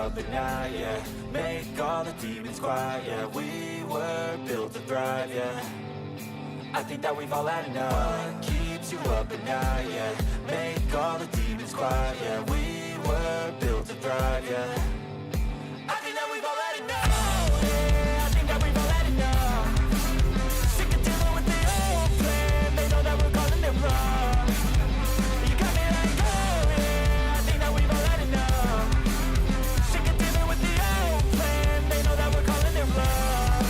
up at night, yeah. Make all the demons quiet, yeah. We were built to thrive, yeah. I think that we've all had enough. What keeps you up at night, yeah. Make all the demons quiet, yeah. We were built to thrive, yeah. I think that we've all had enough. Yeah, I think that we've all had enough. Sick of dealing with the old plan. They know that we're calling it wrong. You got me like, oh yeah, I think that we've all had enough. Sick of dealing with the old plan. They know that we're calling it wrong.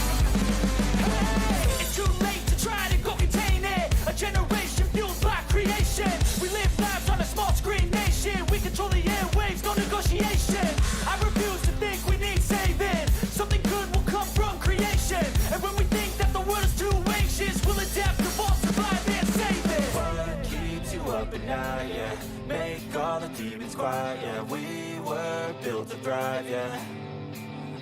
Hey, it's too late to try to go contain it. A generation fueled by creation. We live lives on a small screen nation. We control the airwaves, no negotiation. I refuse to think we need saving. Something good will come from creation. And when we think that the world is too anxious, we'll adapt, evolve, survive, and save it. What keeps you up at night, yeah. Make all the demons quiet, yeah. We were built to thrive, yeah.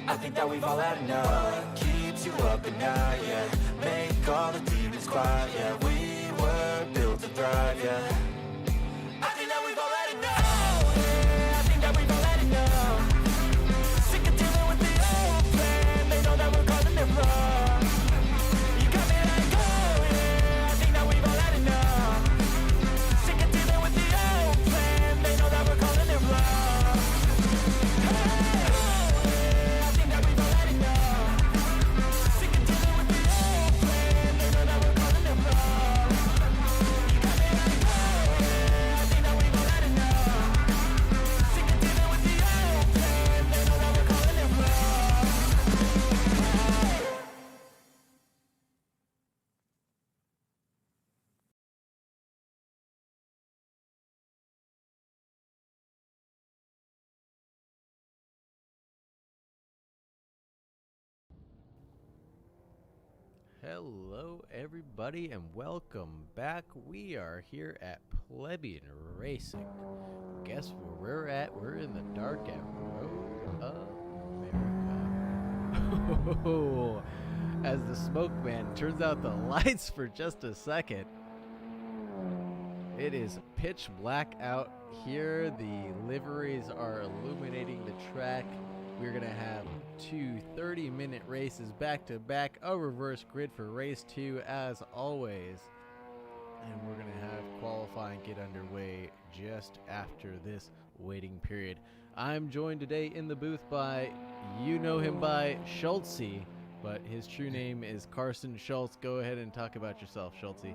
I think that we've all had enough. What keeps you up at night, yeah. Make all the demons quiet, yeah. We were built to thrive, yeah. I think that we've all had enough. Yeah, I think that we've all had enough. Sick of dealing with the old plan. They know that we're calling it wrong. You got me like, oh yeah, I think that we've all had enough. Sick of dealing with the old plan. They know that we're calling it wrong. Hey, oh yeah, I think that we've all had enough. Sick of dealing with the old plan. They know that we're calling it wrong. You got me like, oh yeah, I think that we've all had enough. Sick of dealing with the old plan. They know that we're calling it wrong. Hello everybody and welcome back. We are here at Plebian Racing. Guess where we're at? We're in the dark at Road of America. As the smoke man turns out the lights for just a second. It is pitch black out here. The liveries are illuminating the track. We're going to have two 30-minute races back to back, a reverse grid for race 2 as always. And we're going to have qualifying get underway just after this waiting period. I'm joined today in the booth by, you know him by Schultzy, but his true name is Carson Schultz. Go ahead and talk about yourself, Schultzy.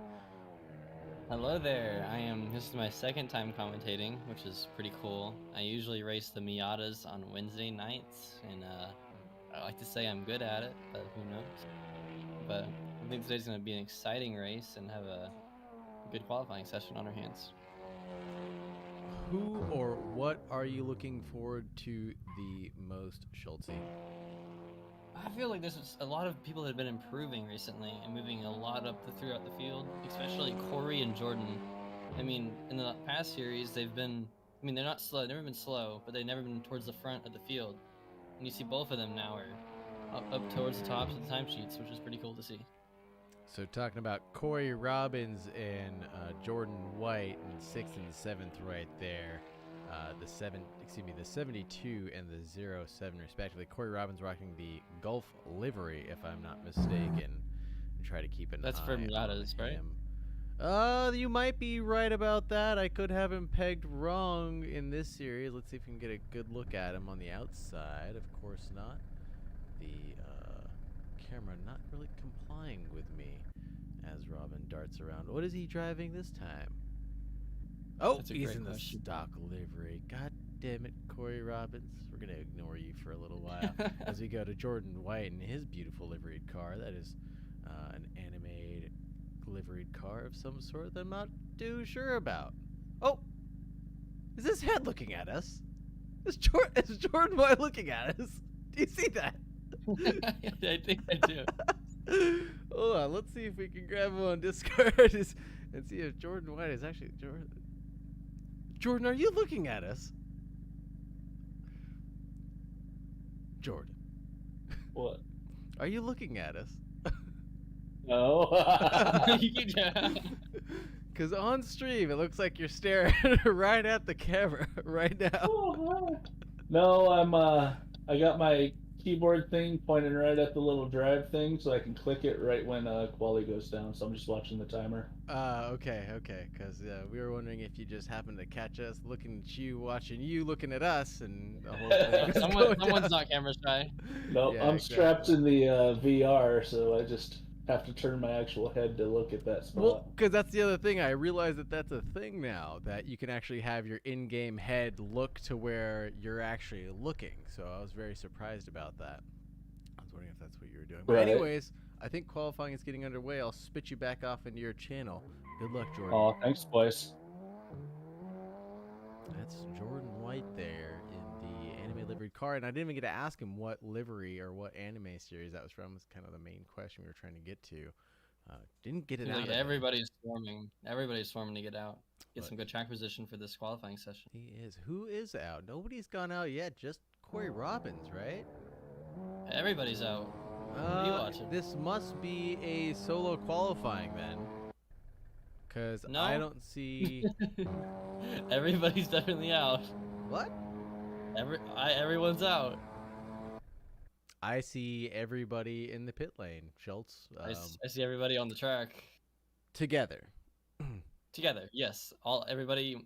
Hello there. This is my second time commentating, which is pretty cool. I usually race the Miatas on Wednesday nights, and I like to say I'm good at it, but who knows. But I think today's going to be an exciting race and have a good qualifying session on our hands. Who or what are you looking forward to the most, Schultzy? I feel like there's a lot of people that have been improving recently and moving a lot up throughout the field, especially Corey and Jordan. I mean, in the past series, they're not slow, they've never been slow, but they've never been towards the front of the field. And you see both of them now are up towards the tops of the timesheets, which is pretty cool to see. So talking about Corey Robbins and Jordan White in 6th and 7th right there. The 72 and the 07 respectively. Corey Robbins rocking the Gulf livery, if I'm not mistaken. And try to keep an That's eye for Miatas, on right? him. You might be right about that. I could have him pegged wrong in this series. Let's see if we can get a good look at him on the outside. Of course not. The camera not really complying with me as Robin darts around. What is he driving this time? Oh, he's in the stock livery. God damn it, Corey Robbins. We're going to ignore you for a little while as we go to Jordan White and his beautiful liveried car. That is an animated liveried car of some sort that I'm not too sure about. Oh, is this head looking at us? Is Jordan White looking at us? Do you see that? I think I do. Hold on, let's see if we can grab him on Discord and see if Jordan White is actually Jordan, are you looking at us? Jordan. What? Are you looking at us? No. Because on stream, it looks like you're staring right at the camera right now. No, I got my keyboard thing pointing right at the little drive thing, so I can click it right when quality goes down. So I'm just watching the timer. Okay. Because we were wondering if you just happened to catch us looking at you, watching you, looking at us, and the whole thing was going Someone's down. not camera shy. No, Yeah, I'm strapped exactly. in the VR, so I just have to turn my actual head to look at that Well, spot. because that's the other thing. I realize that that's a thing now, that you can actually have your in-game head look to where you're actually looking. So I was very surprised about that. I was wondering if that's what you were doing. But Right. anyways, I think qualifying is getting underway. I'll spit you back off into your channel. Good luck, Jordan. Oh, thanks, boys. That's Jordan White there in the anime livery car, and I didn't even get to ask him what livery or what anime series that was from. Was kind of the main question we were trying to get to. Didn't get it Seems out like of him. everybody's swarming. Everybody's swarming to get out. Get But some good track position for this qualifying session. he is. Who is out? Nobody's gone out yet. Just Corey Robbins, right? Everybody's out. What are you watching? This must be a solo qualifying then. Because No. I don't see. Everybody's definitely out. What? Everyone's out. I see everybody in the pit lane. Schultz. I see everybody on the track Together. together. Yes, everybody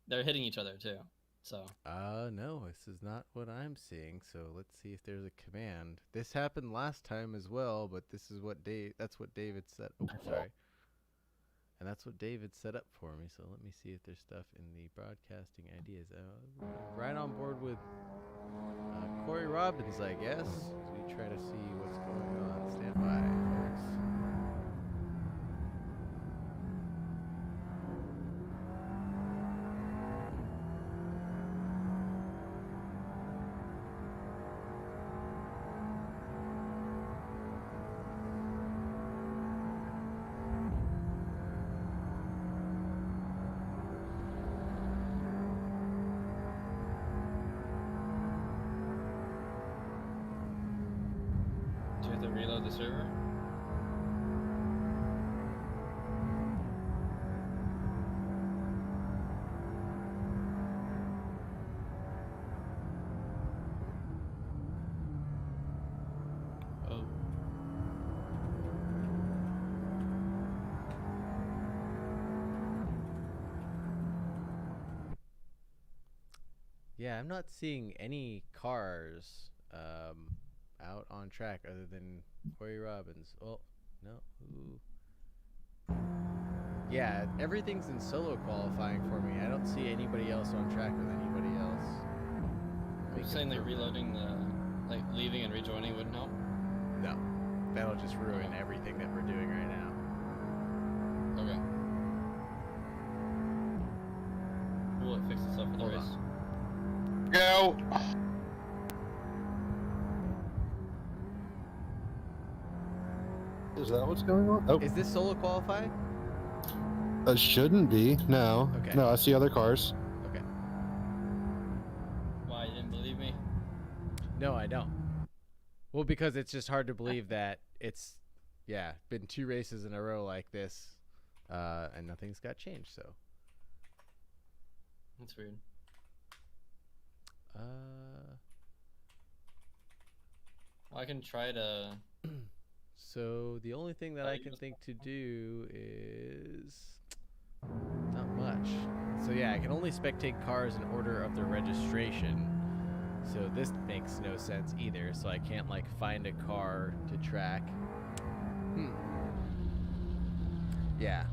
they're hitting each other too. So No, this is not what I'm seeing. So let's see if there's a command. This happened last time as well, but this is what that's what David set. Oh, sorry. And that's what David set up for me. So let me see if there's stuff in the broadcasting ideas. Right on board with Corey Robbins, I guess. As we try to see what's going on. Stand by, folks. do you have to reload the server? Oh. Yeah, I'm not seeing any cars out on track other than Corey Robbins. Oh, no. Ooh. Yeah, everything's in solo qualifying for me. I don't see anybody else on track with anybody else. You're saying like reloading like leaving and rejoining wouldn't help? No, that'll just ruin everything that we're doing right now. Okay. Will it fix itself for the Hold race? on. Go. Is that what's going on? Oh, Is this solo qualifying? it shouldn't be. No. Okay. No, I see other cars. Okay. Why, you didn't believe me? No, I don't. Well, because it's just hard to believe that it's, been 2 races in a row like this, and nothing's got changed. So. That's weird. Well, I can try to. So the only thing that I can think to do is not much. So yeah, I can only spectate cars in order of their registration. So this makes no sense either. So I can't like find a car to track. Yeah,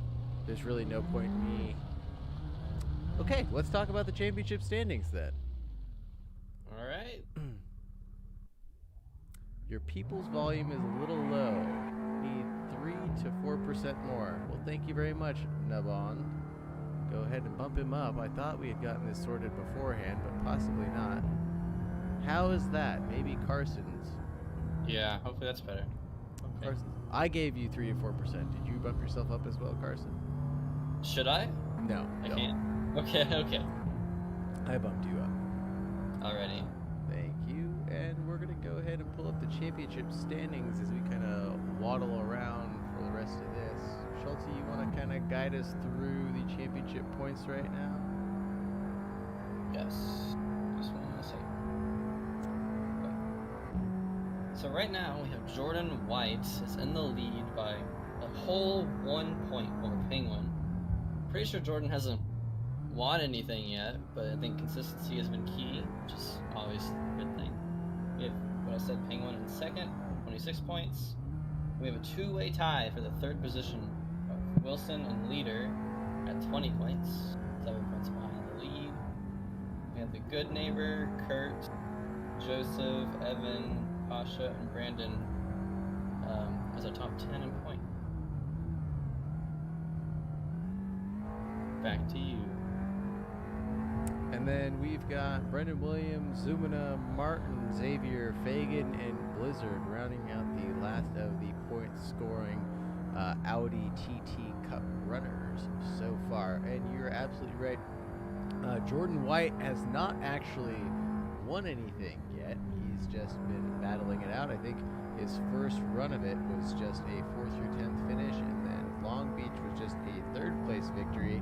there's really no point in me. Okay, let's talk about the championship standings then. All right. Your people's volume is a little low. Need 3 to 4% more. Well, thank you very much, Nabon. Go ahead and bump him up. I thought we had gotten this sorted beforehand, but possibly not. How is that? Maybe Carson's. Yeah, hopefully that's better. Okay. Carson's. I gave you 3 to 4%. Did you bump yourself up as well, Carson? Should I? No. I don't. can't. Okay. I bumped you up. Alrighty. Thank you. And we're going to go ahead and pull up the championship standings as we kind of waddle around for the rest of this. Schulte, you want to kind of guide us through the championship points right now? Yes. Just one second. So right now we have Jordan White is in the lead by a whole 1 point over Penguin. Pretty sure Jordan hasn't won anything yet, but I think consistency has been key, which is always a good thing. We have what I said, Penguin in second, 26 points. We have a two-way tie for the third position of Wilson and Leader at 20 points, 7 points behind the lead. We have the good neighbor, Kurt, Joseph, Evan, Pasha, and Brandon as our top 10 in point. Back to you. And then we've got Brendan Williams, Zumina, Martin, Xavier, Fagan, and Blizzard rounding out the last of the point-scoring Audi TT Cup runners so far. And you're absolutely right. Jordan White has not actually won anything yet. He's just been battling it out. I think his first run of it was just a 4th through 10th finish, and then Long Beach was just a 3rd place victory,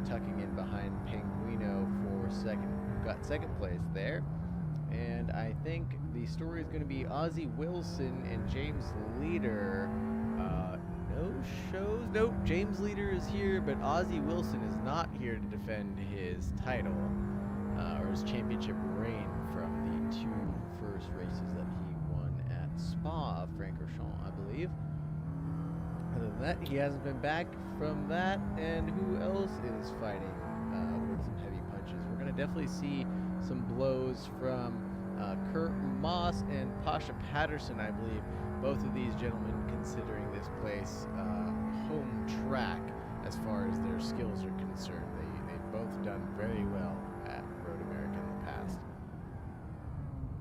tucking in behind Penguino for got second place there. And I think the story is going to be Ozzie Wilson and James Leader. No shows. Nope, James Leader is here, but Ozzie Wilson is not here to defend his title or his championship reign from the 2 first races that he won at Spa Francorchamps, I believe. Other than that, he hasn't been back from that. And who else is fighting with some heavy punches? We're going to definitely see some blows from Kurt Moss and Pasha Patterson, I believe. Both of these gentlemen considering this place home track as far as their skills are concerned. They've both done very well at Road America in the past.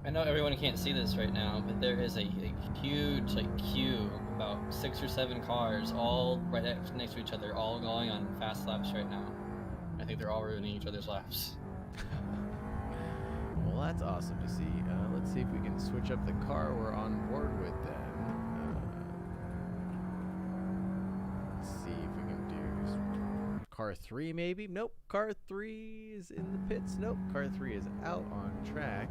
I know everyone can't see this right now, but there is a huge queue, about 6 or 7 cars, all right next to each other, all going on fast laps right now. I think they're all ruining each other's laps. Well, that's awesome to see. Let's see if we can switch up the car we're on board with then. Let's see if we can do car 3 maybe. Nope, car 3 is in the pits. Nope, car 3 is out on track.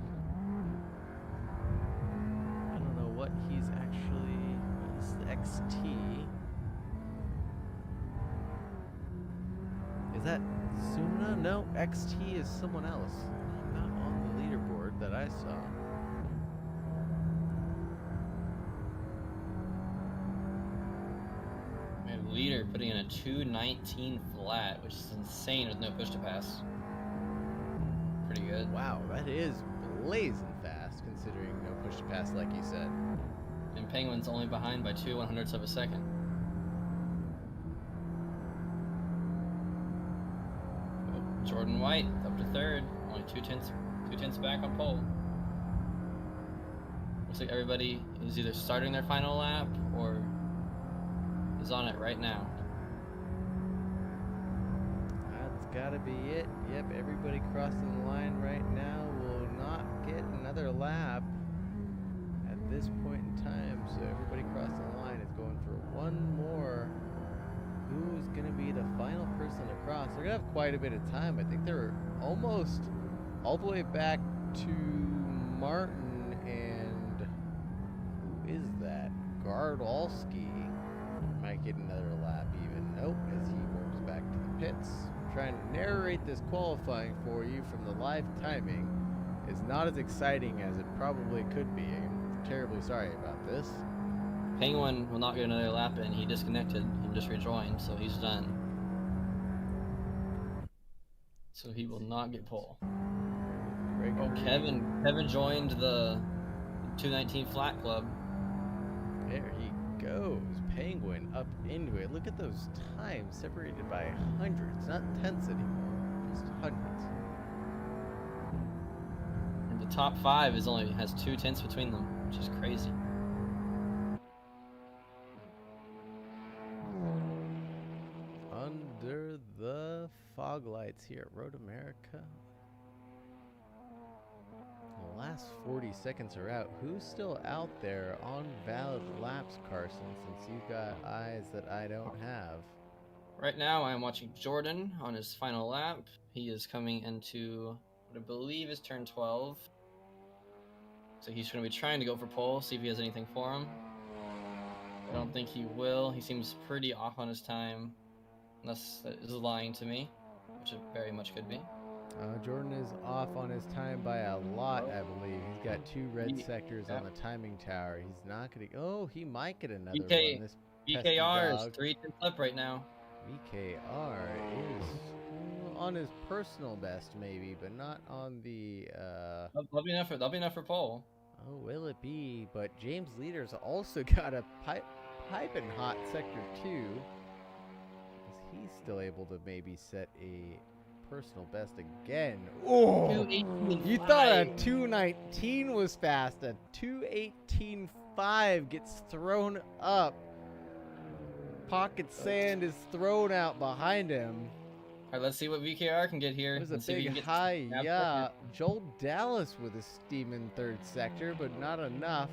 I don't know what he's actually... This is the XT. Is that Suna? No, XT is someone else. Not on the leaderboard that I saw. We have Leader putting in a 2:19 flat, which is insane with no push to pass. Pretty good. Wow, that is blazing fast considering no push to pass like you said. And Penguin's only behind by 0.02 of a second. Oh, Jordan White up to 3rd, only 2/10 back on pole. Looks like everybody is either starting their final lap or is on it right now. That's gotta be it. Yep, everybody crossing the line right now will not get another lap at this point in time. So everybody crossing the line is going for one more. Who's gonna be the final person to cross? They're gonna have quite a bit of time. I think they're almost all the way back to Martin and who is that? Gardolski might get another lap even. Nope, as he moves back to the pits. Trying to narrate this qualifying for you from the live timing is not as exciting as it probably could be. I'm terribly sorry about this. Penguin will not get another lap in. He disconnected and just rejoined, so he's done. So he will not get pole. Oh, Kevin joined the 2:19 flat club. There he goes. Penguin up into it. Look at those times separated by hundreds, not tenths anymore, just hundreds. And the top 5 has 0.2 between them, which is crazy. Under the fog lights here at Road America. The last 40 seconds are out. Who's still out there on valid laps, Carson, since you've got eyes that I don't have? Right now, I'm watching Jordan on his final lap. He is coming into what I believe is turn 12. So he's going to be trying to go for pole, see if he has anything for him. I don't think he will. He seems pretty off on his time, unless that is lying to me, which it very much could be. Jordan is off on his time by a lot, I believe. He's got 2 red sectors on the timing tower. He's not going to... Oh, he might get another one. This VKR is 3 tenths up right now. VKR is on his personal best, maybe, but not on the... That'll be enough for pole. Oh, will it be? But James Leader's also got a piping hot sector 2. Is he still able to maybe set a personal best again? Oh! You thought a 219 was fast. A 218.5 gets thrown up. Pocket sand is thrown out behind him. All right, let's see what VKR can get here. There's a big high, yeah. Joel Dallas with a steaming 3rd sector, but not enough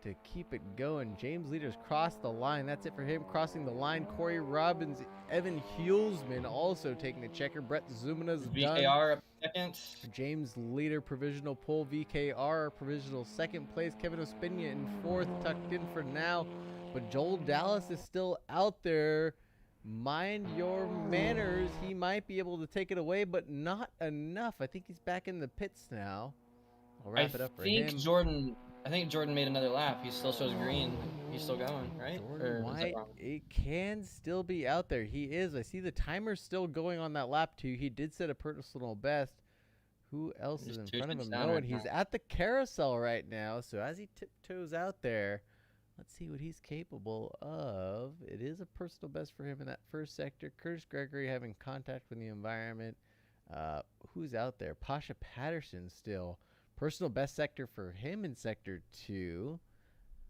to keep it going. James Leader's crossed the line. That's it for him. Crossing the line. Corey Robbins, Evan Hulsman also taking the checker. Brett Zumina's VKR up 2nd. James Leader provisional pole. VKR provisional 2nd place. Kevin Ospina in 4th, tucked in for now. But Joel Dallas is still out there. Mind your manners. He might be able to take it away, but not enough. I think he's back in the pits now. I'll wrap it up for him. I think Jordan made another lap. He still shows green. He's still going, right? Jordan White, it can still be out there. He is. I see the timer's still going on that lap, too. He did set a personal best. Who else is in front of him? No, and he's at the carousel right now. So as he tiptoes out there, let's see what he's capable of. It is a personal best for him in that 1st sector. Curtis Gregory having contact with the environment. Who's out there? Pasha Patterson still. Personal best sector for him in sector 2.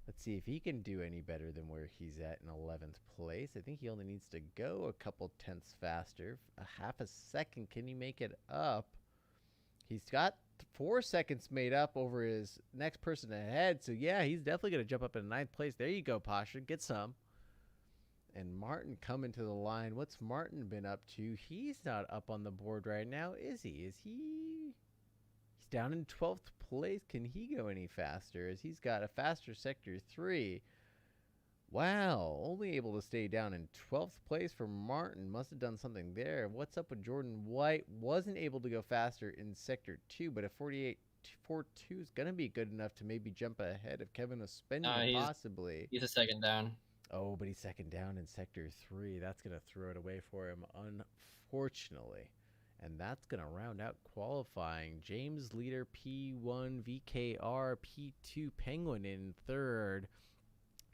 Let's see if he can do any better than where he's at in 11th place. I think he only needs to go a couple tenths faster. A half a second. Can he make it up? He's got 4 seconds made up over his next person ahead. So, yeah, he's definitely going to jump up in 9th place. There you go, Pasha. Get some. And Martin coming to the line. What's Martin been up to? He's not up on the board right now, is he? He's down in 12th place. Can he go any faster? As he's got a faster sector 3. Wow, only able to stay down in 12th place for Martin. Must have done something there. What's up with Jordan White? Wasn't able to go faster in sector 2, but a 48.42 is going to be good enough to maybe jump ahead of Kevin Ospina, possibly. He's a 2nd down. Oh, but he's 2nd down in sector 3. That's going to throw it away for him, unfortunately. And that's going to round out qualifying. James Leader, P1, VKR, P2, Penguin in 3rd.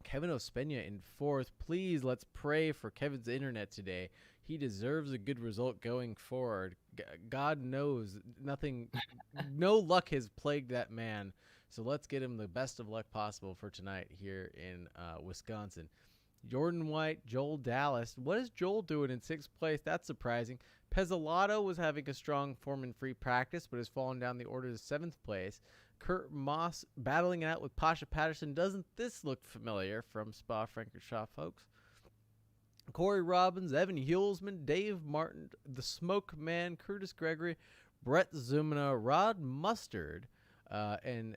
Kevin Ospina in 4th. Please, let's pray for Kevin's internet today. He deserves a good result going forward. God knows nothing, no luck has plagued that man. So let's get him the best of luck possible for tonight here in Wisconsin. Jordan White, Joel Dallas. What is Joel doing in 6th place? That's surprising. Pezzelato was having a strong form in free practice, but has fallen down the order to 7th place. Kurt Moss battling it out with Pasha Patterson. Doesn't this look familiar from Spa-Francorchamps, folks? Corey Robbins, Evan Hulsman, Dave Martin, the Smoke Man, Curtis Gregory, Brett Zumina, Rod Mustard, and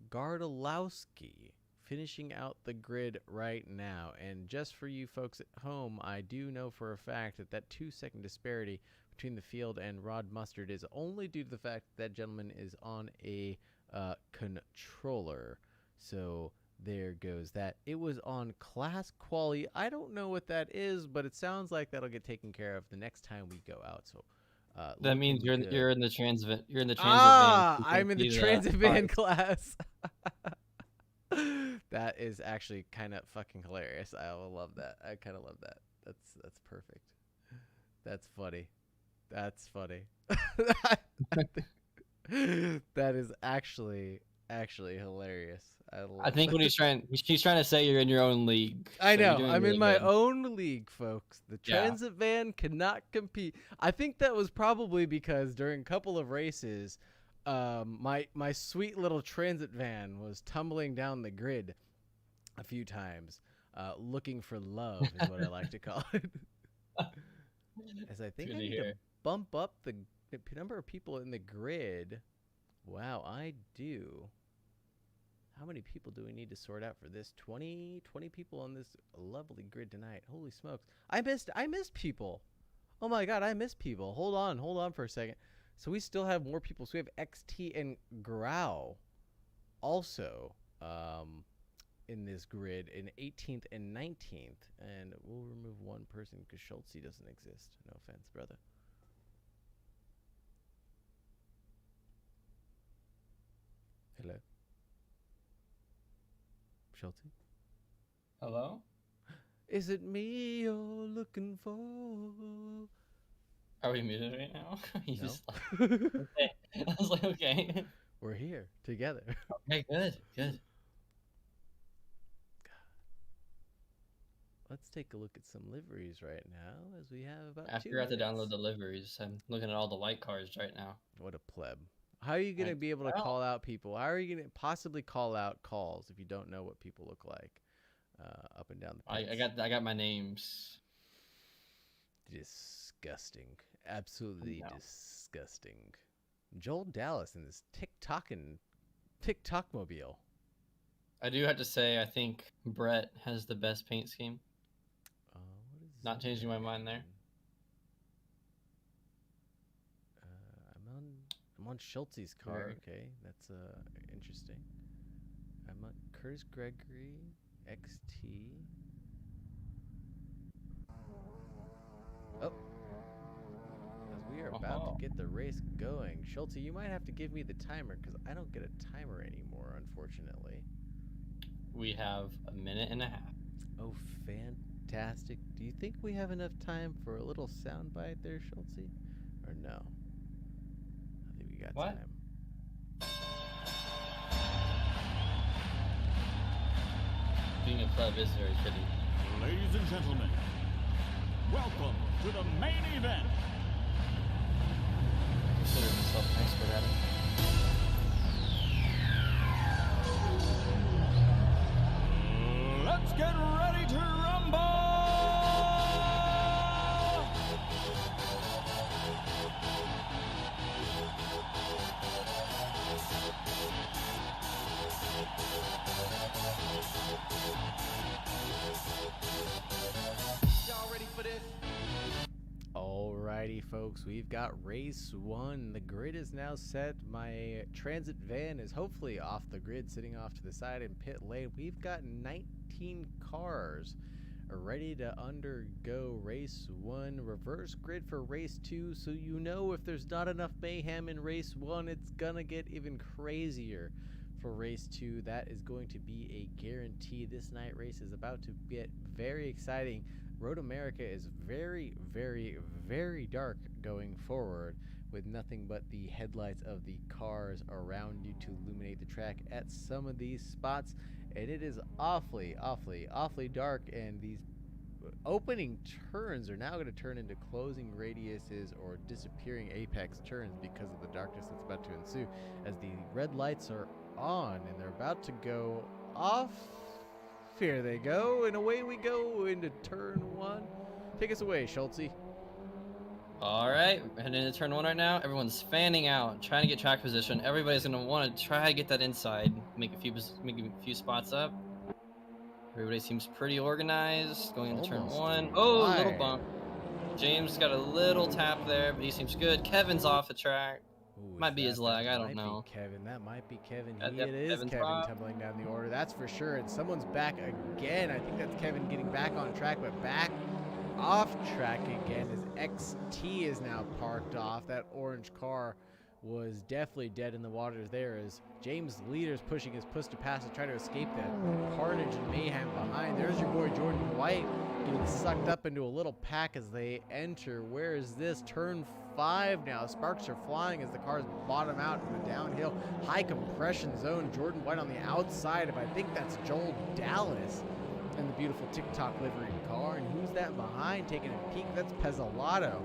Gardalowski finishing out the grid right now. And just for you folks at home, I do know for a fact that that 2-second disparity between the field and Rod Mustard is only due to the fact that gentleman is on a controller. So there goes that. It was on class quali. I don't know what that is, but it sounds like that'll get taken care of the next time we go out. So that means you're in the transit. You're in the transit van. I'm in the transit van class. That is actually kind of fucking hilarious. I will love that. I kind of love that. That's perfect. That's funny. That's funny. That is actually hilarious. I think what she's trying to say, you're in your own league. I know. I'm in my own league, folks. The transit van cannot compete. I think that was probably because during a couple of races, my sweet little transit van was tumbling down the grid a few times, looking for love is what I like to call it. As I think I need to bump up the number of people in the grid Wow, I do. How many people do we need to sort out for this? 20 people on this lovely grid tonight. Holy smokes. I missed people. Oh my god, I missed people. Hold on for a second. So we still have more people. So we have XT and Grau also in this grid in 18th and 19th. And we'll remove one person because Schultze doesn't exist. No offense, brother. Hello? Schultze? Hello? Is it me you're looking for? Are we muted right now? You No. just okay. I was like, okay. We're here together. Okay, good. Let's take a look at some liveries right now, as we have about I 2 forgot to minutes. download the liveries. I'm looking at all the white cars right now. What a pleb. How are you going to be able to Well- call out people? How are you going to possibly call out calls if you don't know what people look like up and down the pits? I got my names. Disgusting. Absolutely No. disgusting. Joel Dallas in this TikTok mobile. I do have to say, I think Brett has the best paint scheme. What is Not changing my mind there. I'm on Schultze's car. Right. Okay, that's interesting. I'm on Curtis Gregory XT. Oh, as we are about to get the race going. Schultze, you might have to give me the timer because I don't get a timer anymore, unfortunately. We have a minute and a half. Oh, fantastic! Do you think we have enough time for a little soundbite there, Schultze, or no? I think we got What? time. Being a club is very fitting. Ladies and gentlemen, welcome to the main event. I consider myself an expert at it. Let's get ready to rumble! Y'all ready for this? Alrighty, folks, we've got race 1. The grid is now set. My transit van is hopefully off the grid, sitting off to the side in pit lane. We've got 19 cars ready to undergo race 1. Reverse grid for race 2, so you know if there's not enough mayhem in race 1, it's gonna get even crazier for race 2. That is going to be a guarantee. This night race is about to get very exciting. Road America is very, very, very dark going forward, with nothing but the headlights of the cars around you to illuminate the track at some of these spots, and it is awfully, awfully, awfully dark, and these opening turns are now going to turn into closing radiuses or disappearing apex turns because of the darkness that's about to ensue, as the red lights are on and they're about to go off. Here they go, and away we go into turn 1. Take us away, Schultze. All right, we're heading into turn 1 right now. Everyone's fanning out, trying to get track position. Everybody's gonna want to try to get that inside, make a few spots up. Everybody seems pretty organized. Going into turn Almost 1. Oh, a little wide. bump. James got a little tap there, but he seems good. Kevin's off the track. Ooh, Might is be his that- leg, that I don't might know. Be Kevin, that might be Kevin. Yep, It is Kevin's Kevin off. tumbling down the order, that's for sure. And someone's back again. I think that's Kevin getting back on track, but back off track again as XT is now parked off. That orange car was definitely dead in the waters there as James Leader's pushing his push to pass to try to escape the carnage and mayhem behind. There's your boy Jordan White getting sucked up into a little pack as they enter. Where is this? Turn 5 now. Sparks are flying as the cars bottom out in the downhill. High compression zone. Jordan White on the outside of, I think that's Joel Dallas in the beautiful TikTok livery car. And who's that behind taking a peek? That's Pezzelato,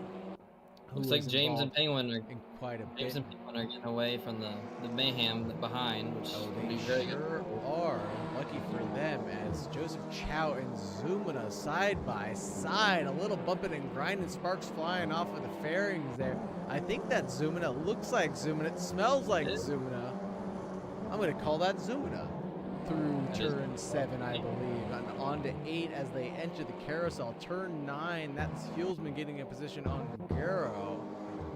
Looks like was James and involved Penguin are in quite a James bit. and Penguin are getting away from the mayhem behind, which Oh, would they be very good. sure are. Lucky for them, as Joseph Chow and Zumina side by side. A little bumping and grinding, sparks flying off of the fairings there. I think that's Zumina. Looks like Zumina. It smells like Zumina. I'm going to call that Zumina. Through That is- turn 7, I believe, and on to 8 as they enter the carousel. Turn 9, that's Fuelsman getting a position on Garrow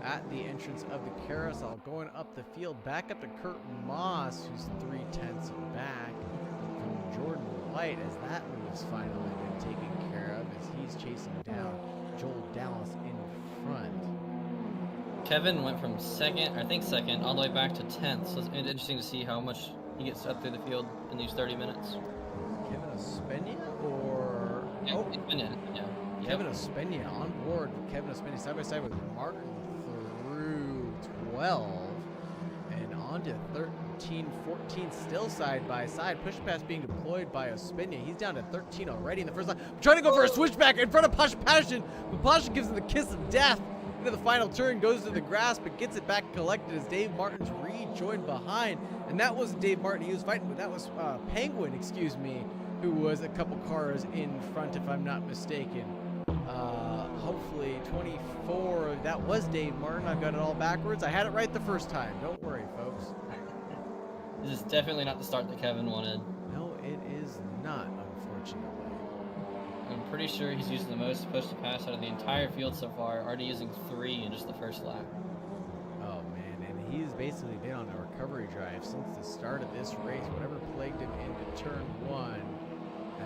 at the entrance of the carousel. Going up the field, back up to Kurt Moss, who's 3/10 back from Jordan White, as that move is finally been taken care of, as he's chasing down Joel Dallas in front. Kevin went from second, all the way back to 10th. So it's interesting to see how much he gets up through the field in these 30 minutes. Kevin Ospina or... Yeah, oh, it's been it, yeah. Kevin Ospina on board. Kevin Ospina side by side with Martin through 12 and on to 13, 14, still side by side. Push pass being deployed by Ospina. He's down to 13 already in the first line. Trying to go for a switchback in front of Pasha Passion, but Pasha gives him the kiss of death. Into the final turn, goes to the grass, but gets it back collected as Dave Martin's rejoined behind. And that wasn't Dave Martin he was fighting with, that was Penguin, excuse me, who was a couple cars in front, if I'm not mistaken. Hopefully 24, that was Dave Martin. I've got it all backwards. I had it right the first time. Don't worry, folks. This is definitely not the start that Kevin wanted. No, it is not, unfortunately. I'm pretty sure he's using the most push to pass out of the entire field so far, already using 3 in just the first lap. Oh, man, and he's basically been on a recovery drive since the start of this race. Whatever plagued him into turn 1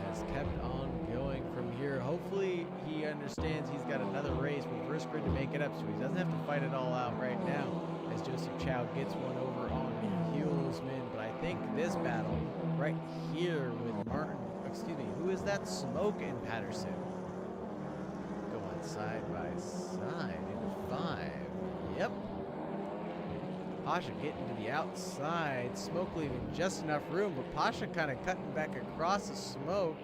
has kept on going from here. Hopefully he understands he's got another race with Risk Grid to make it up, so he doesn't have to fight it all out right now as Joseph Chow gets one over on Hulsman. But I think this battle right here with Martin, excuse me, who is that? Smoke and Patterson going side by side into 5. Yep. Pasha getting to the outside, Smoke leaving just enough room, but Pasha kind of cutting back across the Smoke,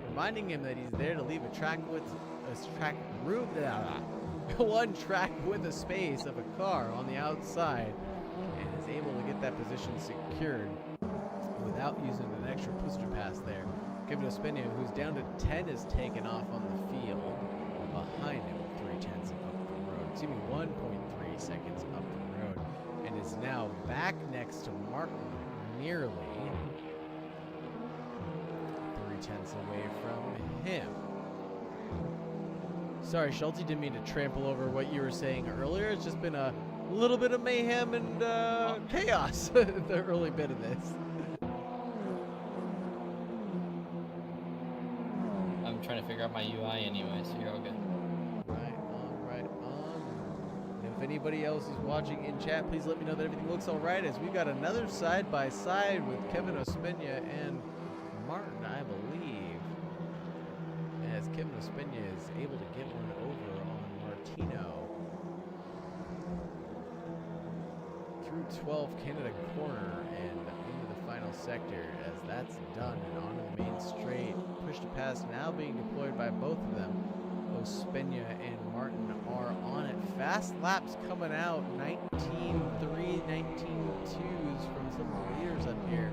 reminding him that he's there to leave a track with a track room, one track with a space of a car on the outside, and is able to get that position secured without using an extra push pass there. Kevin Ospina, who's down to 10, is taken off on the field behind him, 3/10 up the road. Excuse me, 1.3 seconds up the road. And is now back next to Martin, nearly 3/10 away from him. Sorry, Schulte, didn't mean to trample over what you were saying earlier. It's just been a little bit of mayhem and chaos the early bit of this. I'm trying to figure out my UI anyway, so you're all good. Right on, right on. And if anybody else is watching in chat, please let me know that everything looks all right, as we've got another side-by-side with Kevin Ospina and Martin, I believe, as Kevin Ospina is able to get one over on Martino. Through 12 Canada corner and into the final sector, as that's done, and onto the main straight. Push to pass now being deployed by both of them. Ospina and Martin are on it. Fast laps coming out, 19.3, 19.2s from some leaders up here.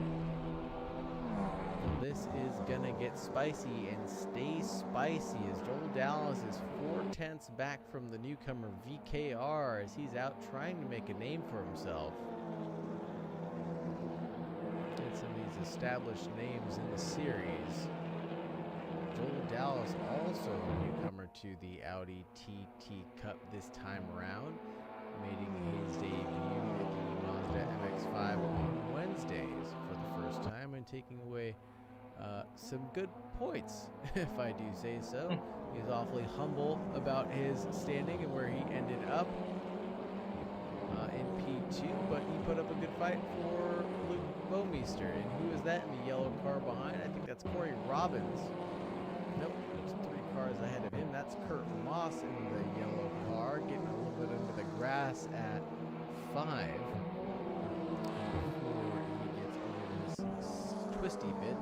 This is gonna get spicy and stay spicy as Joel Dallas is 4/10 back from the newcomer VKR as he's out trying to make a name for himself. And some of these established names in the series. Joel Dallas also a newcomer to the Audi TT Cup this time around, making his debut at the Mazda MX-5 on Wednesdays for the first time and taking away some good points, if I do say so. He's awfully humble about his standing and where he ended up in P2, but he put up a good fight for Luke Baumeister. And who is that in the yellow car behind? I think that's Corey Robbins. Nope, there's 3 cars ahead of him. That's Kurt Moss in the yellow car, getting a little bit into the grass at 5 before he gets over this twisty bit.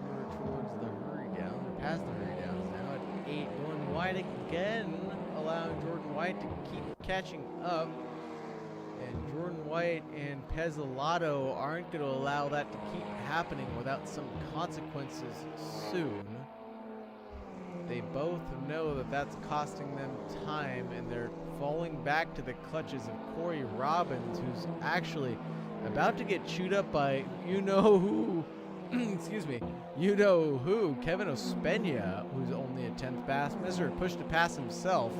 Over towards the hurry down, past the hurry downs now at 8, going wide White again, allowing Jordan White to keep catching up. And Jordan White and Pezzelato aren't going to allow that to keep happening without some consequences soon. They both know that that's costing them time, and they're falling back to the clutches of Corey Robbins, who's actually about to get chewed up by you-know-who. Excuse me. You-know-who, Kevin Ospina, who's only a 10th pass misser, pushed to pass himself.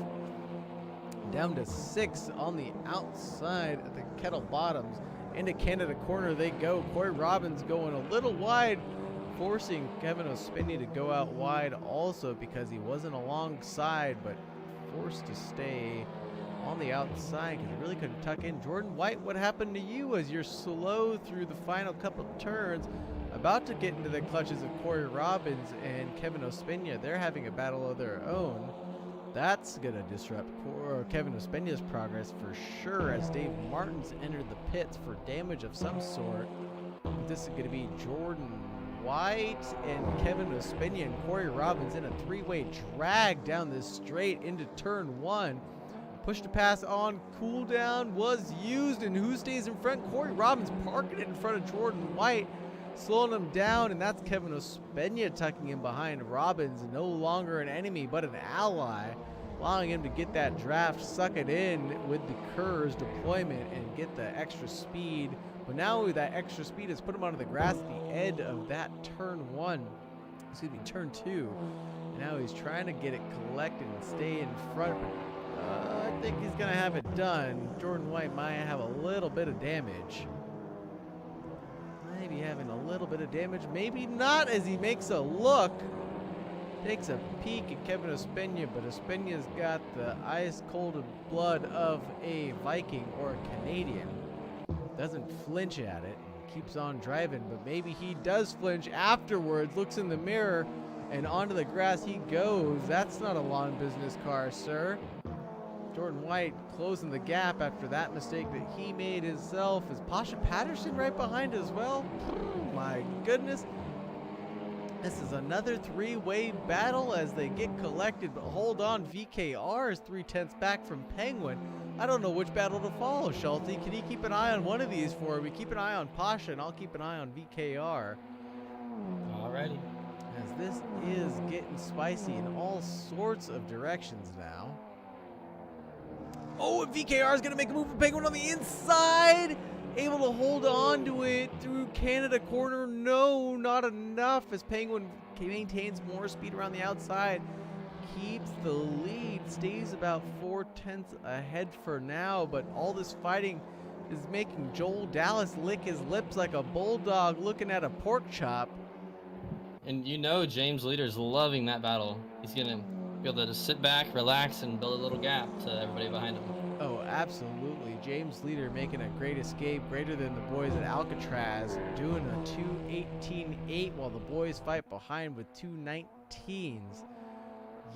Down to 6 on the outside at the Kettle Bottoms. Into Canada corner they go. Corey Robbins going a little wide, forcing Kevin Ospina to go out wide also because he wasn't alongside, but forced to stay on the outside because he really couldn't tuck in. Jordan White, what happened to you as you're slow through the final couple turns, about to get into the clutches of Corey Robbins and Kevin Ospina? They're having a battle of their own. That's going to disrupt Kevin Ospina's progress for sure, as Dave Martin's entered the pits for damage of some sort. This is going to be Jordan White and Kevin Ospina and Corey Robbins in a three-way drag down this straight into turn 1. Push to pass on cooldown was used, and who stays in front? Corey Robbins parking it in front of Jordan White, slowing him down, and that's Kevin Ospina tucking in behind Robbins. No longer an enemy, but an ally, allowing him to get that draft, suck it in with the Kerr's deployment, and get the extra speed. But now that extra speed has put him onto the grass at the end of that turn 2. And now he's trying to get it collected and stay in front. I think he's going to have it done. Jordan White might have a little bit of damage. Maybe having a little bit of damage, maybe not, as he makes a look. Takes a peek at Kevin Ospina, but Ospina's got the ice-cold blood of a Viking or a Canadian. Doesn't flinch at it and keeps on driving, but maybe he does flinch afterwards, looks in the mirror, and onto the grass he goes. That's not a lawn business car, sir. Jordan White closing the gap after that mistake that he made himself. Is Pasha Patterson right behind as well? Oh my goodness. This is another three-way battle as they get collected, but hold on, VKR is 3/10 back from Penguin. I don't know which battle to follow, Schulte. Can you keep an eye on one of these for me? Keep an eye on Pasha, and I'll keep an eye on VKR. Alrighty. As this is getting spicy in all sorts of directions now. Oh, and VKR is going to make a move for Penguin on the inside. Able to hold on to it through Canada corner. No, not enough, as Penguin maintains more speed around the outside. Keeps the lead. Stays about 4/10 ahead for now, but all this fighting is making Joel Dallas lick his lips like a bulldog looking at a pork chop. And you know James Leader's loving that battle. He's going to be able to just sit back, relax, and build a little gap to everybody behind him. Oh, absolutely. James Leader making a great escape, greater than the boys at Alcatraz, doing a 2:18.8 while the boys fight behind with 2:19s.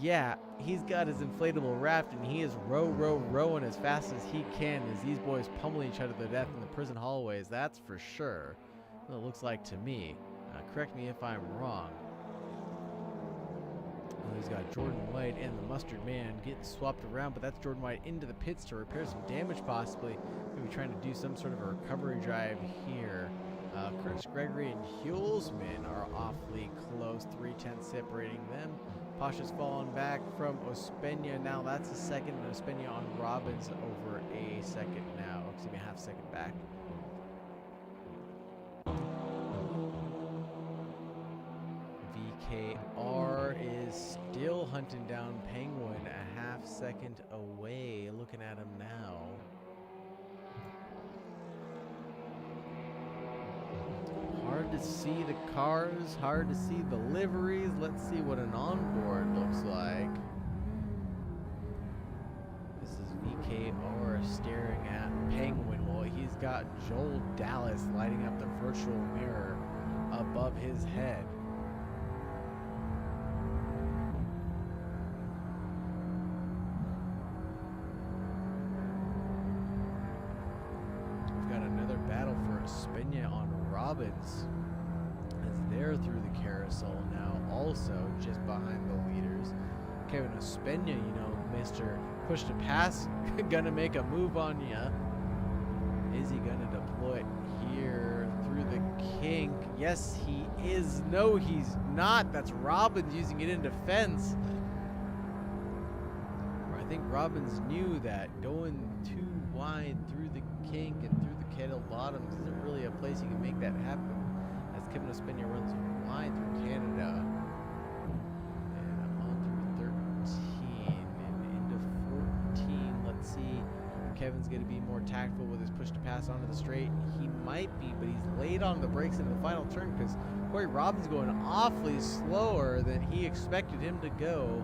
Yeah, he's got his inflatable raft, and he is rowing as fast as he can as these boys pummel each other to death in the prison hallways, that's for sure. What it looks like to me. Correct me if I'm wrong. He's got Jordan White and the Mustard Man getting swapped around, but that's Jordan White into the pits to repair some damage possibly. Maybe trying to do some sort of a recovery drive here. Curtis Gregory and Hulsman are awfully close, 3/10 separating them. Pasha's fallen back from Ospina. Now that's a second, and Ospina on Robbins over a second now. Excuse me, a half second back. VKR is still hunting down Penguin, a half second away. Looking at him now. Hard to see the cars, hard to see the liveries. Let's see what an onboard looks like. This is VKR staring at Penguin while he's got Joel Dallas lighting up the virtual mirror above his head. We've got another battle for Ospina on Robbins as they're through the carousel now, also just behind the leaders. Kevin Ospina, you know, Mr. Push to Pass, gonna make a move on ya. Is he gonna deploy it here through the kink? Yes, he is. No, he's not. That's Robbins using it in defense. I think Robbins knew that going too wide through the kink and through the kettle bottoms isn't really a place you can make that happen. As Kevin Ospina runs wide through Canada. And I'm on through 13 and into 14. Let's see. Kevin's going to be more tactful with his push to pass onto the straight. He might be, but he's late on the brakes into the final turn because Corey Robbins going awfully slower than he expected him to go.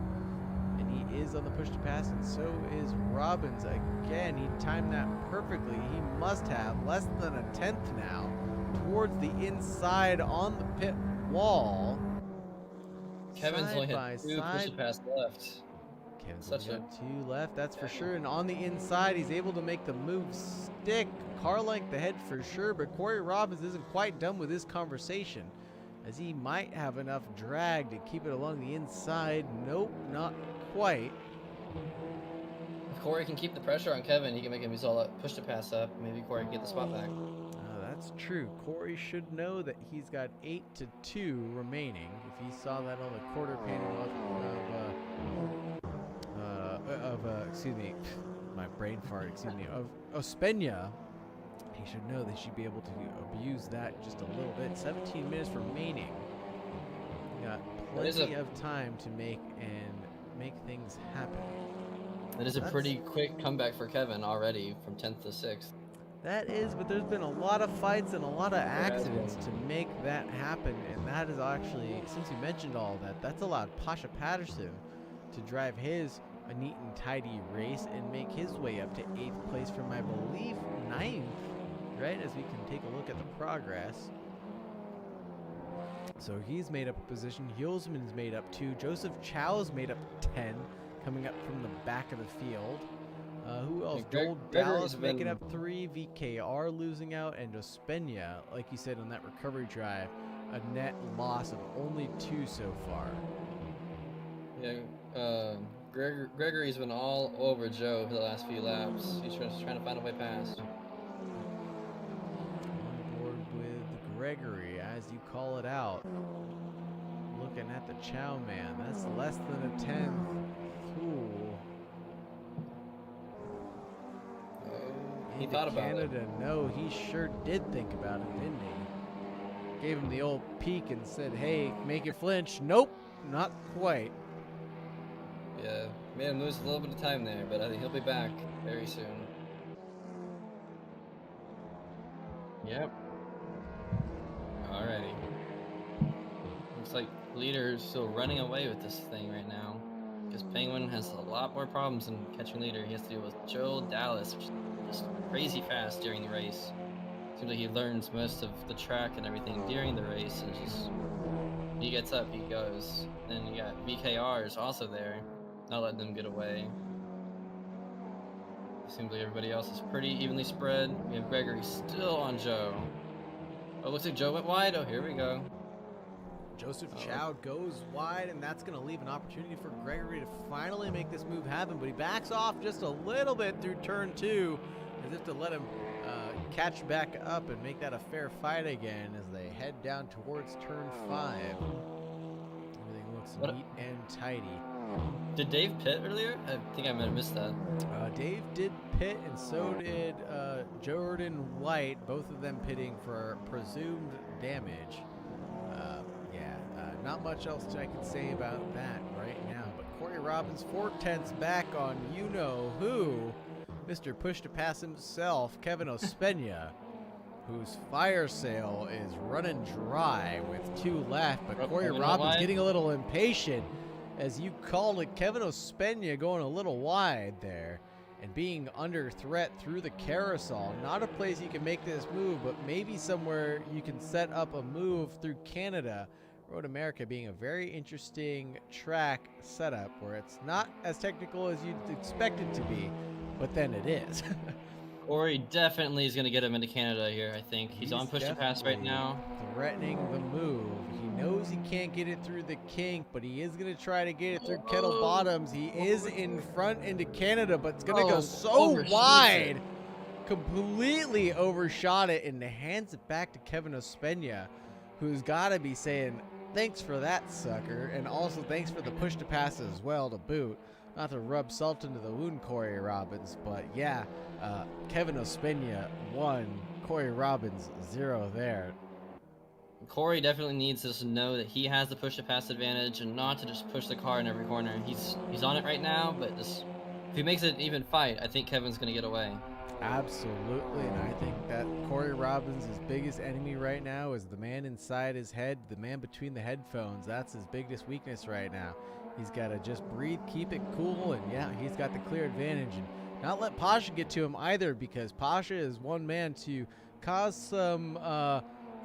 And he is on the push to pass, and so is Robbins. Again, he timed that perfectly. He must have less than a tenth now towards the inside on the pit wall. Kevin's Side only by had 2 side. push to pass left. Kevin's Such only got 2 left, that's for sure. And on the inside, he's able to make the move stick. Car length ahead for sure, but Corey Robbins isn't quite done with this conversation, as he might have enough drag to keep it along the inside. Nope, not quite. If Corey can keep the pressure on Kevin, he can make him use all that push to pass up. Maybe Corey can get the spot back. That's true. Corey should know that he's got 8-2 remaining. If he saw that on the quarter panel excuse me, my brain fart, excuse me, of Ospina, he should know they should be able to abuse that just a little bit. 17 minutes remaining. Got plenty of time to make things happen. That is a pretty quick comeback for Kevin already from 10th to 6th. That is, but there's been a lot of fights and a lot of accidents to make that happen, and that is actually, since you mentioned all that, that's allowed Pasha Patterson to drive his a neat and tidy race and make his way up to 8th place from, I believe, 9th, right? As we can take a look at the progress. So he's made up a position. Hulsman's made up 2. Joseph Chow's made up 10, coming up from the back of the field. Who else? Joel Dallas making up 3. VKR losing out. And Ospina, like you said on that recovery drive, a net loss of only 2 so far. Yeah, Gregory's been all over Joe for the last few laps. He's just trying to find a way past. On board with Gregory, as you call it out. Looking at the Chow man, that's less than a 10th. Ooh. He thought about Canada, it. no, he sure did think about it, didn't he? Gave him the old peek and said, hey, make it flinch. Nope, not quite. Yeah, made him lose a little bit of time there, but I think he'll be back very soon. Yep. Alrighty. Looks like leader's still running away with this thing right now, because Penguin has a lot more problems than catching leader. He has to deal with Joel Dallas, which is just crazy fast during the race. Seems like he learns most of the track and everything during the race, and just he gets up, he goes. Then you got VKR's also there, not letting them get away. Seems like everybody else is pretty evenly spread. We have Gregory still on Joe. Oh, looks like Joe went wide. Oh, here we go. Joseph Chow goes wide, and that's going to leave an opportunity for Gregory to finally make this move happen, but he backs off just a little bit through turn 2, as if to let him catch back up and make that a fair fight again as they head down towards turn 5. Everything looks neat and tidy. Did Dave pit earlier? I think I might have missed that. Dave did pit, and so did Jordan White, both of them pitting for presumed damage. Not much else I can say about that right now, but Corey Robbins 4/10 back on you-know-who, Mr. Push-to-Pass himself, Kevin Ospina, whose fire sale is running dry with 2 left, but Corey Robbins getting a little impatient, as you called it, Kevin Ospina going a little wide there and being under threat through the carousel. Not a place you can make this move, but maybe somewhere you can set up a move through Canada. Road America being a very interesting track setup where it's not as technical as you'd expect it to be, but then it is. Corey definitely is gonna get him into Canada here. I think he's on push to pass right definitely now. threatening the move. He knows he can't get it through the kink, but he is going to try to get it through Kettle Bottoms. He is in front into Canada, but it's going to go so overshoots wide. it. Completely overshot it and hands it back to Kevin Ospina, who's got to be saying, thanks for that, sucker. And also thanks for the push to pass as well to boot. Not to rub salt into the wound, Corey Robbins, but yeah, Kevin Ospina 1, Corey Robbins 0 there. Corey definitely needs to just know that he has the push to pass advantage and not to just push the car in every corner. He's on it right now, but just if he makes it an even fight, I think Kevin's gonna get away. Absolutely, and I think that Corey Robbins' biggest enemy right now is the man inside his head, the man between the headphones. That's his biggest weakness right now. He's got to just breathe, keep it cool, and yeah, he's got the clear advantage. And not let Pasha get to him either, because Pasha is one man to cause some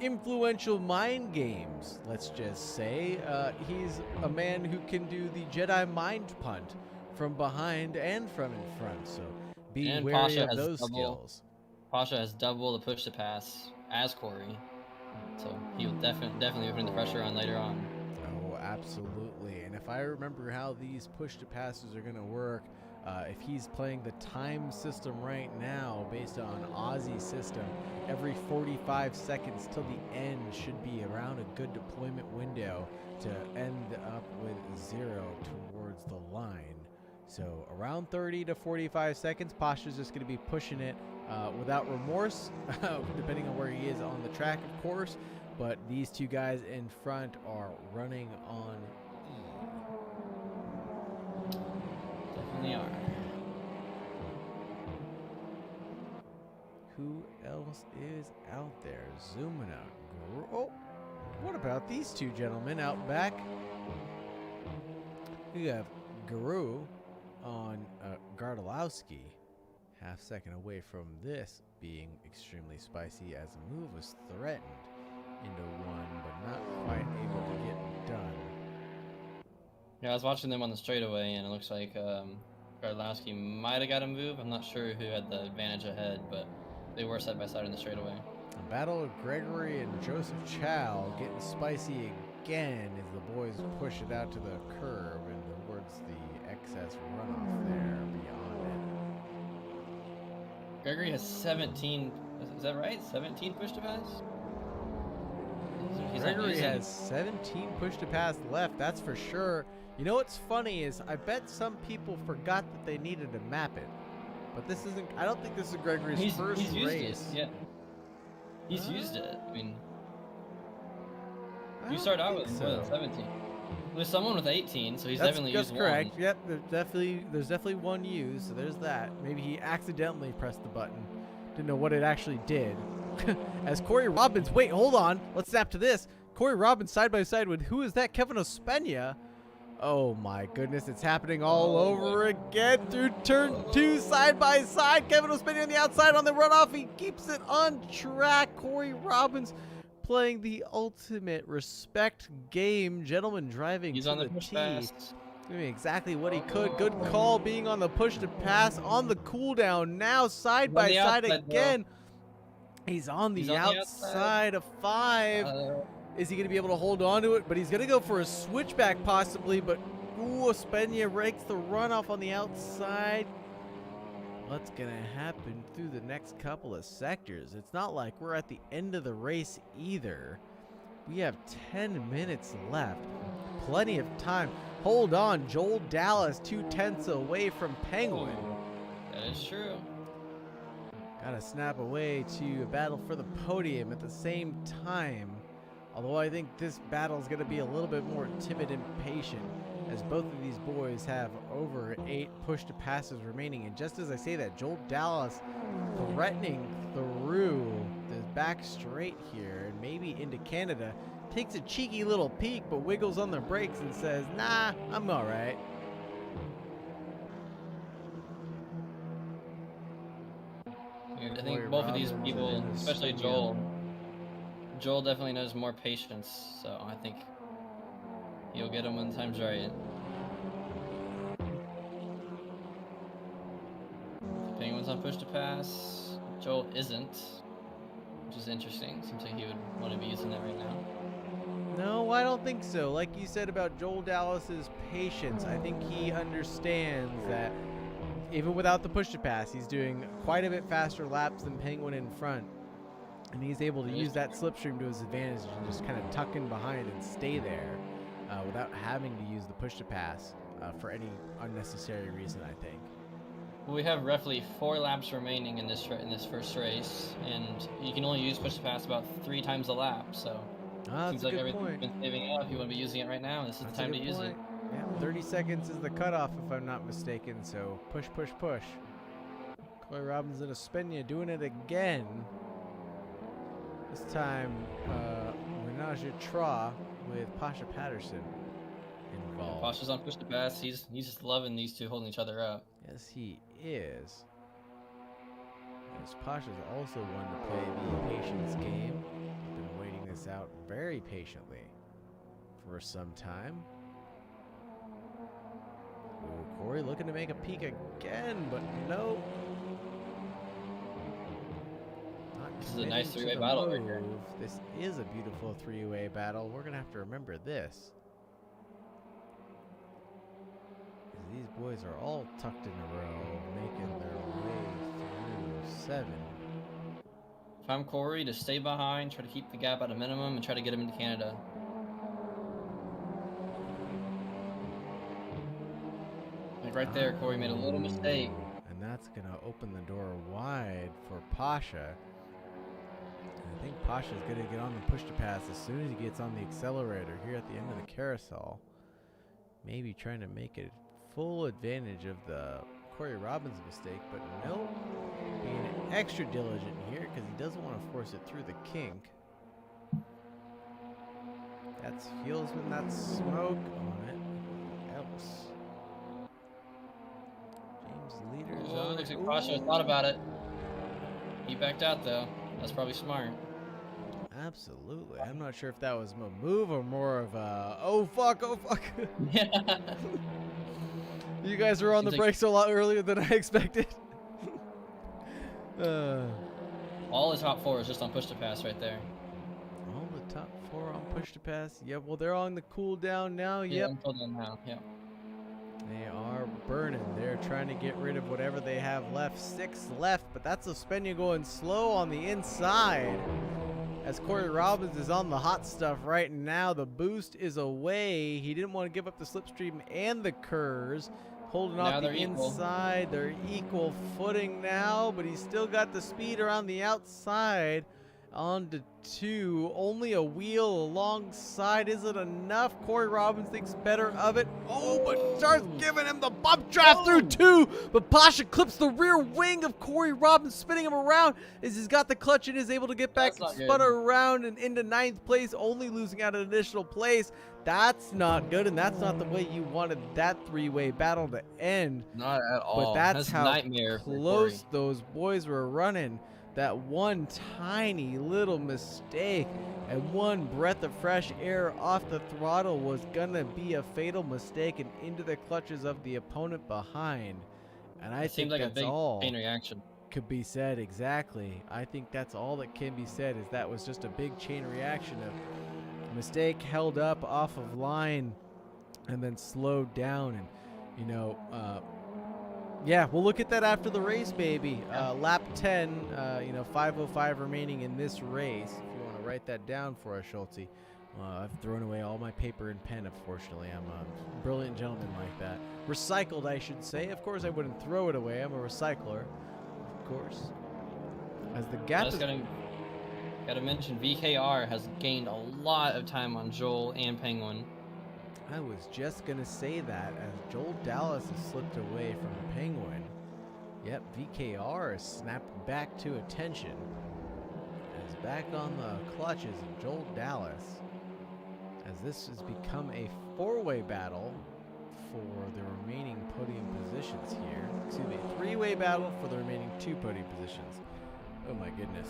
influential mind games, let's just say. He's a man who can do the Jedi mind punt from behind and from in front, so be And wary Pasha of has those double- skills. Pasha has double the push to pass as Corey, so he will definitely be putting the pressure on later on. Oh, absolutely. And if I remember how these push to passes are going to work, if he's playing the time system right now based on Aussie's system, every 45 seconds till the end should be around a good deployment window to end up with 0 towards the line. So around 30 to 45 seconds, Pasha's just going to be pushing it without remorse, depending on where he is on the track, of course. But these two guys in front are running on E. Definitely are. Who else is out there? Zooming out. Oh, what about these two gentlemen out back? We have Guru on Gardalowski, half second away from this being extremely spicy as a move was threatened into one, but not quite able to get done. Yeah, I was watching them on the straightaway, and it looks like Gardlowski might have got a move. I'm not sure who had the advantage ahead, but they were side by side in the straightaway. A battle of Gregory and Joseph Chow getting spicy again as the boys push it out to the curb and towards the excess runoff there beyond it. Gregory has 17. Is that right? 17 push to pass? He's not Gregory using has 17 push to pass left, that's for sure. You know what's funny is I bet some people forgot that they needed to map it. But this isn't, I don't think this is Gregory's first he's used race. it. Yeah. He's used it. I mean, I you don't start out think with so. more than 17. There's someone with 18, so he's That's definitely used correct. one. Yep, there's definitely one used, so there's that. Maybe he accidentally pressed the button. Didn't know what it actually did. As Corey Robbins, wait, hold on. Let's snap to this. Corey Robbins side by side with, who is that? Kevin Ospina. Oh my goodness, it's happening all over again through turn 2, side by side. Kevin Ospina on the outside on the runoff. He keeps it on track. Corey Robbins playing the ultimate respect game. Gentleman driving He's to on the the push tee. pass. Doing exactly what he could. Good call being on the push to pass on the cooldown. Now side by side again. He's on the outside of 5. Is he going to be able to hold on to it? But he's going to go for a switchback possibly. But Ospina rakes the runoff on the outside. What's going to happen through the next couple of sectors? It's not like we're at the end of the race either. We have 10 minutes left. Plenty of time. Hold on. Joel Dallas 2/10 away from Penguin. That is true. Gotta snap away to a battle for the podium at the same time. Although I think this battle is going to be a little bit more timid and patient, as both of these boys have over 8 push to passes remaining. And just as I say that, Joel Dallas threatening through the back straight here and maybe into Canada, takes a cheeky little peek but wiggles on the brakes and says, nah, I'm all right. I think both of these people, especially Joel definitely knows more patience, so I think he'll get him when the time's right. Penguins on push to pass. Joel isn't, which is interesting. Seems like he would want to be using that right now. No, I don't think so. Like you said about Joel Dallas's patience, I think he understands that even without the push to pass, he's doing quite a bit faster laps than Penguin in front. And he's able to use that slipstream to his advantage and just kind of tuck in behind and stay there without having to use the push to pass for any unnecessary reason, I think. Well, we have roughly 4 laps remaining in this first race, and you can only use push to pass about 3 times a lap, so That's seems a like good everything's point. been saving up. You want to be using it right now, and this is That's the a time to good use point. Yeah, 30 seconds is the cutoff if I'm not mistaken, so push, push, push. Corey Robinson of Spenya doing it again. This time, Menage a Trois with Pasha Patterson involved. Pasha's on push to pass. He's just loving these two holding each other up. Yes, he is. Yes, Pasha's also one to play the patience game. Been waiting this out very patiently for some time. Ooh, Corey looking to make a peek again, but no. Not This is a nice committing to 3-way the battle right here. move. This is a beautiful 3-way battle. We're going to have to remember this. These boys are all tucked in a row, making their way through 7. If I'm Corey, to stay behind, try to keep the gap at a minimum, and try to get him into Canada. Like right there, Corey made a little mistake. And that's going to open the door wide for Pasha. And I think Pasha's going to get on the push to pass as soon as he gets on the accelerator here at the end of the carousel. Maybe trying to make it full advantage of the Corey Robbins mistake, but nope. Being extra diligent here because he doesn't want to force it through the kink. That's Fuelsman, that's smoke on it. Else. James Leader's Oh, on looks it. like Pasha thought about it. He backed out though. That's probably smart. Absolutely. I'm not sure if that was a move or more of a oh fuck. Yeah. You guys were on the Seems like- brakes a lot earlier than I expected. All the top 4 is just on push to pass right there. All the top 4 on push to pass. Yep, well they're on the cooldown now. Yeah, Yep. until then now. Yeah. They are burning. They're trying to get rid of whatever they have left. 6 left, but that's Ospenia going slow on the inside. As Corey Robbins is on the hot stuff right now. The boost is away. He didn't want to give up the slipstream and the Kers. Holding Now off the they're equal. inside. They're equal footing now, but he's still got the speed around the outside. On to 2. Only a wheel alongside. Is it enough? Corey Robbins thinks better of it. Oh, but starts giving him the bump draft through 2. But Pasha clips the rear wing of Corey Robbins, spinning him around as he's got the clutch and is able to get back That's and not spun good. around and into 9th place, only losing out an additional place. That's not good, and that's not the way you wanted that 3-way battle to end. Not at all. But that's how nightmare for close Corey. those boys were running. That one tiny little mistake and one breath of fresh air off the throttle was gonna be a fatal mistake and into the clutches of the opponent behind. And I It think seems like a that's big all chain reaction. could be said. Exactly. I think that's all that can be said, is that was just a big chain reaction of mistake held up off of line and then slowed down. And you know, yeah, we'll look at that after the race, baby. Lap 10, 5:05 remaining in this race. If you want to write that down for us, Schulte. I've thrown away all my paper and pen, unfortunately. I'm a brilliant gentleman like that. Recycled, I should say. Of course, I wouldn't throw it away. I'm a recycler, of course. As the gap is... Gotta mention, VKR has gained a lot of time on Joel and Penguin. I was just going to say that as Joel Dallas has slipped away from Penguin. Yep, VKR is snapped back to attention. As back on the clutches of Joel Dallas. As this has become a 4-way battle for the remaining podium positions here. Excuse me, 3-way battle for the remaining 2 podium positions. Oh my goodness.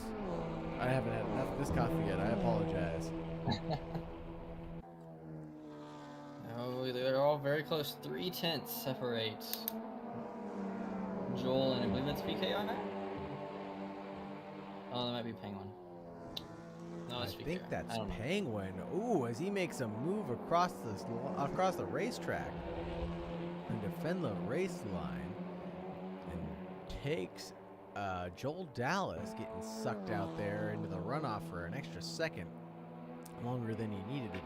I haven't had enough of this coffee yet. I apologize. Oh, they're all very close. 3/10 separates Joel and I believe that's VKR. Oh, that might be Penguin. No, I it's think VKR. that's I don't know. Penguin. Ooh, as he makes a move across the racetrack and defend the race line and takes Joel Dallas getting sucked out there into the runoff for an extra second longer than he needed to be.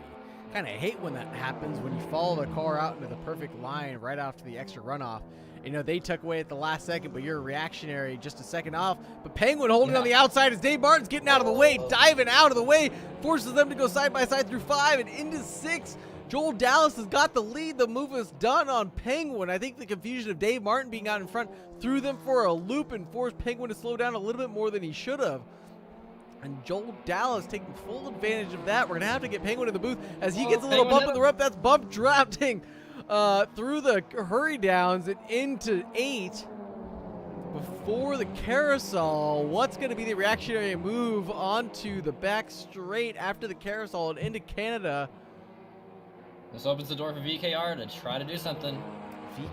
Kind of hate when that happens, when you follow the car out into the perfect line right after the extra runoff. You know, they took away at the last second, but you're reactionary just a second off. But Penguin holding on the outside as Dave Martin's getting out of the way, diving out of the way, forces them to go side by side through 5 and into 6. Joel Dallas has got the lead. The move is done on Penguin. I think the confusion of Dave Martin being out in front threw them for a loop and forced Penguin to slow down a little bit more than he should have. And Joel Dallas taking full advantage of that. We're going to have to get Penguin in the booth as he gets a little bump in the rough. That's bump drafting through the hurry downs and into 8 before the carousel. What's going to be the reactionary move onto the back straight after the carousel and into Canada? This opens the door for VKR to try to do something.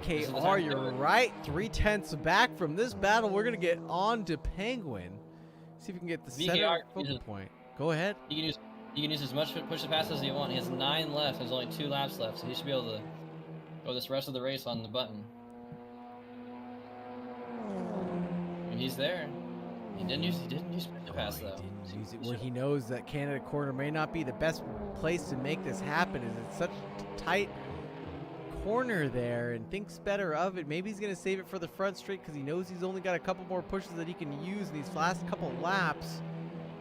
VKR, you're right. 3/10 back from this battle. We're going to get on to Penguin. See if we can get the center focal point. Go ahead. You can use as much push the pass as you want. He has 9 left. There's only 2 laps left, so he should be able to go this rest of the race on the button. And he's there. He didn't use push the pass though. He didn't use it. Well, he knows that Canada corner may not be the best place to make this happen, as it's such a tight corner there, and thinks better of it. Maybe he's going to save it for the front straight because he knows he's only got a couple more pushes that he can use in these last couple laps.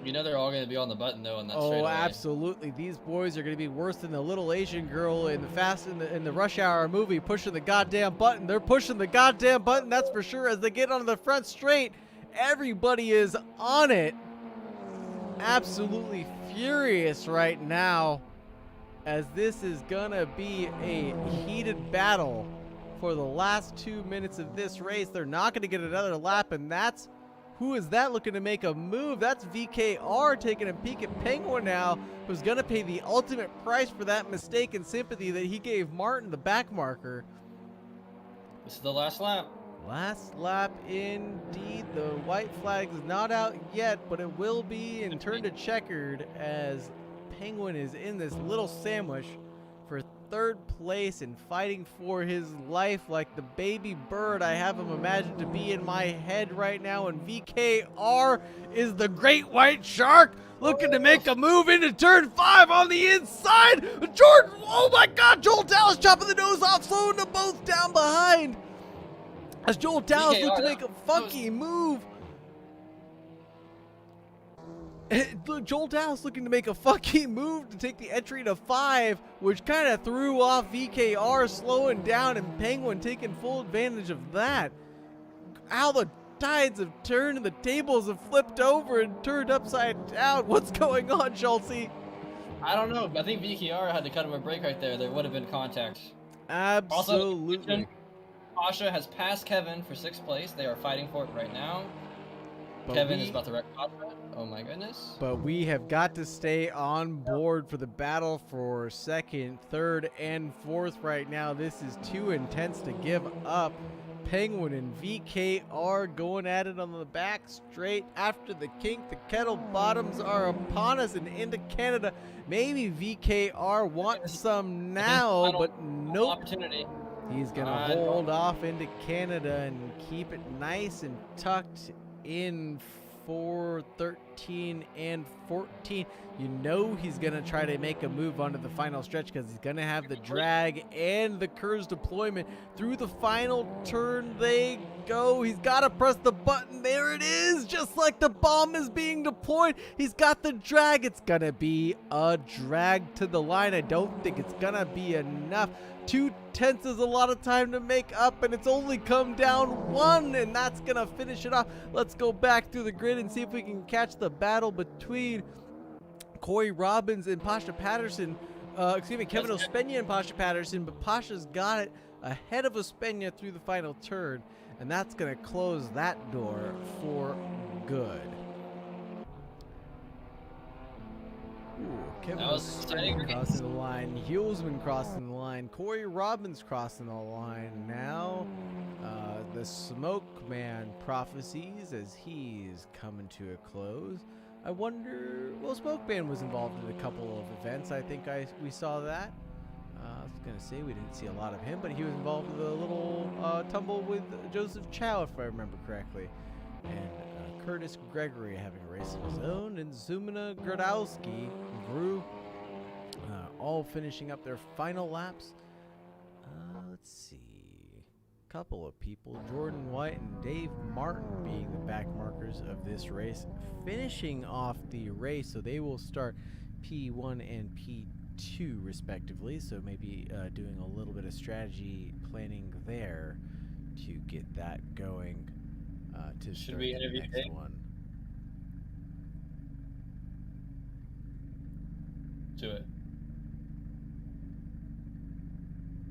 You know they're all going to be on the button though in that straightaway. Oh, absolutely. These boys are going to be worse than the little Asian girl in the Rush Hour movie pushing the goddamn button. They're pushing the goddamn button, that's for sure. As they get onto the front straight, everybody is on it. Absolutely furious right now, as this is gonna be a heated battle for the last 2 minutes of this race. They're not gonna get another lap, and that's who is that looking to make a move? That's VKR taking a peek at Penguin now, who's gonna pay the ultimate price for that mistake and sympathy that he gave Martin, the back marker. This is the last lap. Last lap indeed. The white flag is not out yet, but it will be, and turn to checkered as Penguin is in this little sandwich for 3rd place and fighting for his life like the baby bird I have him imagined to be in my head right now. And VKR is the great white shark looking to make a move into turn 5 on the inside. Jordan, oh my God, Joel Dallas chopping the nose off, slowing them both down behind. As Joel Dallas looked to make a funky move. Joel Dallas looking to make a funky move to take the entry to 5, which kind of threw off VKR slowing down, and Penguin taking full advantage of that. How the tides have turned and the tables have flipped over and turned upside down. What's going on, Schultze? I don't know. I think VKR had to cut him a break right there. There would have been contact. Absolutely. Also, Pasha has passed Kevin for 6th place. They are fighting for it right now. But Kevin is about to wreck Pasha. Oh my goodness. But we have got to stay on board for the battle for 2nd, 3rd, and 4th right now. This is too intense to give up. Penguin and VKR going at it on the back straight after the kink. The kettle bottoms are upon us and into Canada. Maybe VKR wants some now, but nope. Opportunity. He's going to hold off into Canada and keep it nice and tucked in for 13 and 14. You know he's going to try to make a move onto the final stretch because he's going to have the drag and the Kurz deployment. Through the final turn they go. He's got to press the button. There it is, just like the bomb is being deployed. He's got the drag. It's going to be a drag to the line. I don't think it's going to be enough. 2/10 is a lot of time to make up, and it's only come down 1, and that's going to finish it off. Let's go back through the grid and see if we can catch the battle between Corey Robbins and Pasha Patterson. Kevin Ospina and Pasha Patterson, but Pasha's got it ahead of Ospina through the final turn, and that's going to close that door for good. Kevin Ospina crossing the line, Hulsman crossing the line, Corey Robbins crossing the line. Now the Smoke Man prophecies as he's coming to a close. I wonder, well, Smoke Man was involved in a couple of events. I think we saw that. I was going to say we didn't see a lot of him, but he was involved with a little tumble with Joseph Chow, if I remember correctly. And Curtis Gregory having a race of his own, and Zumina Gradowski and Gru all finishing up their final laps. Let's see. Couple of people, Jordan White and Dave Martin being the back markers of this race, finishing off the race, so they will start P1 and P2 respectively, so maybe doing a little bit of strategy planning there to get that going to Should start we the interview next Dave? one. Do it.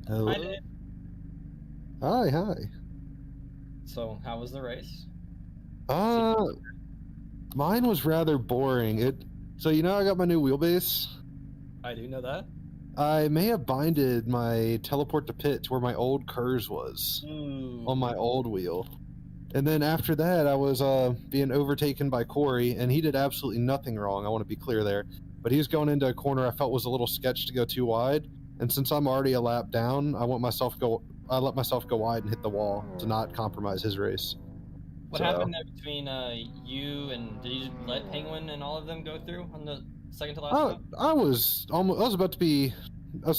Hello. Hi, Dave. Hi. So, how was the race? Mine was rather boring. So I got my new wheelbase. I do know that. I may have binded my teleport to pit to where my old Kurz was on my old wheel. And then after that, I was being overtaken by Corey, and he did absolutely nothing wrong. I want to be clear there. But he was going into a corner I felt was a little sketch to go too wide. And since I'm already a lap down, I let myself go wide and hit the wall to not compromise his race. What happened there between you and did you let Penguin and all of them go through on the second to last lap? I was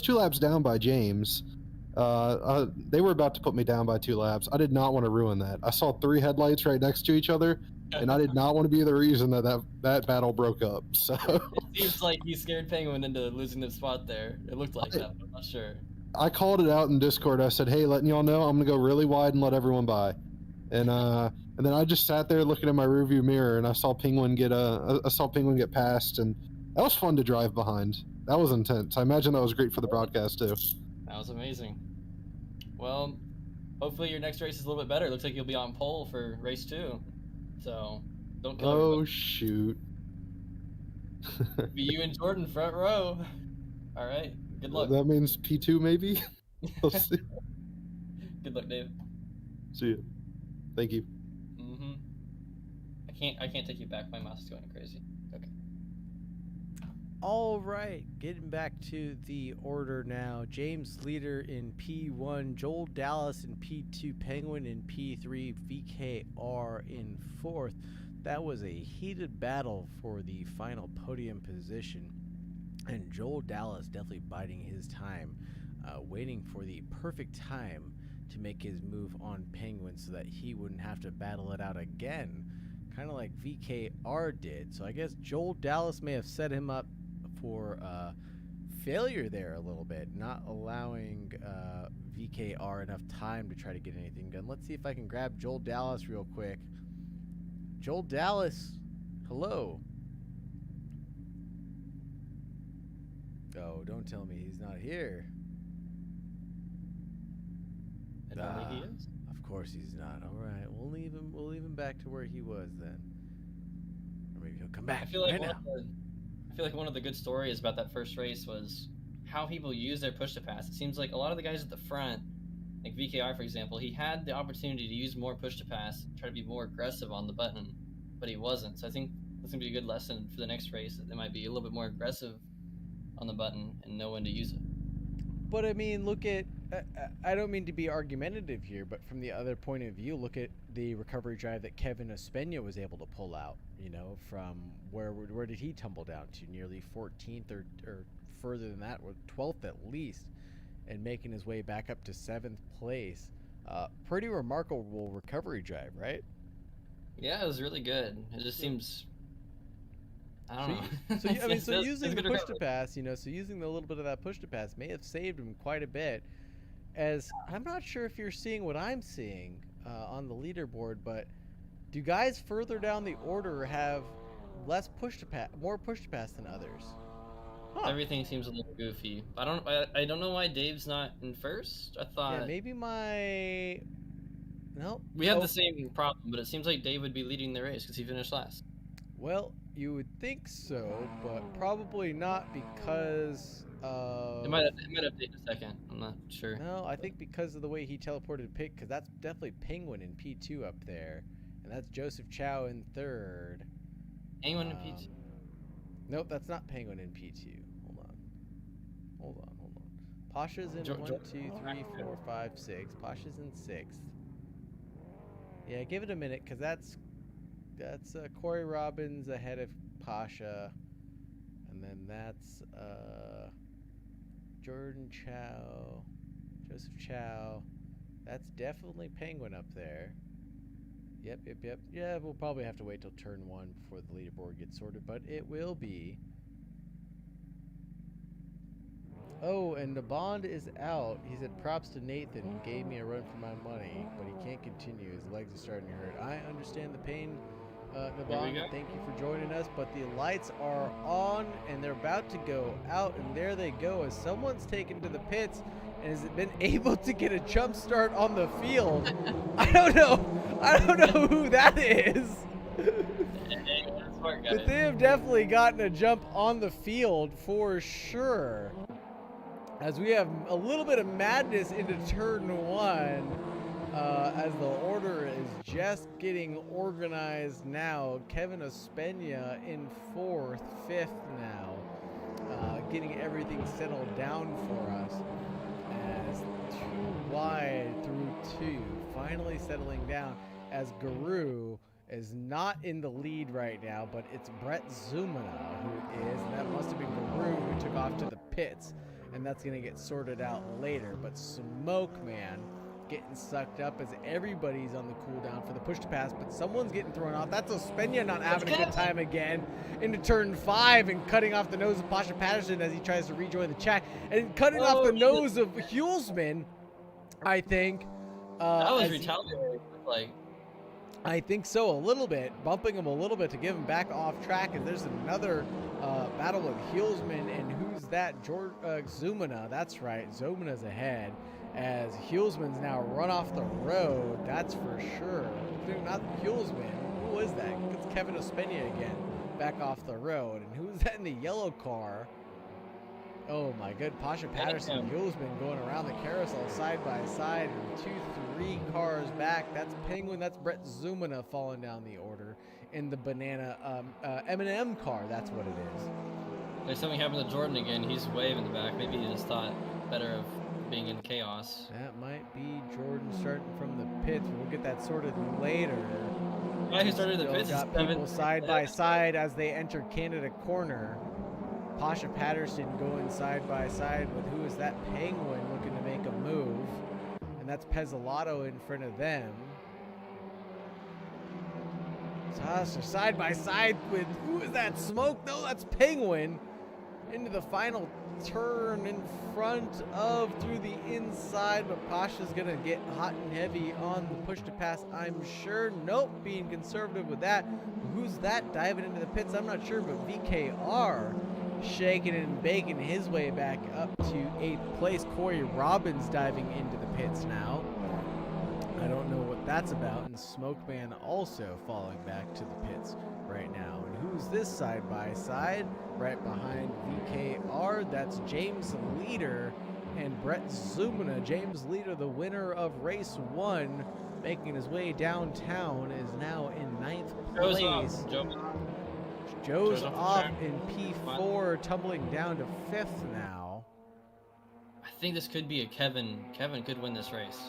2 laps down by James. They were about to put me down by 2 laps. I did not want to ruin that. I saw 3 headlights right next to each other, and I did not want to be the reason that battle broke up. So It seems like you scared Penguin into losing the spot there. It looked like that, but I'm not sure. I called it out in Discord. I said, "Hey, letting y'all know, I'm gonna go really wide and let everyone by." And then I just sat there looking in my rearview mirror, and I saw Penguin get passed, and that was fun to drive behind. That was intense. I imagine that was great for the broadcast too. That was amazing. Well, hopefully your next race is a little bit better. It looks like you'll be on pole for race 2. So, don't kill Oh everybody. shoot! Be you and Jordan front row. All right. Good luck. That means P2 maybe. We'll see. Good luck, Dave. See you. Thank you. Mm-hmm. I can't take you back. My mouse is going crazy. Okay. All right, getting back to the order now. James Leader in P1, Joel Dallas in P2, Penguin in P3, VKR in 4th. That was a heated battle for the final podium position, and Joel Dallas definitely biding his time, waiting for the perfect time to make his move on Penguin so that he wouldn't have to battle it out again, kind of like VKR did. So I guess Joel Dallas may have set him up for failure there a little bit, not allowing VKR enough time to try to get anything done. Let's see if I can grab Joel Dallas real quick. Joel Dallas, hello. Oh, don't tell me he's not here. I don't think he is. Of course he's not. All right, we'll leave him back to where he was then. Or maybe he'll come back. I feel like now. one of the good stories about that first race was how people use their push to pass. It seems like a lot of the guys at the front, like VKR for example, he had the opportunity to use more push to pass, try to be more aggressive on the button, but he wasn't. So I think that's gonna be a good lesson for the next race, that they might be a little bit more aggressive on the button and know when to use it. But I mean, look at, I don't mean to be argumentative here, but from the other point of view, look at the recovery drive that Kevin Ospena was able to pull out, from where did he tumble down to? Nearly 14th or further than that, or 12th at least, and making his way back up to 7th place. Pretty remarkable recovery drive, right? Yeah, it was really good. It just seems, I don't know. So using the push to pass, so using the little bit of that push to pass may have saved him quite a bit. As I'm not sure if you're seeing what I'm seeing on the leaderboard, but do guys further down the order have more push to pass than others? Huh. Everything seems a little goofy. I don't know why Dave's not in first. I thought maybe we have the same problem, but it seems like Dave would be leading the race because he finished last. Well, You would think so, but probably not because It might update in a second. I'm not sure. No, I think because of the way he teleported Pick, because that's definitely Penguin in P2 up there, and that's Joseph Chow in 3rd. Anyone in P2? Nope, that's not Penguin in P2. Hold on. Pasha's in 1, 2, 3, 4, 5, 6. Pasha's in 6th. Yeah, give it a minute, because that's Corey Robbins ahead of Pasha, and then that's Jordan Chow, Joseph Chow. That's definitely Penguin up there. Yep. Yeah, we'll probably have to wait till turn 1 before the leaderboard gets sorted, but it will be. Oh, and the bond is out. He said props to Nathan, gave me a run for my money, but he can't continue. His legs are starting to hurt. I understand the pain, Nabon. Thank you for joining us, but the lights are on and they're about to go out, and there they go as someone's taken to the pits and has been able to get a jump start on the field. I don't know who that is. But they have definitely gotten a jump on the field for sure. As we have a little bit of madness into turn 1, as the order is just getting organized now. Kevin Ospena in 4th, 5th now, getting everything settled down for us. As 2 wide through 2, finally settling down as Guru is not in the lead right now, but it's Brett Zumana who is, and that must have been Guru who took off to the pits. And that's going to get sorted out later. But Smoke Man getting sucked up as everybody's on the cooldown for the push to pass, but someone's getting thrown off. That's Ospena not having a good time again into turn 5 and cutting off the nose of Pasha Patterson as he tries to rejoin the track, and cutting off the nose of Hulsman, I think. That was retaliatory. I think so, a little bit, bumping him a little bit to give him back off track. And there's another battle with Hulsman, and who's that? Zumana, that's right. Zumana's ahead as Hulsman's now run off the road, that's for sure. Not Hulsman, who is that? It's Kevin Ospena again, back off the road. And who's that in the yellow car? Oh my good, Pasha Patterson and Hulsman going around the carousel side by side, and 2, 3 cars back. That's Penguin, that's Brett Zumana falling down the order in the banana M&M car, that's what it is. There's something happened to Jordan again. He's way in the back. Maybe he just thought better of being in chaos. That might be Jordan starting from the pits. We'll get that sorted later. The guy who started the pits got people side by side as they enter Canada corner. Pasha Patterson going side by side with, who is that? Penguin looking to make a move. And that's Pezzelato in front of them. Sasha side by side with, who is that? Smoke? No, that's Penguin. Into the final turn in front of, through the inside, but Pasha's gonna get hot and heavy on the push to pass, I'm sure. Nope, being conservative with that. Who's that diving into the pits? I'm not sure, but VKR shaking and baking his way back up to 8th place. Corey Robbins diving into the pits now. I don't know what that's about. And Smokeman also falling back to the pits right now. And who's this side by side? Right behind VKR, that's James Leader and Brett Zumana. James Leader, the winner of race 1, making his way downtown, is now in 9th place. Joe's off in P4, tumbling down to 5th now. I think this could be a Kevin. Kevin could win this race.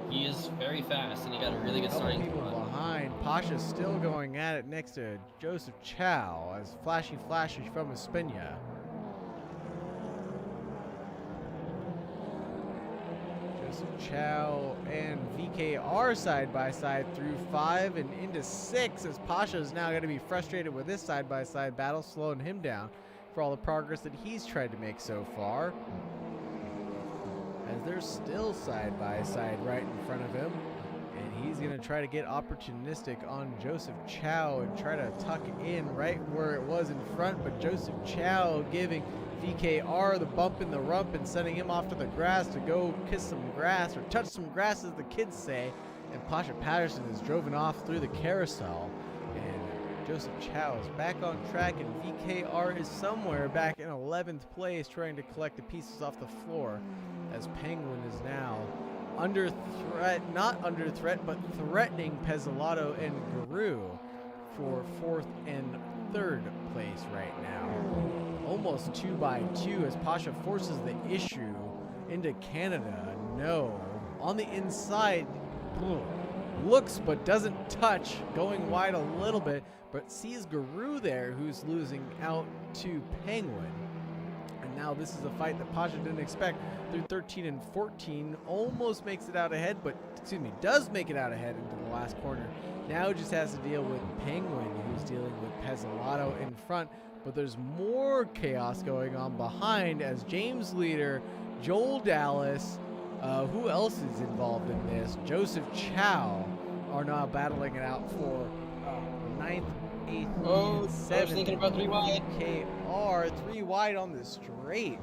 He is very fast, and he got a really good starting spot. Behind, Pasha's still going at it next to Joseph Chow as Flashy from Ospena. Joseph Chow and VKR side by side through 5 and into 6 as Pasha is now going to be frustrated with this side by side battle, slowing him down for all the progress that he's tried to make so far. As they're still side by side right in front of him, and he's going to try to get opportunistic on Joseph Chow and try to tuck in right where it was in front, but Joseph Chow giving VKR the bump in the rump and sending him off to the grass to go kiss some grass, or touch some grass as the kids say, and Pasha Patterson is driven off through the carousel, and Joseph Chow is back on track, and VKR is somewhere back in 11th place trying to collect the pieces off the floor, as Penguin is now under threat, not under threat, but threatening Pezzelato and Guru for 4th and 3rd place right now. Almost 2 by 2 as Pasha forces the issue into Canada. No. On the inside, looks but doesn't touch, going wide a little bit, but sees Guru there, who's losing out to Penguin. And now this is a fight that Pasha didn't expect. Through 13 and 14, almost makes it out ahead, but, excuse me, does make it out ahead into the last corner. Now just has to deal with Penguin, who's dealing with Pezzelato in front, but there's more chaos going on behind as James Leader, Joel Dallas, who else is involved in this? Joseph Chow are now battling it out for 9th, 8th, and 7th. I was thinking about 3 wide. KR 3 wide on the straight.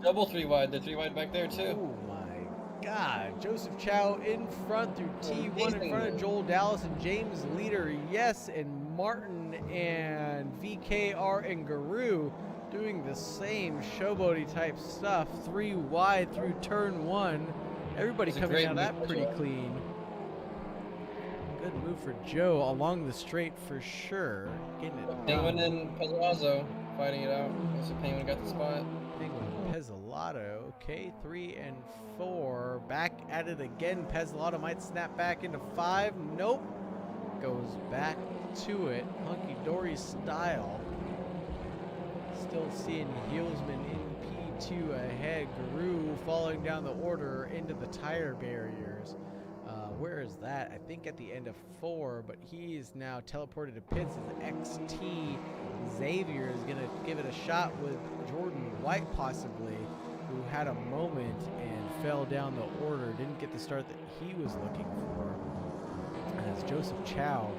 Double 3 wide. They're 3 wide back there too. Oh my God. Joseph Chow in front through T1 in front of Joel Dallas and James Leader. Yes, and Martin and VKR and Guru doing the same showboaty type stuff. 3 wide through turn 1. Everybody coming out of that pretty clean. Good move for Joe along the straight for sure. Getting it. Penguin and Pezzelato fighting it out. So Penguin got the spot. Penguin and Pezzelato. Okay, 3 and 4. Back at it again. Pezzelato might snap back into 5. Nope. Goes back to it. Hunky-dory style. Still seeing Heelsman in P2 ahead. Guru falling down the order into the tire barriers. Where is that? I think at the end of 4, but he is now teleported to pits as XT Xavier is going to give it a shot with Jordan White possibly, who had a moment and fell down the order, didn't get the start that he was looking for. As Joseph Chow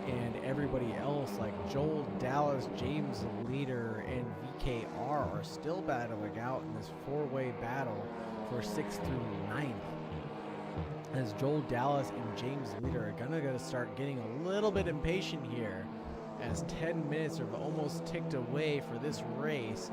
and everybody else like Joel Dallas, James Leader, and VKR are still battling out in this 4-way battle for 6th through 9th. As Joel Dallas and James Leader are gonna start getting a little bit impatient here, as 10 minutes have almost ticked away for this race,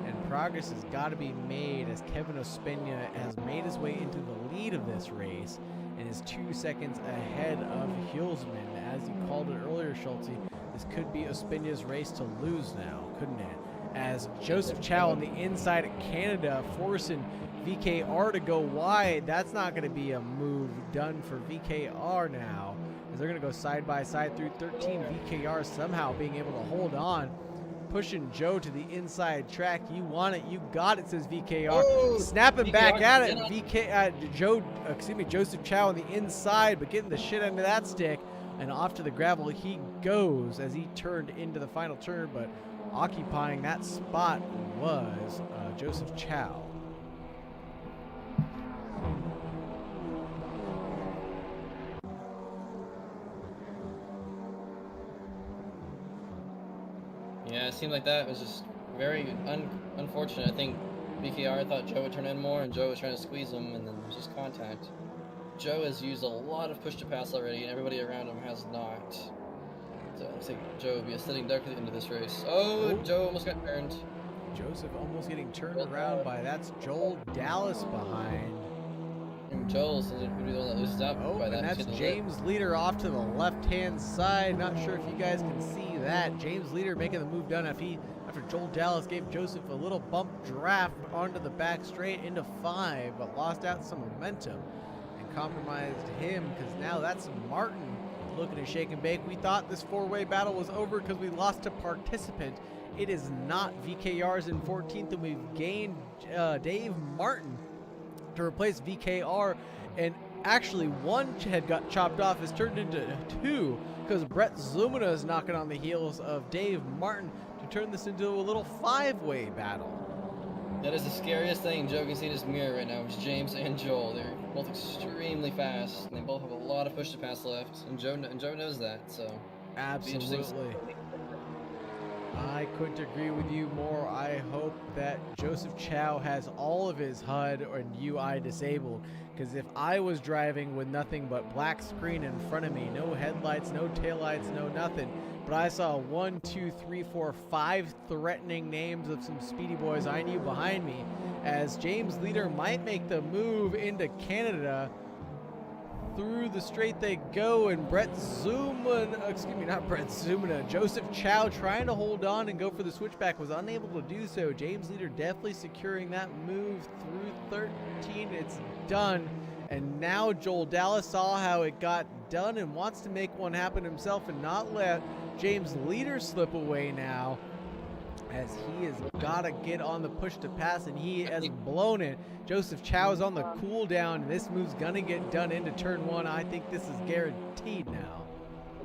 and progress has got to be made as Kevin Ospina has made his way into the lead of this race and is 2 seconds ahead of Heelsman. As you called it earlier, Schulte, this could be Ospina's race to lose now, couldn't it? As Joseph Chow on the inside of Canada forcing VKR to go wide. That's not going to be a move done for VKR now, as they're going to go side by side through 13. VKR somehow being able to hold on, pushing Joe to the inside track. You want it, you got it, says VKR. Oh, snapping VKR back at it. Joseph Chow on the inside, but getting the shit under that stick, and off to the gravel he goes as he turned into the final turn, but occupying that spot was Joseph Chow. Yeah, it seemed like that was just very unfortunate. I think BKR thought Joe would turn in more, and Joe was trying to squeeze him, and then there was just contact. Joe has used a lot of push to pass already, and everybody around him has not. So it looks like Joe will be a sitting duck at the end of this race. Oh, Joe almost got turned. Joseph almost getting turned around by, that's Joel Dallas behind. And Joel's going to be the one that loses out by that. And that's James Leader off to the left-hand side. Not sure if you guys can see that. James Leader making the move done after Joel Dallas gave Joseph a little bump draft onto the back straight into 5, but lost out some momentum and compromised him, because now that's Martin looking to shake and bake. We thought this 4-way battle was over because we lost a participant. It is not. VKR's in 14th, and we've gained Dave Martin to replace VKR, and actually one head got chopped off, is turned into 2 because Brett Zumina is knocking on the heels of Dave Martin to turn this into a little 5-way battle. That is the scariest thing Joe can see in his mirror right now, is James and Joel. They're both extremely fast, and they both have a lot of push to pass left, and Joe knows that, so absolutely. I couldn't agree with you more. I hope that Joseph Chow has all of his HUD and UI disabled, because if I was driving with nothing but black screen in front of me, no headlights, no taillights, no nothing, but I saw 1, 2, 3, 4, 5 threatening names of some speedy boys I knew behind me, as James Leader might make the move into Canada. Through the straight they go, and Joseph Chow trying to hold on and go for the switchback was unable to do so. James Leader definitely securing that move through 13. It's done. And now Joel Dallas saw how it got done and wants to make one happen himself and not let James Leader slip away now, as he has got to get on the push to pass, and he has blown it. Joseph Chow is on the cooldown, and this move's going to get done into turn 1. I think this is guaranteed now.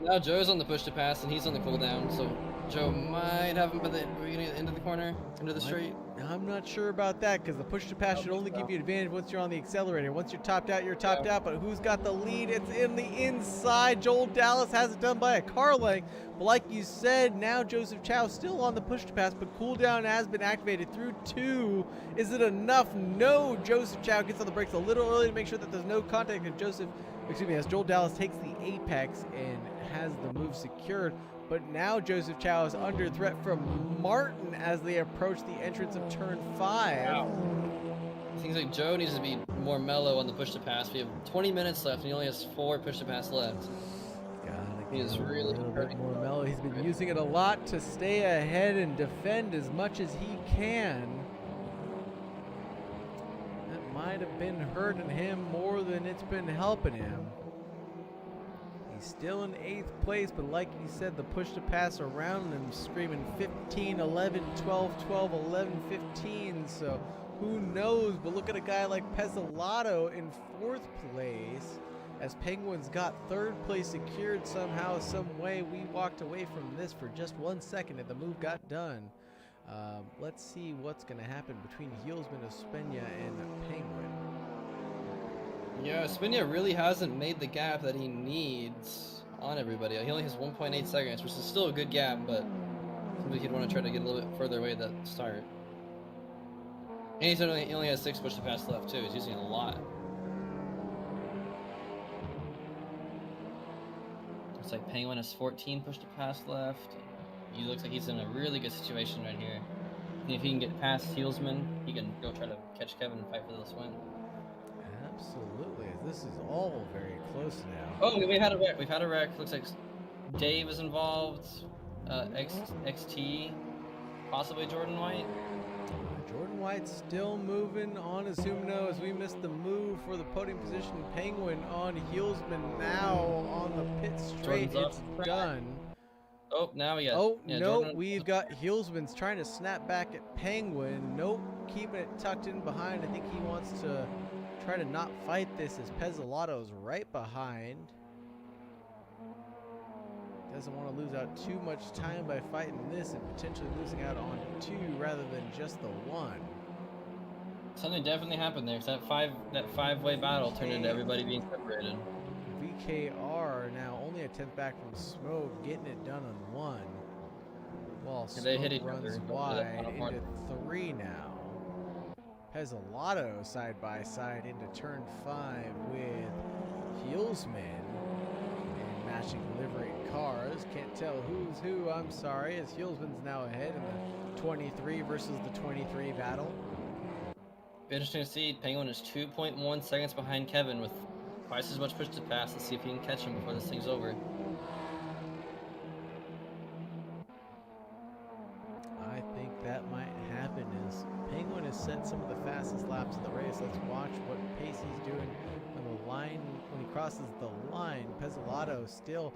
Now Joe's on the push to pass, and he's on the cooldown, so Joe might have him by the end of the corner, into the straight. I'm not sure about that, because the push to pass should only give you advantage once you're on the accelerator. Once you're topped out, you're topped out, but who's got the lead? It's in the inside. Joel Dallas has it done by a car length, but like you said, now Joseph Chow still on the push to pass, but cooldown has been activated through 2. Is it enough? No. Joseph Chow gets on the brakes a little early to make sure that there's no contact, and as Joel Dallas takes the apex and has the move secured. But now Joseph Chow is under threat from Martin as they approach the entrance of turn 5. Wow. Seems like Joe needs to be more mellow on the push to pass. We have 20 minutes left, and he only has 4 push to pass left. He is really a little bit more mellow. He's been using it a lot to stay ahead and defend as much as he can. That might have been hurting him more than it's been helping him. He's still in 8th place, but like you said, the push to pass around him screaming 15, 11, 12, 12, 11, 15. So who knows? But look at a guy like Pezzelato in 4th place, as Penguins got 3rd place secured somehow, some way. We walked away from this for just 1 second, and the move got done. Let's see what's going to happen between Heelsman, Ospina, and Penguin. Yeah, Ospina really hasn't made the gap that he needs on everybody. He only has 1.8 seconds, which is still a good gap, but seems like he'd want to try to get a little bit further away at the start. And he only has 6 push to pass left too. He's using a lot. Looks like Penguin has 14 push to pass left. He looks like he's in a really good situation right here. And if he can get past Heelsman, he can go try to catch Kevin and fight for this win. Absolutely. This is all very close now. Oh, we had a wreck. We've had a wreck. Looks like Dave is involved. XT, possibly Jordan White. Jordan White's still moving on Azumno as we missed the move for the podium position. Penguin on Heelsman now on the pit straight. It's done. Oh, now we got. Oh, yeah, nope. Jordan. We've got Heelsman's trying to snap back at Penguin. Nope. Keeping it tucked in behind. I think he wants to try to not fight this as Pezzolato's right behind. Doesn't want to lose out too much time by fighting this and potentially losing out on 2 rather than just the 1. Something definitely happened there. 'Cause that five-way battle turned into everybody being separated. VKR now only a 10th back from Smoke, getting it done on 1. While They hit Smoke each runs other. wide into 3 now. Pezzolato side by side into turn 5 with Heelsman and matching livery cars. Can't tell who's who, I'm sorry, as Heelsman's now ahead in the 23 versus the 23 battle. Interesting to see. Penguin is 2.1 seconds behind Kevin with twice as much push to pass. Let's see if he can catch him before this thing's over. I think that might happen as Penguin has set some of the fastest laps of the race. Let's watch what pace he's doing on the line when he crosses the line. Pezzolato still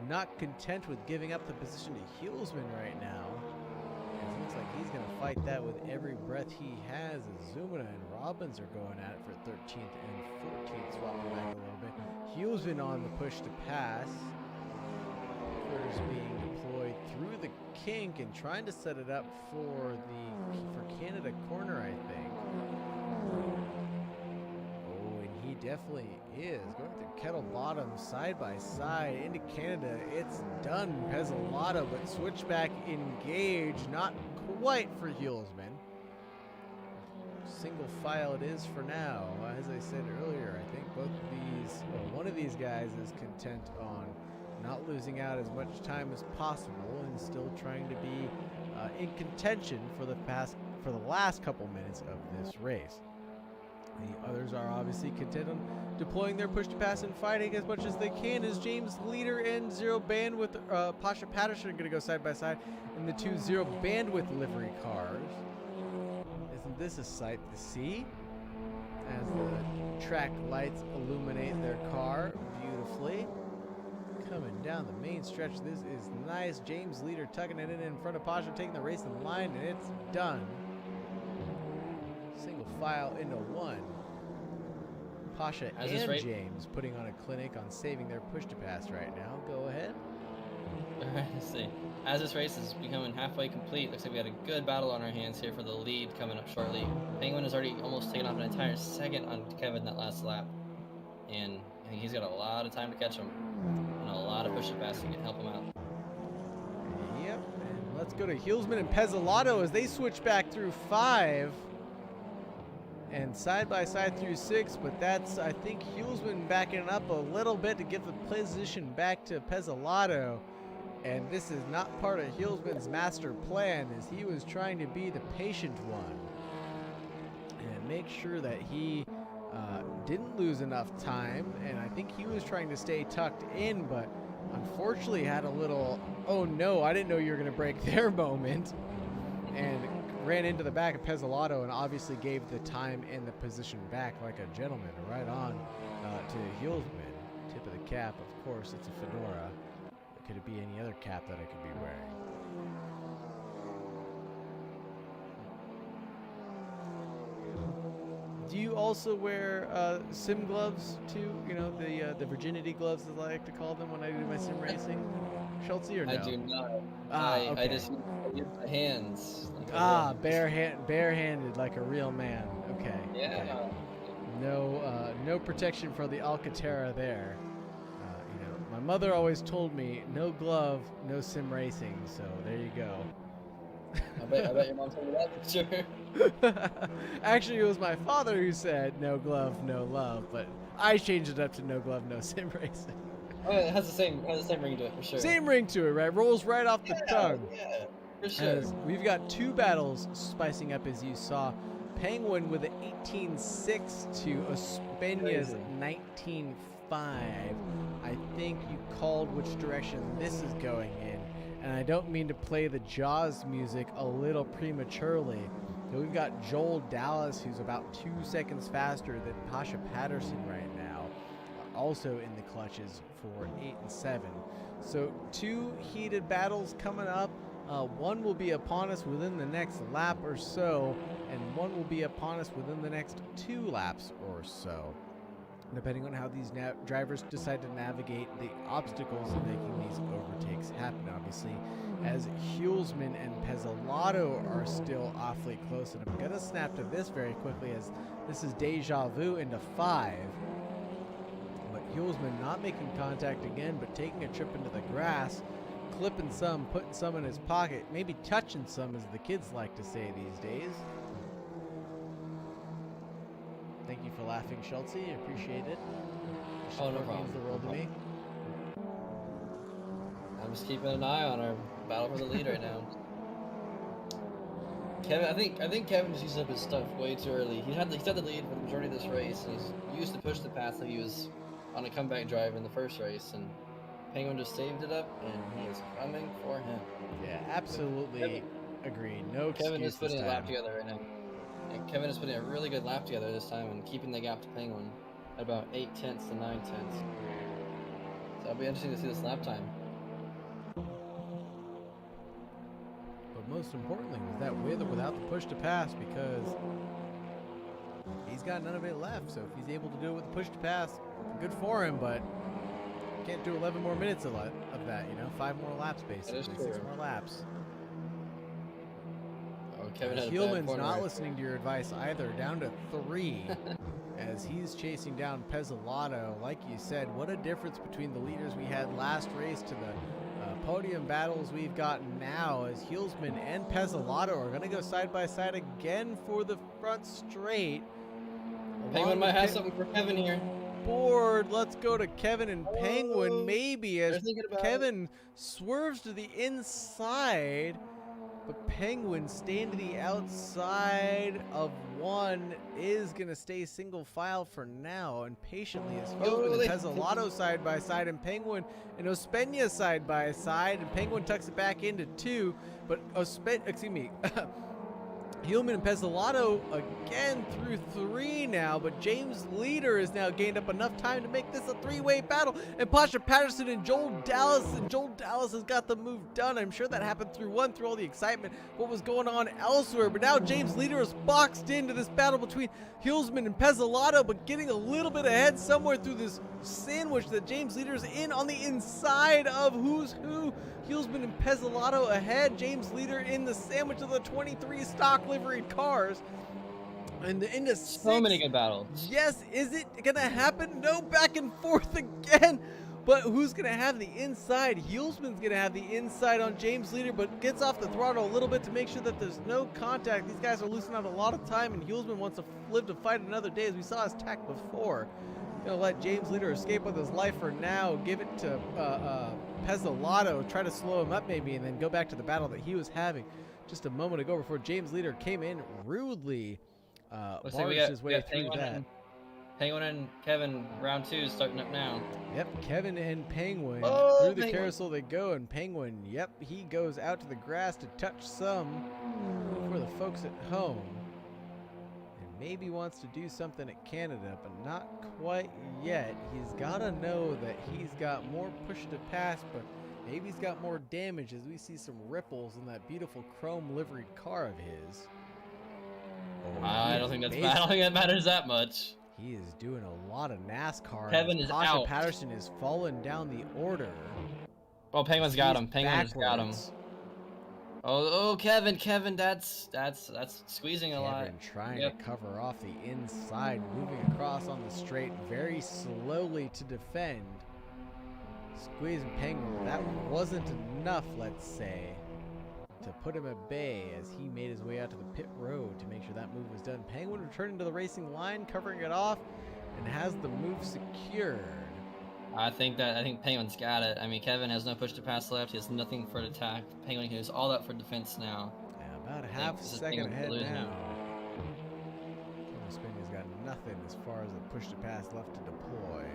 not content with giving up the position to Heelsman right now. It looks like he's going to fight that with every breath he has as Zumina and Robbins are going at it for 13th and 14th, swapping back a little bit. Heelsman on the push to pass. Quarters being deployed through the kink and trying to set it up for Canada corner, I think. Oh, and he definitely is going through Kettle Bottom side by side into Canada. It's done. Pezzolato, but switchback engage, not quite for Heelsman. Single file it is for now. As I said earlier, I think both of these, well, one of these guys is content on not losing out as much time as possible and still trying to be in contention for the last couple minutes of this race. The others are obviously content on deploying their push to pass and fighting as much as they can, as James Leader and Zero Bandwidth Pasha Patterson are going to go side by side in the 2 Zero Bandwidth livery cars. Isn't this a sight to see? As the track lights illuminate their car beautifully. Coming down the main stretch, this is nice. James Leader tucking it in front of Pasha, taking the race in the line, and it's done. Single file into one. Pasha and James putting on a clinic on saving their push to pass right now. Go ahead. Alright, let's see. As this race is becoming halfway complete, looks like we got a good battle on our hands here for the lead coming up shortly. Penguin has already almost taken off an entire second on Kevin that last lap. And I think he's got a lot of time to catch him. And a lot of push to pass to help him out. Yep, and let's go to Heelsman and Pezzelato as they switch back through 5. And side by side through 6, but that's, I think, Heelsman backing it up a little bit to give the position back to Pezzelato. And this is not part of Heelsman's master plan, as he was trying to be the patient one and make sure that he didn't lose enough time. And I think he was trying to stay tucked in, but unfortunately had a little, oh no, I didn't know you were going to break their moment, and ran into the back of Pezzelato and obviously gave the time and the position back like a gentleman. Right on to Heelsman. Tip of the cap, of course, it's a fedora. Could it be any other cap that I could be wearing? Do you also wear sim gloves too? You know, the virginity gloves, as I like to call them when I do my sim racing? Schultze, or no? I do not. Okay. I just use my hands. Like barehanded like a real man. Okay. Yeah. Okay. No protection for the Alcantara there. My mother always told me, no glove, no sim racing, so there you go. I bet your mom told me that for sure. Actually, it was my father who said, no glove, no love, but I changed it up to no glove, no sim racing. Oh, it has the same ring to it, for sure. Same ring to it, right? Rolls right off the tongue. Yeah, for sure. As we've got 2 battles spicing up, as you saw. Penguin with an 18.6 to Ospenia's 19.5. I think you called which direction this is going in, and I don't mean to play the Jaws music a little prematurely. So we've got Joel Dallas, who's about 2 seconds faster than Pasha Patterson right now, also in the clutches for 8 and 7. So 2 heated battles coming up. One will be upon us within the next lap or so, and one will be upon us within the next 2 laps or so, depending on how these drivers decide to navigate the obstacles of making these overtakes happen, obviously, as Heelsman and Pezzelato are still awfully close. And I'm going to snap to this very quickly, as this is Deja Vu into 5. But Heelsman not making contact again, but taking a trip into the grass, clipping some, putting some in his pocket, maybe touching some, as the kids like to say these days. Thank you for laughing, Schultze. I appreciate it. Oh, no problem. Means the world to me. I'm just keeping an eye on our battle for the lead right now. Kevin, I think Kevin just used up his stuff way too early. He's had the lead for the majority of this race, and he's used to push the pass like he was on a comeback drive in the first race, and Penguin just saved it up, and he is coming for him. Yeah, absolutely agreed. No excuse. Kevin is putting a lap together right now. And Kevin is putting a really good lap together this time and keeping the gap to Penguin at about 8 tenths to 9 tenths. So it'll be interesting to see this lap time. But most importantly was that with or without the push to pass, because he's got none of it left. So if he's able to do it with the push to pass, good for him, but can't do 11 more minutes of that, 5 more laps basically, 6 more laps. Kevin had Heelman's not listening to your advice either, down to 3 as he's chasing down Pezzelato. Like you said, what a difference between the leaders we had last race to the podium battles we've got now, as Heelsman and Pezzelato are going to go side by side again for the front straight. Penguin might have something for Kevin here. board. Let's go to Kevin and Penguin. Maybe as they're thinking about Kevin swerves to the inside, but Penguin staying to the outside of one is going to stay single file for now. And patiently as Hilton and Pezzelato side by side, and Penguin and Ospina side by side, and Penguin tucks it back into 2, but Hillman and Pezzelato again through 3 now, but James Leader has now gained up enough time to make this a 3-way battle. And Pasha Patterson and Joel Dallas has got the move done. I'm sure that happened through all the excitement, what was going on elsewhere. But now James Leader is boxed into this battle between Hillsman and Pezzelato, but getting a little bit ahead somewhere through this sandwich that James Leader's in on the inside of who's who. Hillsman and Pezzelato ahead. James Leader in the sandwich of the 23 stock liveried cars. And into 6. So many good battles. Yes, is it gonna happen? No, back and forth again. But who's gonna have the inside? Hillsman's gonna have the inside on James Leader, but gets off the throttle a little bit to make sure that there's no contact. These guys are losing out a lot of time, and Hillsman wants to live to fight another day, as we saw his tack before. Gonna let James Leader escape with his life for now. Give it to Pezzelato, try to slow him up maybe, and then go back to the battle that he was having just a moment ago before James Leader came in rudely. Barged his way through that. Penguin and Kevin, round 2 is starting up now. Yep, Kevin and Penguin through the carousel they go, and Penguin, yep, he goes out to the grass to touch some for the folks at home. Maybe wants to do something at Canada, but not quite yet. He's got to know that he's got more push to pass, but maybe he's got more damage as we see some ripples in that beautiful chrome liveried car of his. Oh, I don't think that matters that much. He is doing a lot of NASCAR. Kevin is out. Patterson is falling down the order. Oh, Penguin's got him. Penguin's got him. Oh, Kevin, that's squeezing a lot. Kevin trying to cover off the inside, moving across on the straight very slowly to defend. Squeezing Penguin, that wasn't enough, let's say, to put him at bay as he made his way out to the pit road to make sure that move was done. Penguin returning to the racing line, covering it off, and has the move secured. I think Penguin's got it. I mean, Kevin has no push to pass left. He has nothing for an attack. Penguin can use all that for defense now. Yeah, about half a second ahead now. Ospina's got nothing as far as a push to pass left to deploy.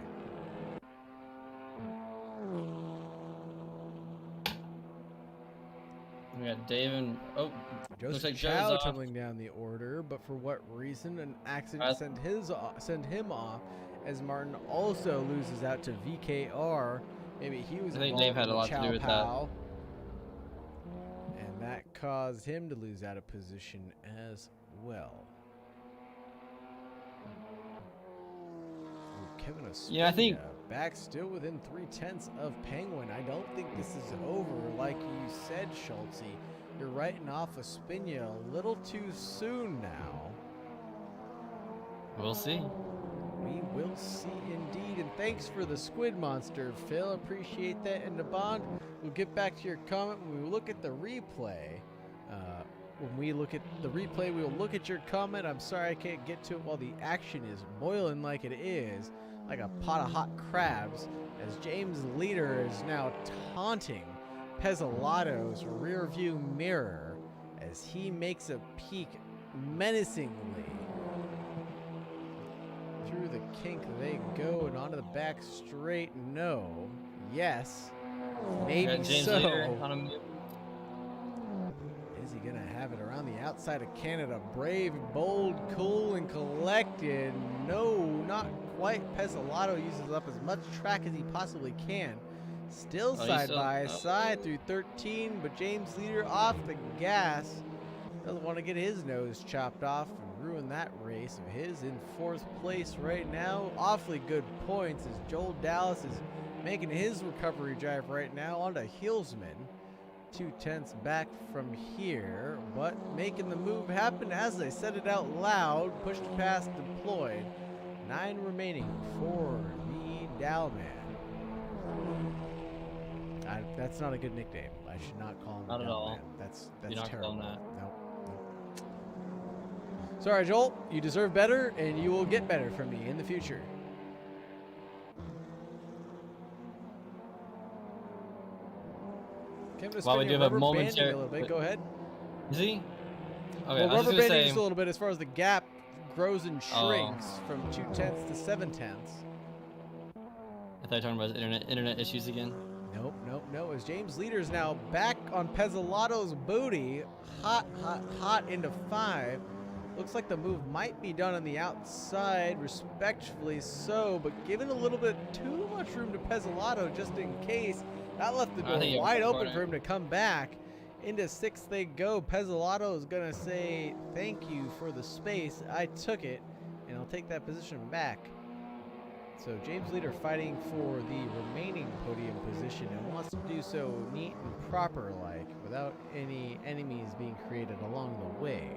We got Dave and Joseph Chow tumbling down the order, but for what reason? An accident sent him off. As Martin also loses out to VKR. Maybe he was. I think Dave had a lot to do with that. And that caused him to lose out of position as well. Ooh, Kevin Ospina, I think back still within 3/10 of Penguin. I don't think this is over. Like you said, Schultze, you're writing off Ospina a little too soon now. We'll see. We will see indeed, and thanks for the squid monster, Phil. Appreciate that. And the bond, we'll get back to your comment when we look at the replay. When we look at the replay, we'll look at your comment. I'm sorry I can't get to it while the action is boiling like it is, like a pot of hot crabs, as James Leader is now taunting Pezzalato's rear view mirror as he makes a peek menacingly. Through the kink they go and onto the back straight. No. Yes. Maybe so. Is he gonna have it around the outside of Canada? Brave, bold, cool, and collected. No, not quite. Pezzelato uses up as much track as he possibly can. Still side by side through 13, but James Leader off the gas. Doesn't want to get his nose chopped off and ruin that race of his. In 4th place right now. Awfully good points as Joel Dallas is making his recovery drive right now onto Hillsman. 2/10 back from here, but making the move happen as I said it out loud. Push to pass deployed. 9 remaining for the Dowman. That's not a good nickname. I should not call him not at all. That's You're not terrible. calling that. Nope. Sorry, Joel. You deserve better, and you will get better from me in the future. was While we spinning do have a rubber banding momentary- a little bit. Go ahead. Is he? Okay, Well, I was rubber just gonna banding say. just a little bit as far as the gap grows and Oh. shrinks from 0.2 to 0.7. I thought you were talking about internet issues again. Nope, nope, no. As James Leader's now back on Pezzolato's booty, hot into 5. Looks like the move might be done on the outside, respectfully so, but given a little bit too much room to Pezzolato just in case. That left the I door think it was wide open corner. for him to come back. Into 6 they go. Pezzolato is going to say, thank you for the space. I took it, and I'll take that position back. So James Leader fighting for the remaining podium position and wants to do so neat and proper like, without any enemies being created along the way.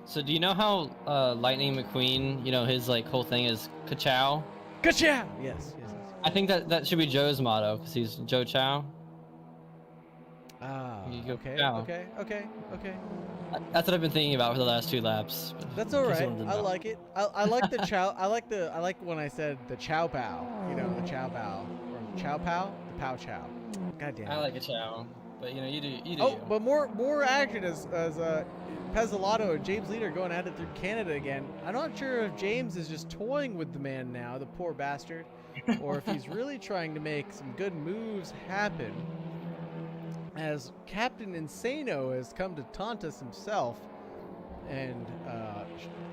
So do you know how Lightning McQueen, you know, his like whole thing is ka-chow? Ka-chow! Yes, yes, yes. I think that should be Joe's motto because he's Joe Chow. Ah, You go okay, chow. okay. That's what I've been thinking about for the last 2 laps. That's in all case you right. wanted to I know. like it. I like the chow. I like when I said the chow pow. You know, the chow pow or chow pow, the pow chow. God damn it. I like a chow, but you know you do. Oh, You. but more action as Pezzolato and James Leader going at it through Canada again. I'm not sure if James is just toying with the man now, the poor bastard, or if he's really trying to make some good moves happen. As Captain Insano has come to taunt us himself and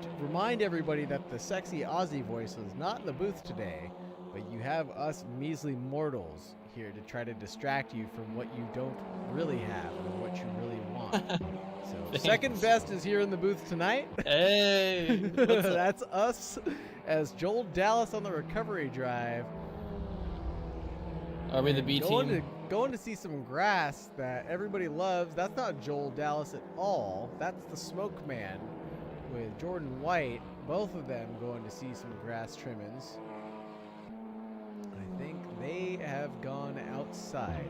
to remind everybody that the sexy Aussie voice is not in the booth today, but you have us measly mortals here to try to distract you from what you don't really have or what you really want. So second best is here in the booth tonight. Hey, what's up? That's us as Joel Dallas on the recovery drive. Are we the B team? Going to see some grass that everybody loves. That's not Joel Dallas at all. That's the Smoke Man with Jordan White. Both of them going to see some grass trimmings. I think they have gone outside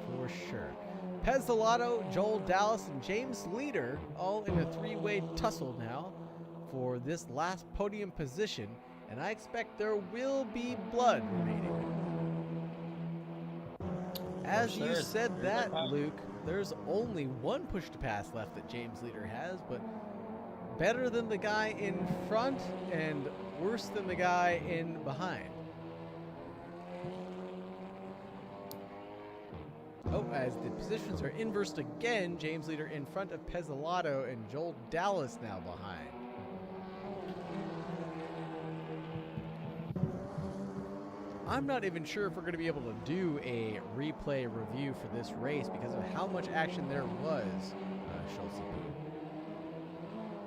for sure. Pezzolato, Joel Dallas, and James Leader all in a 3-way tussle now for this last podium position, and I expect there will be blood remaining. As you said that, Luke, there's only one push to pass left that James Leader has, but better than the guy in front and worse than the guy in behind. Oh, as the positions are inversed again, James Leader in front of Pezzolato and Joel Dallas now behind. I'm not even sure if we're going to be able to do a replay review for this race because of how much action there was, Schultz.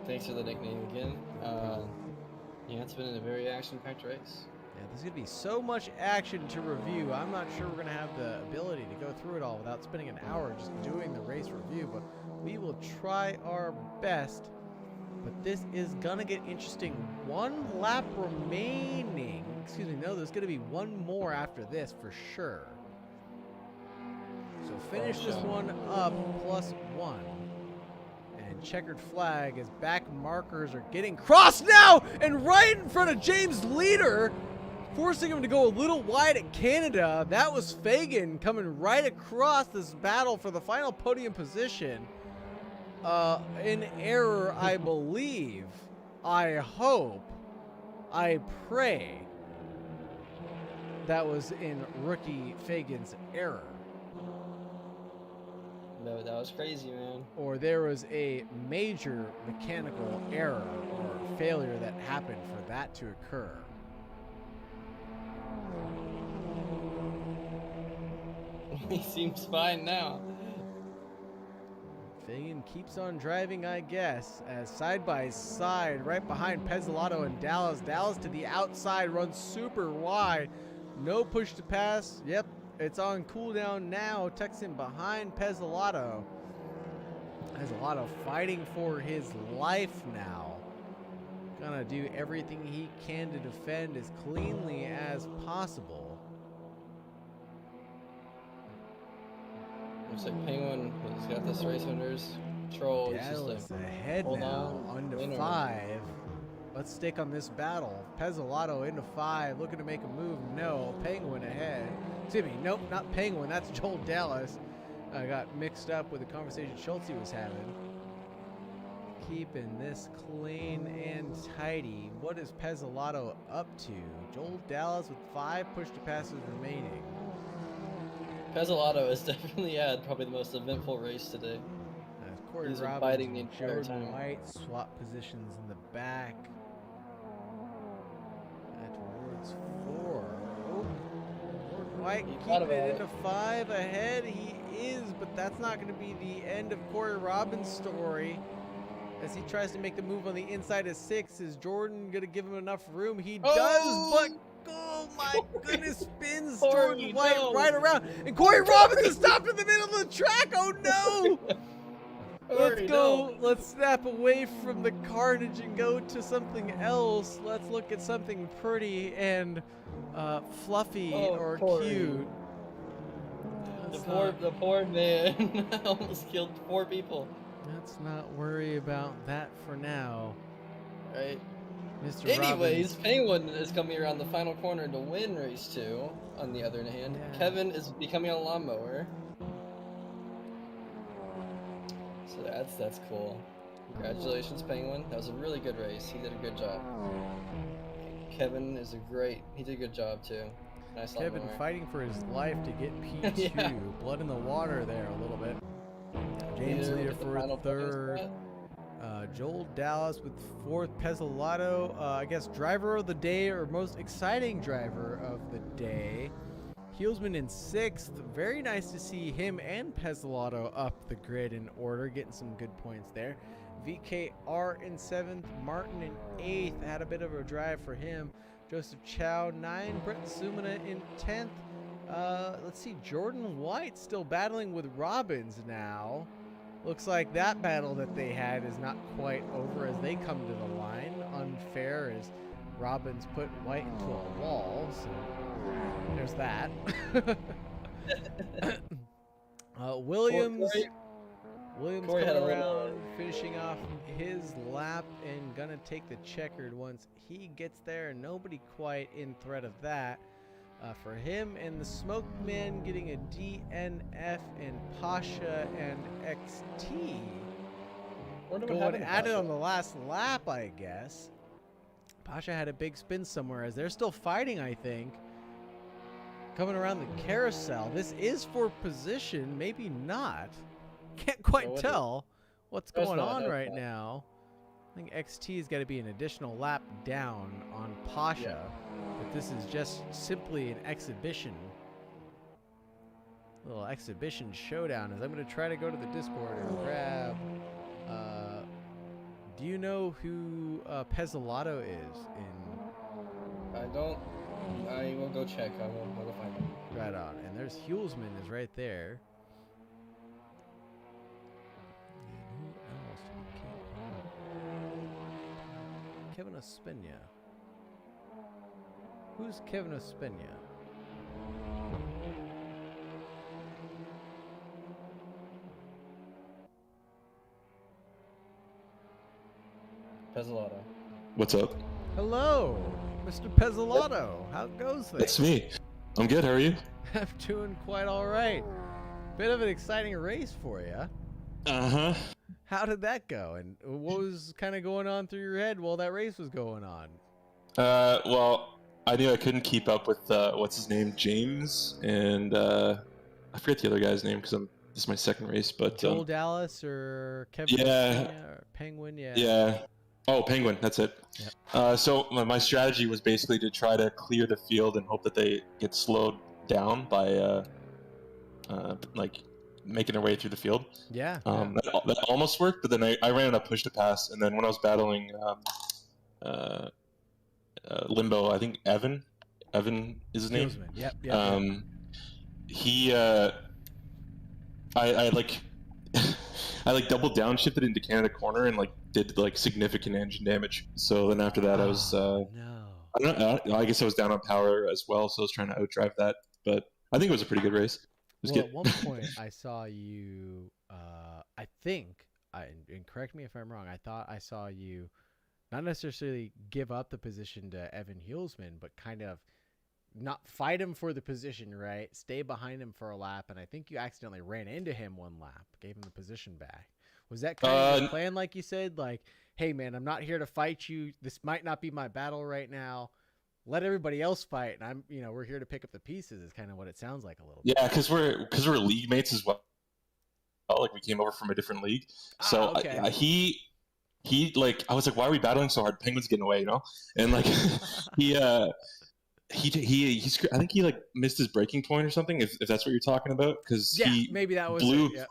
Thanks for the nickname again. Yeah, it's been a very action-packed race. Yeah, there's going to be so much action to review. I'm not sure we're going to have the ability to go through it all without spending an hour just doing the race review, but we will try our best. But this is going to get interesting. 1 lap remaining. Excuse me, no, there's going to be one more after this for sure. So finish this one up +1. And checkered flag as back markers are getting crossed now and right in front of James Leader, forcing him to go a little wide at Canada. That was Fagan coming right across this battle for the final podium position. In error, I believe. I hope. I pray. That was in rookie Fagan's error. No, that was crazy, man. Or there was a major mechanical error or failure that happened for that to occur. He seems fine now. Fagan keeps on driving, I guess, as side by side, right behind Pezzolato and Dallas. Dallas to the outside, runs super wide. No push to pass. Yep, it's on cooldown now. Tucks in behind Pezzolato. Pezzolato fighting for his life now. Gonna do everything he can to defend as cleanly as possible. Looks like Penguin has got this race under his control. He's just Dallas like, ahead hold now, on, under winner. 5. Let's stick on this battle. Pezzelato into 5, looking to make a move. No, Penguin ahead. Excuse me, nope, not Penguin. That's Joel Dallas. I got mixed up with the conversation Schulte was having. Keeping this clean and tidy. What is Pezzelato up to? Joel Dallas with 5 push-to-passes remaining. Pezzelato has definitely had probably the most eventful race today. Corey He's been Robbins fighting the and entire Jordan time. White swap positions in the back. Towards 4. Oh, Jordan White He thought keeping it about into 5 ahead. He is, but that's not going to be the end of Corey Robbins' story. As he tries to make the move on the inside of 6, is Jordan going to give him enough room? He does, but oh my goodness, spins Jordan White right around. And Corey Robbins is stopped in the middle of the track. Oh no! Let's go. Let's snap away from the carnage and go to something else. Let's look at something pretty and fluffy or Corey. cute. The poor man almost killed 4 people. Let's not worry about that for now. Right. Mr. Anyways, Robbins. Penguin is coming around the final corner to win race 2. On the other hand, Yeah. Kevin is becoming a lawnmower. So that's cool. Congratulations, Penguin. That was a really good race. He did a good job. Kevin is he did a good job too. Nice Kevin lawnmower. fighting for his life to get P2. Yeah. Blood in the water there a little bit. James Leader leader with the for final podium 3rd. spot. Joel Dallas with 4th. Pezzelato, I guess driver of the day or most exciting driver of the day. Heelsman in 6th. Very nice to see him and Pezzelato up the grid in order, getting some good points there. VKR in 7th. Martin in 8th. Had a bit of a drive for him. Joseph Chow 9. Brett Sumina in 10th. Let's see, Jordan White still battling with Robbins now. Looks like that battle that they had is not quite over as they come to the line. Unfair as Robbins put White into a wall, so there's that. Williams Corey had a coming little- around, finishing off his lap and gonna take the checkered once he gets there. Nobody quite in threat of that. For him and the Smoke Man getting a DNF and Pasha and XT Wonder what going happened to at it Pasha. on the last lap, I guess. Pasha had a big spin somewhere as they're still fighting, I think. Coming around the carousel. This is for position, maybe not. Can't quite what is- tell what's That's going not- on that's right not. now. I think XT's got to be an additional lap down on Pasha. But this is just simply an exhibition. Little exhibition showdown as I'm going to try to go to the Discord and grab. Do you know who Pezzelato is in? I don't. I will go check. I'll go find him. Right on. And there's Hulsman is right there. And who else did we keep? Kevin Ospina. Who's Kevin Ospina? Pezzelato. What's up? Hello, Mr. Pezzelato. How goes things? That's me. I'm good. How are you? I'm doing quite all right. Bit of an exciting race for you. Uh-huh. How did that go? And what was kind of going on through your head while that race was going on? Well, I knew I couldn't keep up with what's his name, James, and I forget the other guy's name because this is my second race, but Joel Dallas or Kevin yeah. Ospina or Penguin? Yeah. Yeah. Oh, Penguin. That's it. Yep. So my strategy was basically to try to clear the field and hope that they get slowed down by like making their way through the field. Yeah. That almost worked, but then I ran a push to pass, and then when I was battling Limbo, I think Evan is his name. Hulsman. Yep. He I like I like double downshifted into Canada corner and like did like significant engine damage. So then after that I was no. I don't know, I guess I was down on power as well, so I was trying to outdrive that, but I think it was a pretty good race. It was Well, good. at one point I saw you. I think. And correct me if I'm wrong. I thought I saw you not necessarily give up the position to Evan Hulsman, but kind of not fight him for the position, right? Stay behind him for a lap, and I think you accidentally ran into him one lap, gave him the position back. Was that kind of the plan, like you said? Like, hey, man, I'm not here to fight you. This might not be my battle right now. Let everybody else fight, and we're here to pick up the pieces. Is kind of what it sounds like a little bit. Yeah, because we're league mates as well. Like we came over from a different league, so okay. he like I was like, why are we battling so hard? Penguin's getting away, and like he I think he like missed his breaking point or something. If that's what you're talking about, because maybe that was blew. It,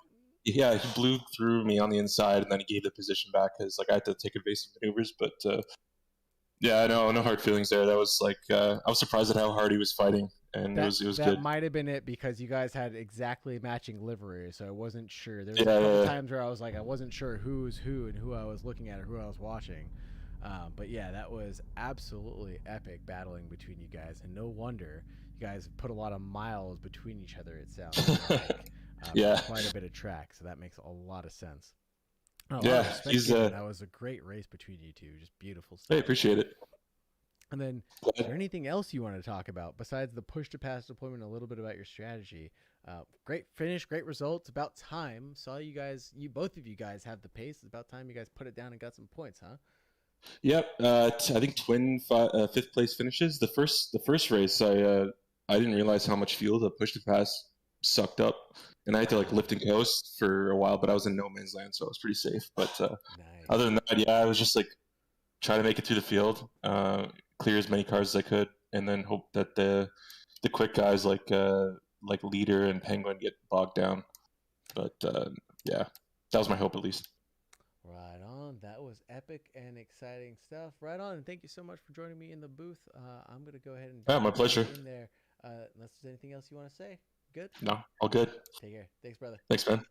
yeah, he blew through me on the inside, and then he gave the position back because like I had to take evasive maneuvers. But yeah, no hard feelings there. That was like I was surprised at how hard he was fighting, and it was good. That might have been it because you guys had exactly matching livery, so I wasn't sure. There was a couple times where I was like, I wasn't sure who was who and who I was looking at or who I was watching. But yeah, that was absolutely epic battling between you guys, and no wonder you guys put a lot of miles between each other. It sounds like quite a bit of track, so that makes a lot of sense. That was a great race between you two, just beautiful stuff. I appreciate it. And then, is there anything else you want to talk about besides the push to pass deployment? A little bit about your strategy. Great finish, great results. About time. Saw you guys. Both of you guys have the pace. It's about time you guys put it down and got some points, huh? Yep. I think twin fifth place finishes. The first race, I didn't realize how much fuel the push to pass sucked up, and I had to like lift and coast for a while. But I was in no man's land, so I was pretty safe. But Nice. Other than that, yeah, I was just like trying to make it through the field, clear as many cars as I could, and then hope that the quick guys like Leader and Penguin get bogged down. But yeah, that was my hope at least. Right on. That was epic and exciting stuff. Right on. And thank you so much for joining me in the booth. I'm going to go ahead and my pleasure. In there. Unless there's anything else you want to say. Good? No, all good. Take care. Thanks, brother. Thanks, man.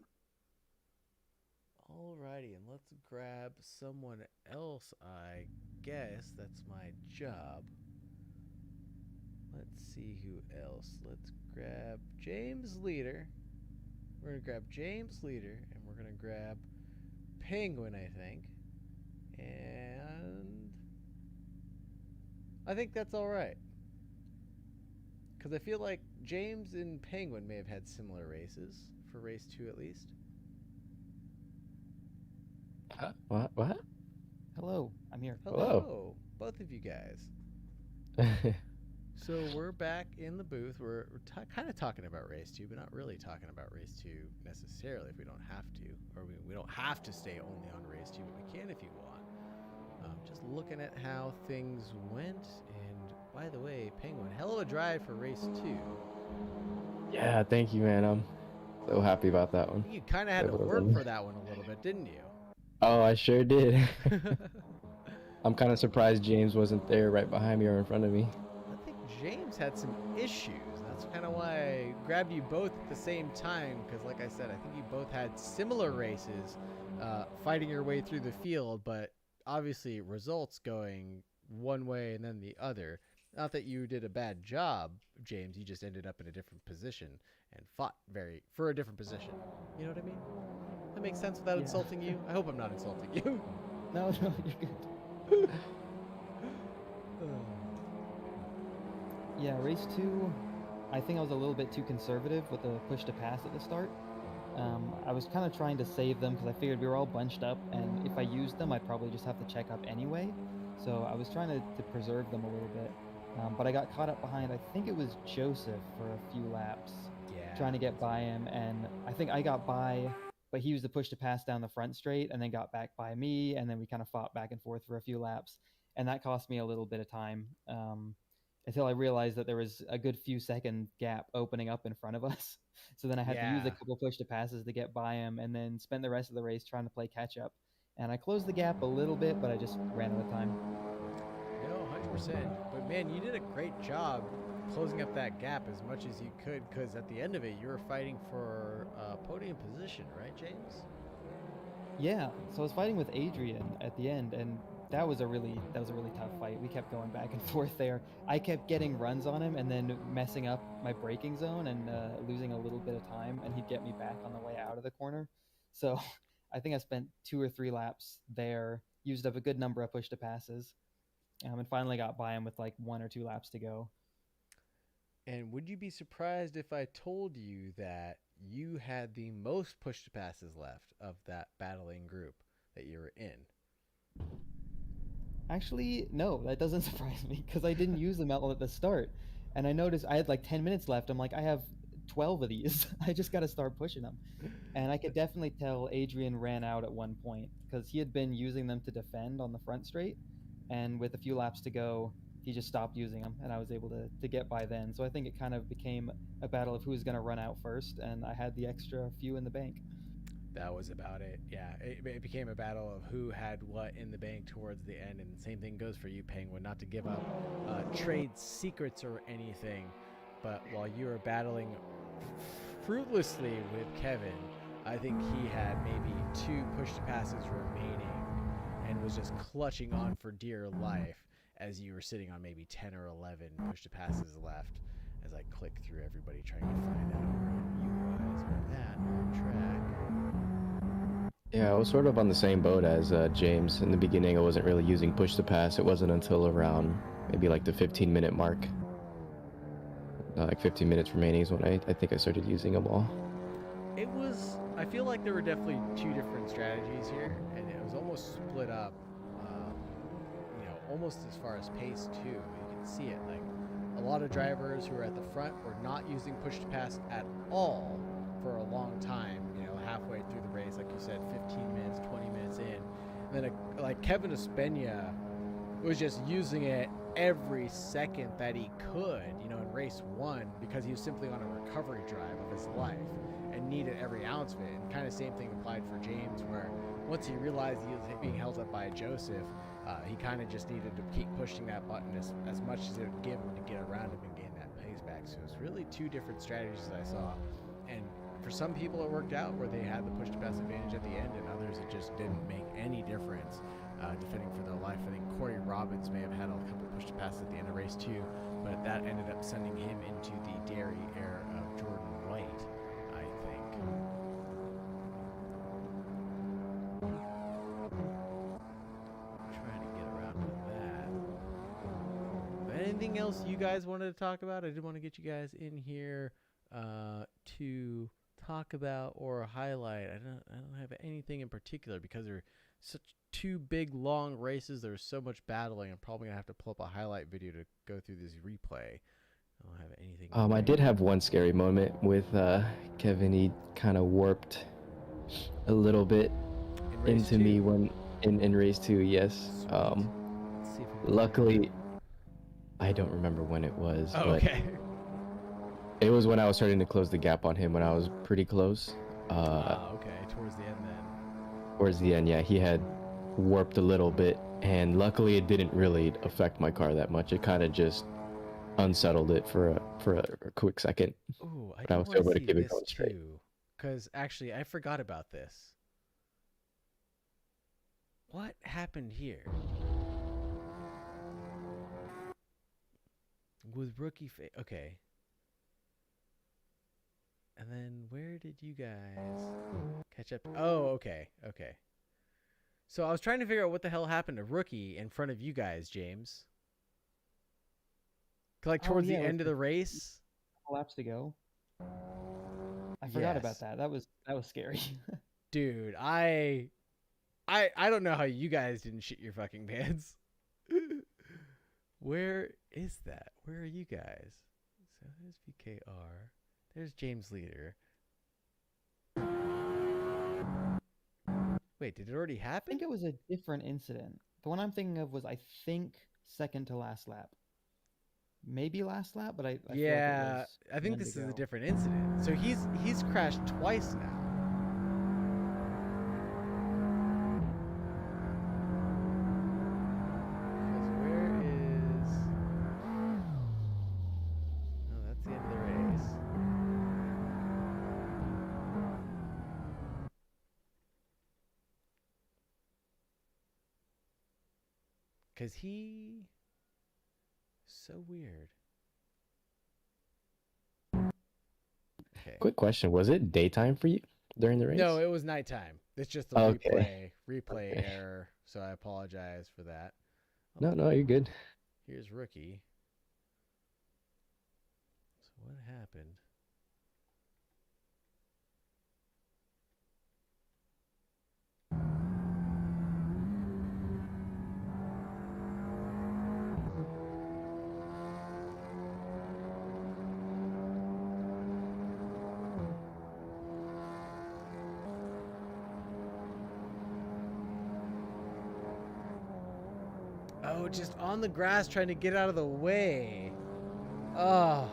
Alrighty, and let's grab someone else, I guess. That's my job. Let's see who else. Let's grab James Leader. We're going to grab James Leader, and we're going to grab Penguin, I think. And I think that's all right. Because I feel like James and Penguin may have had similar races, for race 2 at least. What? Hello, I'm here. Hello, both of you guys. So we're back in the booth. We're kind of talking about race 2, but not really talking about race 2 necessarily if we don't have to. Or we don't have to stay only on race 2, but we can if you want. Just looking at how things went. And by the way, Penguin, hell of a drive for race 2. Yeah, thank you, man. I'm so happy about that one. You kind of had to work for that one a little bit, didn't you? Oh, I sure did. I'm kind of surprised James wasn't there right behind me or in front of me. I think James had some issues. That's kind of why I grabbed you both at the same time, because like I said, I think you both had similar races, fighting your way through the field, but obviously results going one way and then the other. Not that you did a bad job, James, you just ended up in a different position and fought for a different position. You know what I mean? That makes sense without insulting you? I hope I'm not insulting you. No, you're good. Yeah, race 2, I think I was a little bit too conservative with the push to pass at the start. I was kind of trying to save them because I figured we were all bunched up, and if I used them, I'd probably just have to check up anyway. So I was trying to preserve them a little bit. But I got caught up behind, I think it was Joseph for a few laps, trying to get by him, and I think I got by, but he used the push to pass down the front straight and then got back by me, and then we kind of fought back and forth for a few laps, and that cost me a little bit of time until I realized that there was a good few second gap opening up in front of us. So then I had to use a couple push to passes to get by him, and then spend the rest of the race trying to play catch up. And I closed the gap a little bit, but I just ran out of time. No, 100%. But man, you did a great job closing up that gap as much as you could, because at the end of it, you were fighting for a podium position, right, James? Yeah, so I was fighting with Adrian at the end, and that was a really tough fight. We kept going back and forth there. I kept getting runs on him and then messing up my braking zone and losing a little bit of time, and he'd get me back on the way out of the corner. So I think I spent 2 or 3 laps there, used up a good number of push to passes, and finally got by him with like 1 or 2 laps to go. And would you be surprised if I told you that you had the most push to passes left of that battling group that you were in? Actually, no, that doesn't surprise me because I didn't use them all at the start. And I noticed I had like 10 minutes left. I'm like, I have 12 of these. I just got to start pushing them. And I could definitely tell Adrian ran out at one point because he had been using them to defend on the front straight. And with a few laps to go, he just stopped using them, and I was able to get by then. So I think it kind of became a battle of who was going to run out first, and I had the extra few in the bank. That was about it. Yeah, it became a battle of who had what in the bank towards the end, and the same thing goes for you, Penguin. Not to give up trade secrets or anything, but while you were battling fruitlessly with Kevin, I think he had maybe 2 push to passes remaining and was just clutching on for dear life as you were sitting on maybe 10 or 11 push to passes left as I click through everybody trying to find out where you guys are at on track. Yeah, I was sort of on the same boat as James. In the beginning, I wasn't really using push to pass. It wasn't until around maybe like the 15-minute mark. Like 15 minutes remaining is when I think I started using them all. I feel like there were definitely 2 different strategies here, and it was almost split up, almost as far as pace too. You can see it, like a lot of drivers who were at the front were not using push to pass at all for a long time, halfway through the race, like you said, 15 minutes, 20 minutes in. And then like Kevin Espena was just using it every second that he could, in race 1, because he was simply on a recovery drive of his life and needed every ounce of it. And kind of same thing applied for James, where once he realized he was being held up by Joseph, he kind of just needed to keep pushing that button as much as it would give him to get around him and gain that pace back. So it was really 2 different strategies I saw. And for some people it worked out where they had the push to pass advantage at the end, and others it just didn't make any difference defending for their life. I think Corey Robbins may have had a couple push to passes at the end of race 2, but that ended up sending him into the dairy era of Jordan White, I think. Trying to get around with that. But anything else you guys wanted to talk about? I did want to get you guys in here to talk about or highlight. I don't have anything in particular because they're such 2 big long races. There's so much battling. I'm probably gonna have to pull up a highlight video to go through this replay. I don't have anything. I did have one scary moment with Kevin. He kind of warped a little bit into me when in race 2. Yes. Luckily, I don't remember when it was. Okay. It was when I was starting to close the gap on him when I was pretty close. Okay. Towards the end then. Towards the end, yeah, he had warped a little bit, and luckily it didn't really affect my car that much. It kind of just unsettled it for a quick second. Ooh, I was able to keep it going straight. Too, because actually I forgot about this. What happened here? With rookie okay. And then where did you guys catch up? Oh, okay. So I was trying to figure out what the hell happened to Rookie in front of you guys, James. Like towards the end of the race. Laps to go. I forgot about that. That was scary. Dude, I don't know how you guys didn't shit your fucking pants. Where is that? Where are you guys? So there's VKR. There's James Leader. Wait, did it already happen? I think it was a different incident. The one I'm thinking of was, I think, second to last lap. Maybe last lap, but I feel like it was I think this is a different incident. So he's crashed twice now. Because so weird. Okay. Quick question. Was it daytime for you? during the race? No, it was nighttime. It's just a Okay. replay Okay. error. So I apologize for that. No, no, you're good. Here's rookie. So what happened? Oh, just on the grass trying to get out of the way. Oh.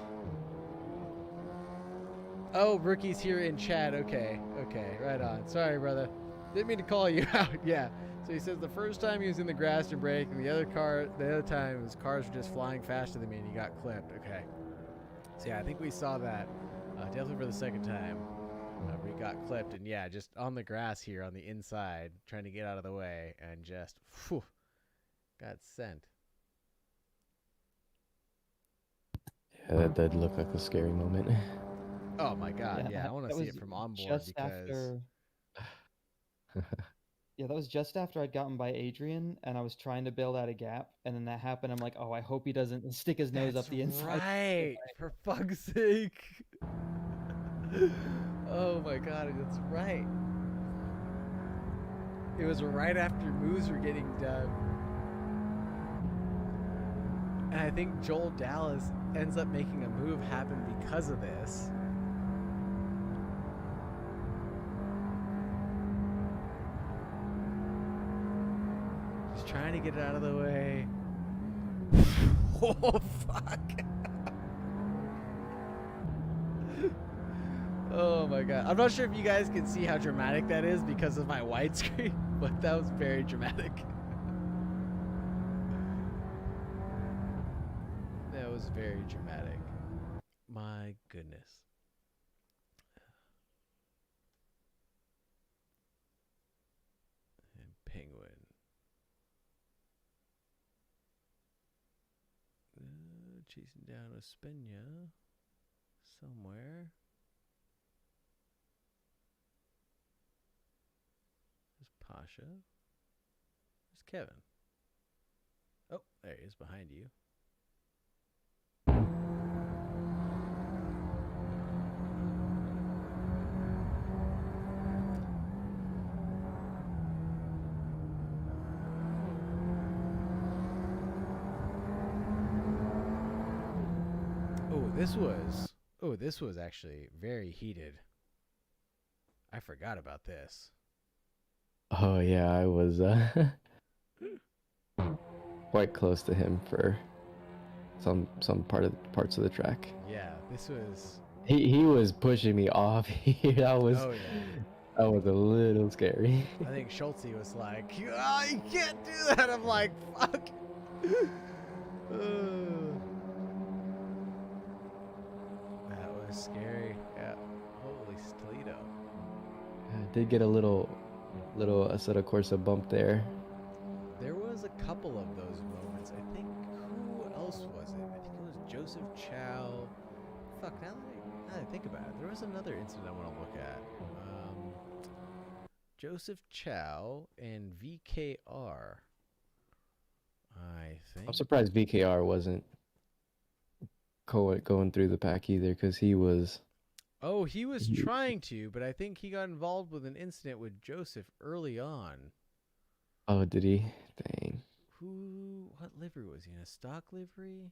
Oh, rookie's here in chat. Okay. Okay, right on. Sorry, brother. Didn't mean to call you out. Yeah. So he says the first time he was in the grass to brake, and the other time his cars were just flying faster than me and he got clipped. Okay. So yeah, I think we saw that definitely for the second time. We got clipped, and yeah, just on the grass here on the inside, trying to get out of the way, and just whew, got sent. Yeah, that did look like a scary moment. Oh my god, yeah, I want to see it from on board because yeah, that was just after I'd gotten by Adrian and I was trying to bail out a gap, and then that happened. I'm like, oh, I hope he doesn't stick his nose up the inside. Right, for fuck's sake. Oh my god, that's right. It was right after moves were getting done. And I think Joel Dallas ends up making a move happen because of this. Just trying to get it out of the way. Oh, fuck. Oh my god. I'm not sure if you guys can see how dramatic that is because of my widescreen, but that was very dramatic. That was very dramatic. My goodness. And Penguin. Chasing down Ospina somewhere. There's Pasha. There's Kevin. Oh, there he is behind you. This was actually very heated. I forgot about this. Oh yeah, I was quite close to him for some parts of the track. Yeah, this was. He was pushing me off here. That was Oh yeah. That was a little scary. I think Schulte was like, "Oh, you can't do that." I'm like, "Fuck." That was scary. Yeah. Holy Toledo. I did get a little Assetto Corsa bump there. There was a couple of those moments. I think, who else was it? I think it was Joseph Chow. Fuck, now that I think about it, there was another incident I want to look at. Joseph Chow and VKR. I think. I'm surprised VKR wasn't going through the pack either, because he was. Oh, he was trying to, but I think he got involved with an incident with Joseph early on. Oh, did he? Dang. What livery was he in? A stock livery?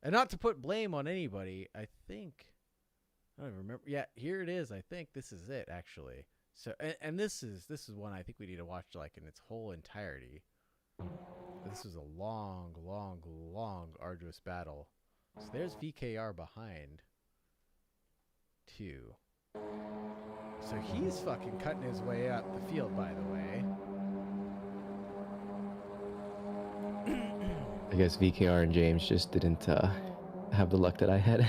And not to put blame on anybody, I think. I don't even remember. Yeah, here it is. I think this is it, actually. So, and this is one I think we need to watch like in its whole entirety. This was a long, arduous battle. So there's VKR behind, too. So he's fucking cutting his way up the field, by the way. I guess VKR and James just didn't have the luck that I had.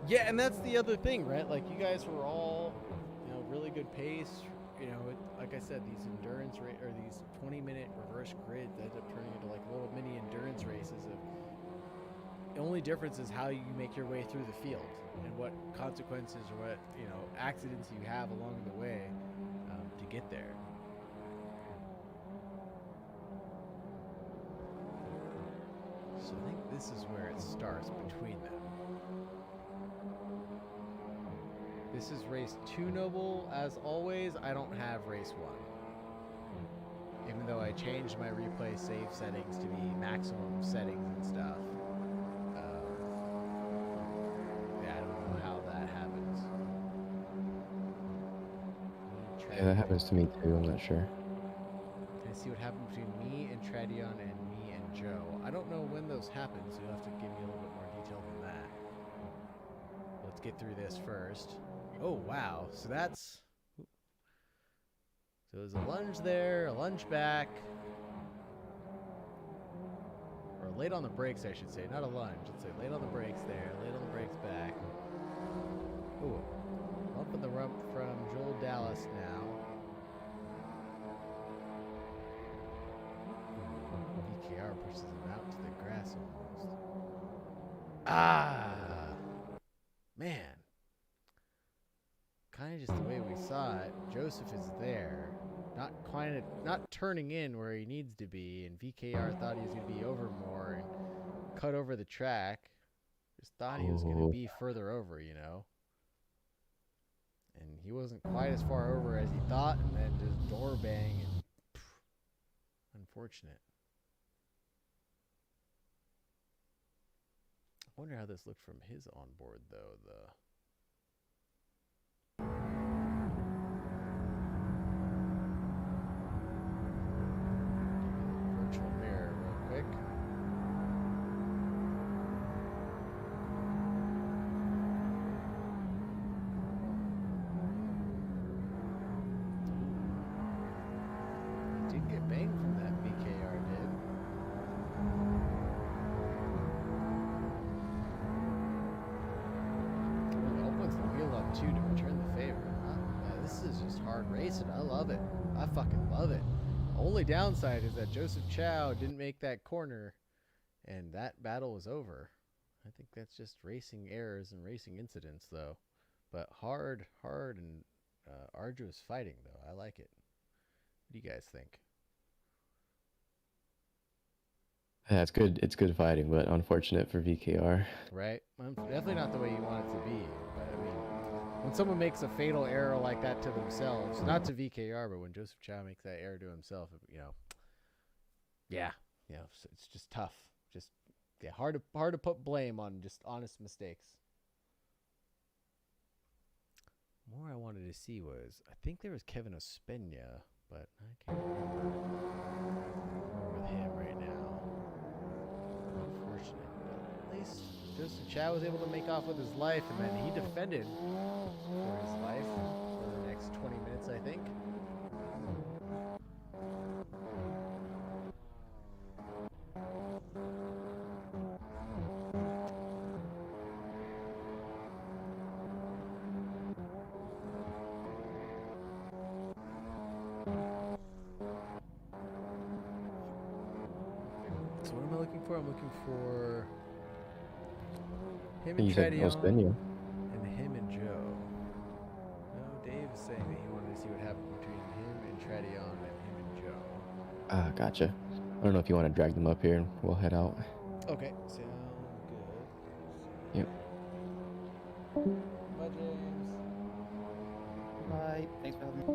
Yeah, and that's the other thing, right? Like, you guys were all, really good pace. Like I said, these endurance or these 20-minute reverse grids ended up turning into like little mini endurance races of The only difference is how you make your way through the field and what consequences or what, accidents you have along the way to get there. So I think this is where it starts between them. This is race 2, Noble. As always, I don't have race 1. Even though I changed my replay save settings to be maximum settings and stuff. Yeah, I don't know how that happens. Yeah, that happens to me too. I'm not sure. Can I see what happened between me and Tradion and me and Joe? I don't know when those happened, so you'll have to give me a little bit more detail than that. Let's get through this first. Oh, wow. So that's... So there's a lunge there, a lunge back. Or late on the brakes, I should say. Not a lunge. Let's say late on the brakes there, late on the brakes back. Ooh. Bump in the rump from Joel Dallas now. BKR pushes him out to the grass almost. Ah! Man. Kind of just the way we saw it. Joseph is there. Not turning in where he needs to be, and VKR thought he was going to be over more and cut over the track. Just thought he was going to be further over, And he wasn't quite as far over as he thought, and then just door bang and unfortunate. I wonder how this looked from his onboard though, virtual mirror real quick. He did get banged from that, VKR did. Well, opens the wheel up too to return the favor. Man, this is just hard racing. I love it. I fucking love it. Only downside is that Joseph Chow didn't make that corner, and that battle was over. I think that's just racing errors and racing incidents, though. But hard and arduous fighting, though. I like it. What do you guys think? Yeah, it's good. It's good fighting, but unfortunate for VKR. Right? Definitely not the way you want it to be. But, I mean, when someone makes a fatal error like that to themselves, not to VKR, but when Joseph Chow makes that error to himself, yeah, it's just tough. Just, yeah, hard to put blame on just honest mistakes. More I wanted to see was, I think there was Kevin Ospina, but I can't remember. We're with him right now. Unfortunate, but at least Joseph Chow was able to make off with his life, and then he defended for his life for the next 20 minutes, I think. So what am I looking for? I'm looking for him and Tradion and him and Joe. No, Dave is saying that he wanted to see what happened between him and Tradion and him and Joe. Ah, gotcha. I don't know if you want to drag them up here and we'll head out. Okay, sound good. Yep. Bye, James. Bye. Thanks for having me.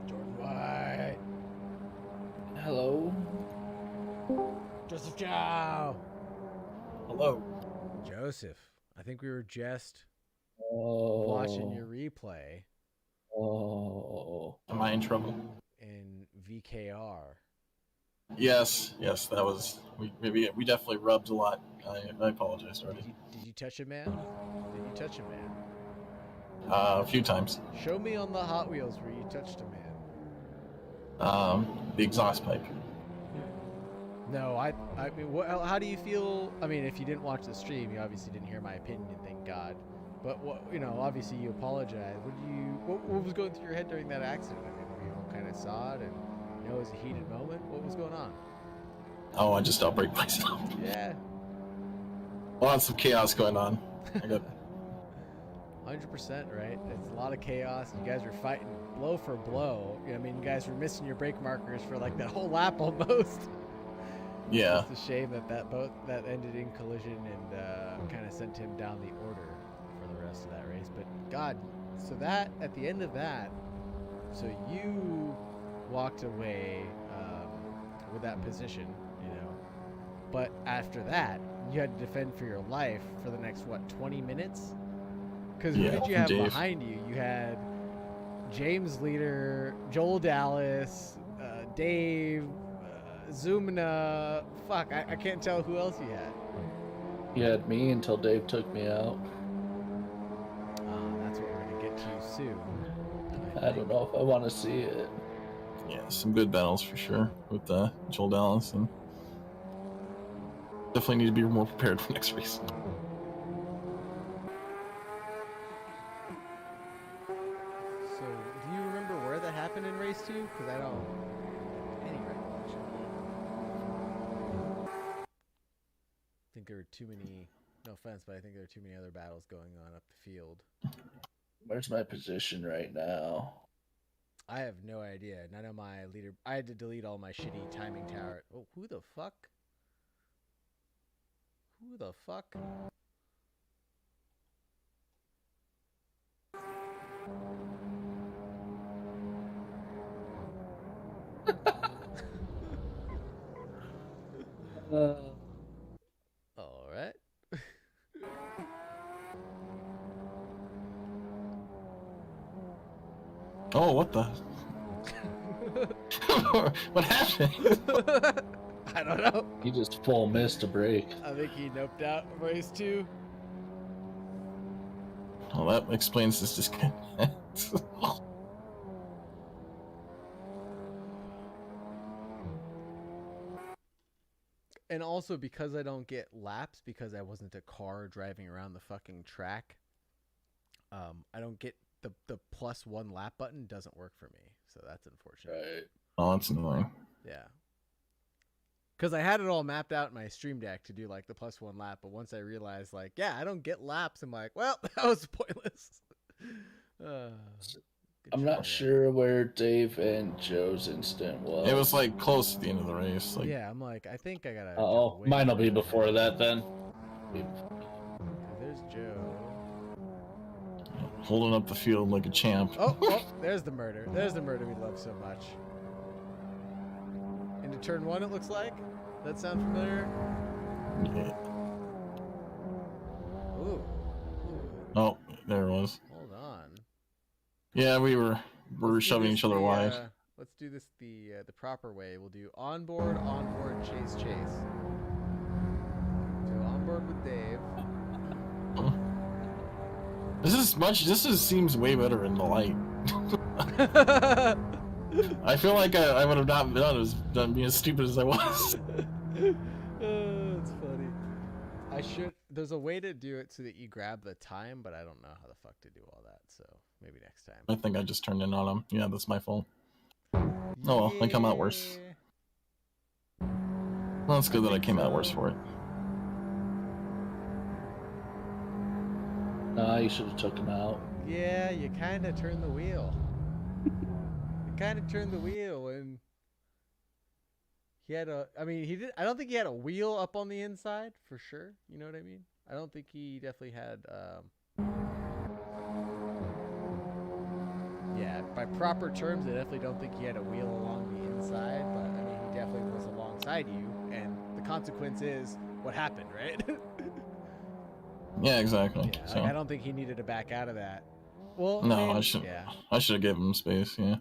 Jordan White. Hello. Joseph Chow. Hello. Joseph, I think we were just Oh. watching your replay Oh. Am I in trouble? in VKR. Yes. That was. We definitely rubbed a lot. I apologize already. Did you touch a man? Did you touch a man? A few times. Show me on the Hot Wheels where you touched a man. The exhaust pipe. No, I mean, how do you feel? I mean, if you didn't watch the stream, you obviously didn't hear my opinion, thank God. But obviously you apologize. What was going through your head during that accident? I mean, kind of saw it and it was a heated moment. What was going on? Oh, I just outbreak myself. Yeah. Lots of chaos going on. I got 100%, right? It's a lot of chaos. You guys were fighting blow for blow. I mean, you guys were missing your brake markers for like that whole lap almost. Yeah. It's a shame that ended in collision and kind of sent him down the order for the rest of that race. But God, so that at the end of that, so you walked away with that position, you know. But after that, you had to defend for your life for the next 20 minutes? Because who did you have behind you? You had James Leader, Joel Dallas, Dave, Zumina. Fuck, I can't tell who else you had. You had me until Dave took me out. That's what we're gonna get to soon. I don't know if I want to see it. Yeah, some good battles for sure with Joel Dallas, and definitely need to be more prepared for next race. So, do you remember where that happened in race 2? Because I don't have any recollection. I think there were too many. No offense, but I think there were too many other battles going on up the field. Where's my position right now? I have no idea. None of my leader. I had to delete all my shitty timing tower. Oh, who the fuck? Who the fuck? All right. Oh, what the? What happened? I don't know. He just full missed a break. I think he noped out race 2. Well, that explains this disconnect. And also because I don't get laps because I wasn't a car driving around the fucking track. I don't get the +1 lap button doesn't work for me, so that's unfortunate. Right. Oh, that's annoying. Yeah. Because I had it all mapped out in my stream deck to do like the +1 lap, but once I realized like, yeah, I don't get laps, I'm like, well, that was pointless. I'm not sure where Dave and Joe's incident was. It was like close to the end of the race. Like, yeah, I'm like, I think I gotta. Oh, mine will be before that then. There's Joe. holding up the field like a champ. Oh, there's the murder. There's the murder we love so much. Into turn 1, it looks like. That sound familiar? Yeah. Ooh. Oh, there it was. Hold on. Yeah, we were shoving each other wide. Let's do this the proper way. We'll do onboard, chase. Do onboard with Dave. This seems way better in the light. I feel like I would have not done being as stupid as I was. It's funny. There's a way to do it so that you grab the time, but I don't know how the fuck to do all that, so maybe next time. I think I just turned in on him. Yeah, that's my fault. Oh well, I come out worse. Well, it's good that I came out worse for it. Nah, you should have took him out. Yeah, you kind of turned the wheel. And he had I don't think he had a wheel up on the inside for sure. You know what I mean? I don't think he definitely had, yeah, by proper terms, I definitely don't think he had a wheel along the inside, but I mean, he definitely was alongside you, and the consequence is what happened, right? Yeah, exactly. Yeah, So. like, I don't think he needed to back out of that. Well, No, I should. Yeah. I should have given him space. Yeah.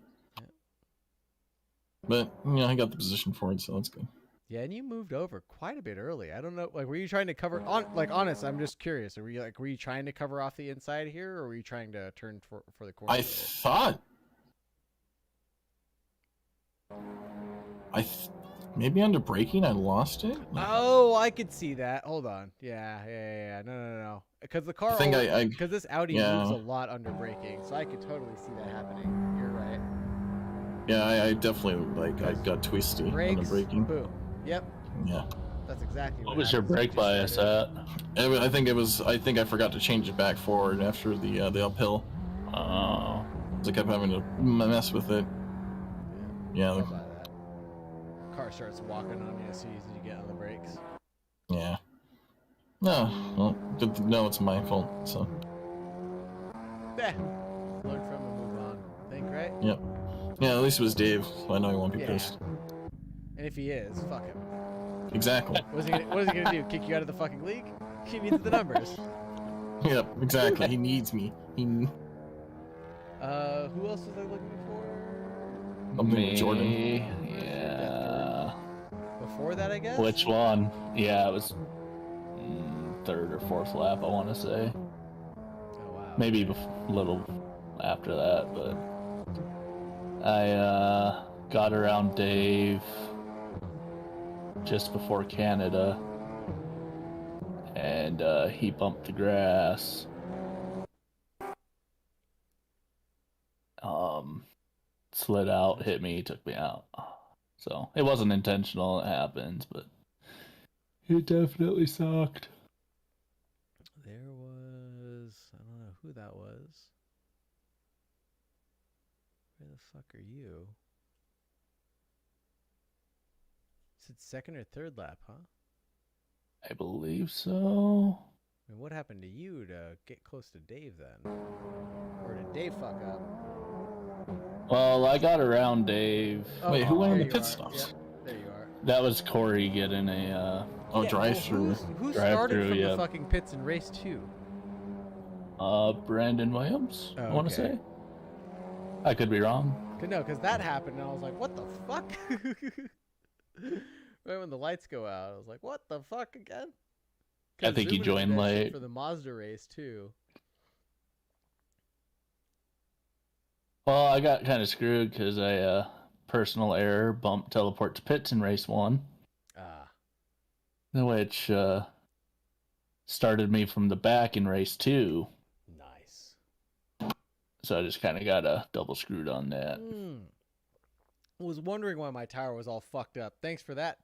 But I got the position for it, so that's good. Yeah, and you moved over quite a bit early. I don't know, like, were you trying to cover honest? I'm just curious. Were you trying to cover off the inside here, or were you trying to turn for the corner? I thought. Maybe under braking I lost it. Oh, I could see that. Hold on. Yeah. No. Because the car, because this Audi moves a lot under braking, so I could totally see that happening. You're right. Yeah, I definitely I got twisty on the Brakes, braking. boom. Yep, Yeah. that's exactly What what was your happens if you brake bias start it. at? I think I forgot to change it back forward after the uphill. Oh. So I kept having to mess with it. Yeah. I'll buy that. Car starts walking on you as soon as you get on the brakes. Yeah. No, well, good to know it's my fault. So. Yeah. Learn from and move on. Think, right? Yep. Yeah, at least it was Dave, so I know he won't be pissed. And if he is, fuck him. Exactly. What is he gonna do? Kick you out of the fucking league? He needs the numbers. Yep, exactly. He needs me. Who else was I looking for? Me, Jordan. Yeah. Before that, I guess. Which one? Yeah, it was third or fourth lap, I want to say. Oh wow. Maybe a little after that, but I got around Dave just before Canada, and he bumped the grass. Slid out, hit me, took me out. So it wasn't intentional, it happens, but it definitely sucked. There was, I don't know who that was. Where the fuck are you? Is it second or third lap, huh? I believe so. I mean, what happened to you to get close to Dave then? Or did Dave fuck up? Well, I got around Dave. Wait, who went on there the you pit are. stops? Yep, there you are. That was Corey getting a drive-through. Who Drive-through, started from yeah. the fucking pits in race 2? Brandon Williams, Oh, I want to okay. say. I could be wrong. No, because that happened, and I was like, what the fuck? Right when the lights go out, I was like, what the fuck again? I think you Zoomin' joined did that shit late. for the Mazda race, too. Well, I got kind of screwed because I personal error bumped teleport to pits in race 1, which started me from the back in race 2. Nice. So I just kind of got double screwed on that. I was wondering why my tire was all fucked up. Thanks for that,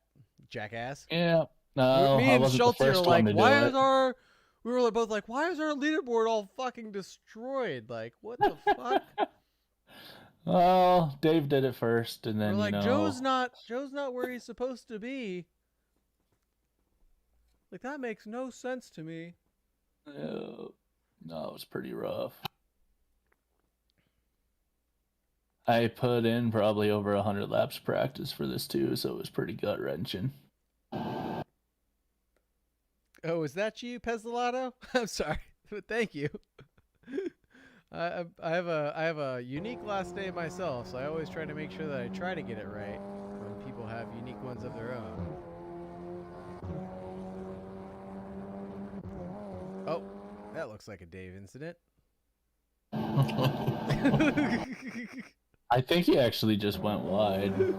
jackass. Yeah. No, Me I and wasn't Schultz the were first like, one to why do is it. our... We were both like, why is our leaderboard all fucking destroyed? Like, what the fuck? Well, Dave did it first, and then We're like, you know, Joe's not where he's supposed to be. Like, that makes no sense to me. no, it was pretty rough. I put in probably over 100 laps of practice for this too, so it was pretty gut wrenching. Oh, is that you, Pezzelato? I'm sorry, but thank you. I have a unique last name myself, so I always try to make sure that I try to get it right when people have unique ones of their own. Oh, that looks like a Dave incident. I think he actually just went wide.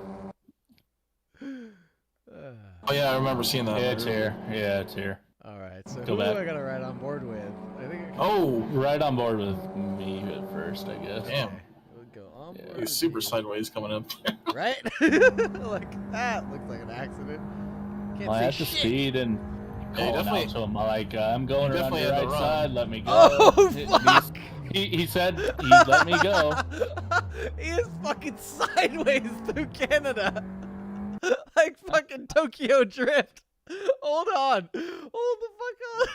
Oh yeah, I remember seeing that. Yeah, it's here. Yeah, it's here. All right, so Go who back. do I gotta ride on board with? I think. Oh, right on board with me at first, I guess. Damn. We'll go on board. He was super sideways coming up. Right? Like that looks like an accident. Can't Well, I see had to shit. speed and calling definitely- out to him like, I'm going around definitely the had to right run. side. Let me go. Oh, He- fuck! He said he let me go. He is fucking sideways through Canada. Like fucking Tokyo Drift. Hold on. Hold the fuck on.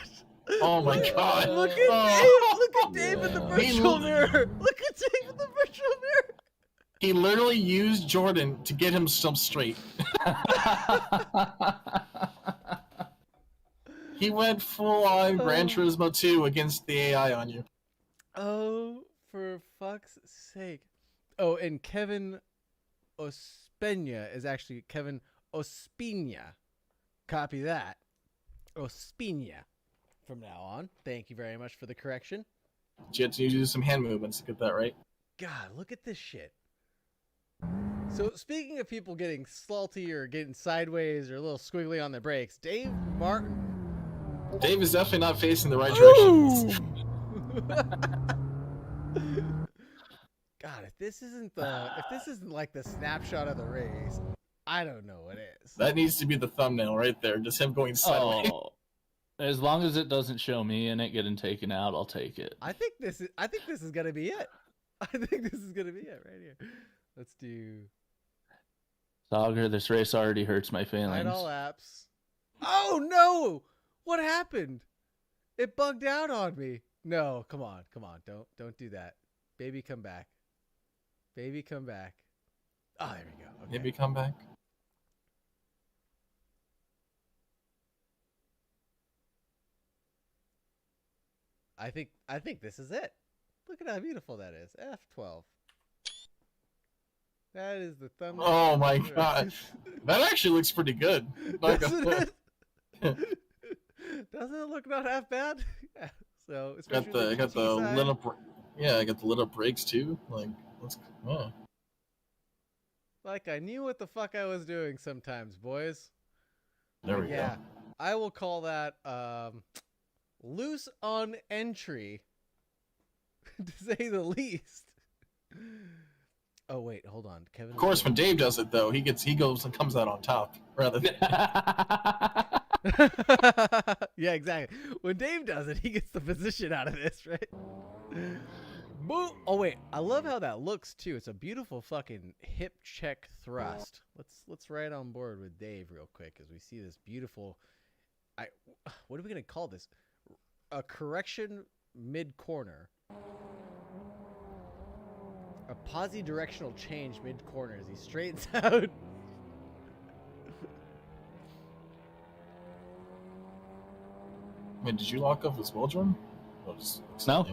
Oh my god. Look at Oh. Dave. Look at Dave in the virtual mirror. Look at Dave in the virtual mirror. He literally used Jordan to get himself straight. He went full on Gran Turismo 2 against the AI on you. Oh, for fuck's sake. Oh, and Kevin Ospina is actually Kevin Ospina. Copy that. Ospina. From now on. Thank you very much for the correction. You had to do some hand movements to get that right. God, look at this shit. So, speaking of people getting salty or getting sideways or a little squiggly on their brakes, Dave Martin. Dave is definitely not facing the right direction. God, this isn't like the snapshot of the race, I don't know what is. That needs to be the thumbnail right there. Just him going sideways. Oh, as long as it doesn't show me in it getting taken out, I'll take it. I think this is gonna be it. I think this is gonna be it right here. Let's do. Sagar, this race already hurts my Hide feelings. all apps. Oh no! What happened? It bugged out on me. No, come on. Don't do that. Baby, come back. Baby, come back. Oh, there we go. Okay. Maybe come back. I think this is it. Look at how beautiful that is. F12. That is the thumbnail. Oh my god. That actually looks pretty good. Doesn't it? Doesn't it look not half bad? Yeah. So I got the lit up. Yeah, I got the lit up brakes too. Like, like I knew what the fuck I was doing sometimes, boys. There we go. I will call that loose on entry, to say the least. Oh wait, hold on, Kevin. Of course, when Dave does it though, he goes and comes out on top rather than. Yeah, exactly. When Dave does it, he gets the position out of this, right? Boom. Oh wait, I love how that looks too. It's a beautiful fucking hip check thrust. Let's ride on board with Dave real quick as we see this beautiful. What are we gonna call this? A correction mid corner. A posi-directional change mid corner as he straightens out. Wait, did you lock up as well, Jordan? No.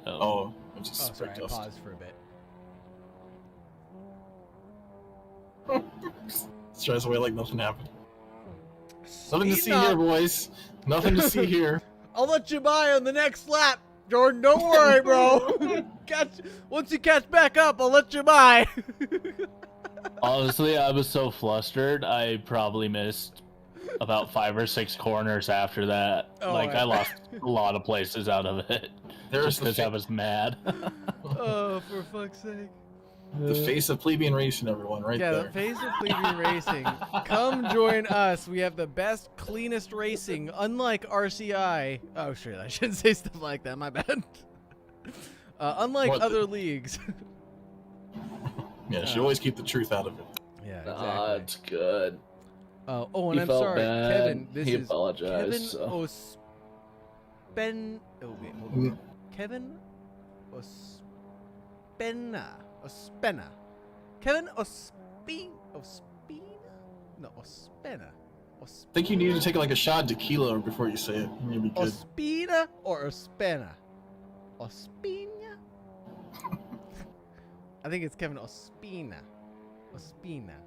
Oh, I'm just sorry, I paused for a bit. Drives away like nothing happened. Nothing to see here, boys. Nothing to see here. I'll let you by on the next lap, Jordan. Don't worry, bro. Once you catch back up, I'll let you by. Honestly, I was so flustered, I probably missed about 5 or 6 corners after that. I lost a lot of places out of it. Just because I was mad. Oh, for fuck's sake. The face of Plebian Racing, everyone, right there. Yeah, the face of Plebian Racing. Come join us. We have the best, cleanest racing, unlike RCI. Oh, shit, I shouldn't say stuff like that. My bad. Unlike other leagues. Yeah, you always keep the truth out of it. Yeah, exactly. That's good. And I'm felt sorry, bad. Kevin. This He is apologized, Kevin so. Oh, wait, hold on. Kevin Ospena. Kevin Ospina? No, Ospena. I think you need to take like a shot of tequila before you say it. Maybe good. Ospina or Ospena? Ospina? I think it's Kevin Ospina. Ospena.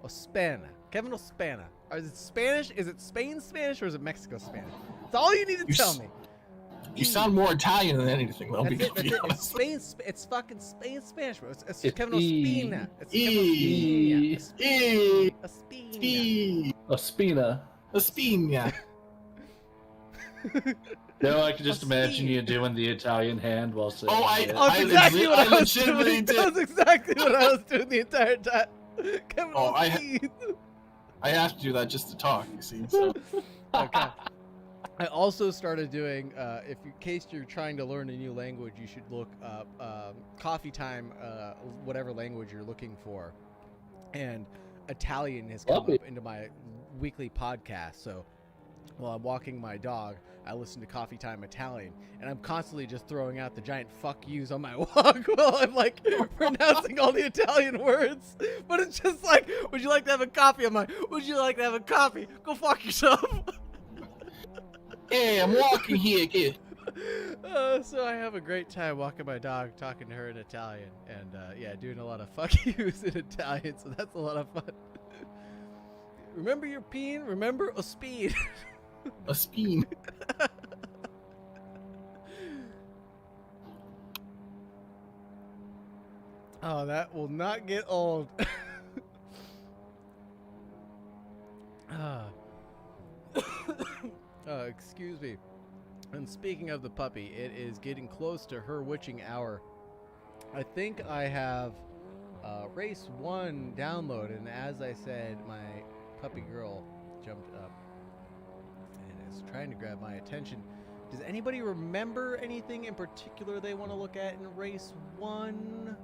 Ospena. Kevin Ospena. Is it Spanish? Is it Spain Spanish or is it Mexico Spanish? That's all you need to tell me. You sound more Italian than anything, though. Be honest. It's fucking Spain Spanish, bro. It's Kevin Ospina. It's Ospina. Ospina. No, I can just imagine you doing the Italian hand while saying That's exactly what I was doing. That's exactly what I was doing the entire time. Kevin I have to do that just to talk, you see. So. Okay. I also started doing, in case you're trying to learn a new language, you should look up Coffee Time, whatever language you're looking for. And Italian has come up into my weekly podcast. So while I'm walking my dog, I listen to Coffee Time Italian. And I'm constantly just throwing out the giant fuck yous on my walk while I'm like pronouncing all the Italian words. But it's just like, would you like to have a coffee? I'm like, would you like to have a coffee? Go fuck yourself. Hey, I'm walking here, kid. So I have a great time walking my dog, talking to her in Italian, and doing a lot of fuck yous in Italian, so that's a lot of fun. Remember your peen? Remember a speed. A speen. Oh, that will not get old. Excuse me. And speaking of the puppy, it is getting close to her witching hour. I think I have race 1 downloaded, and as I said, my puppy girl jumped up and is trying to grab my attention. Does anybody remember anything in particular they want to look at in race 1?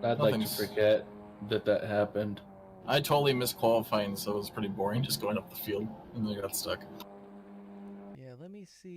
I'd like to forget that happened. I totally missed qualifying, so it was pretty boring just going up the field, and then I got stuck. Yeah, let me see.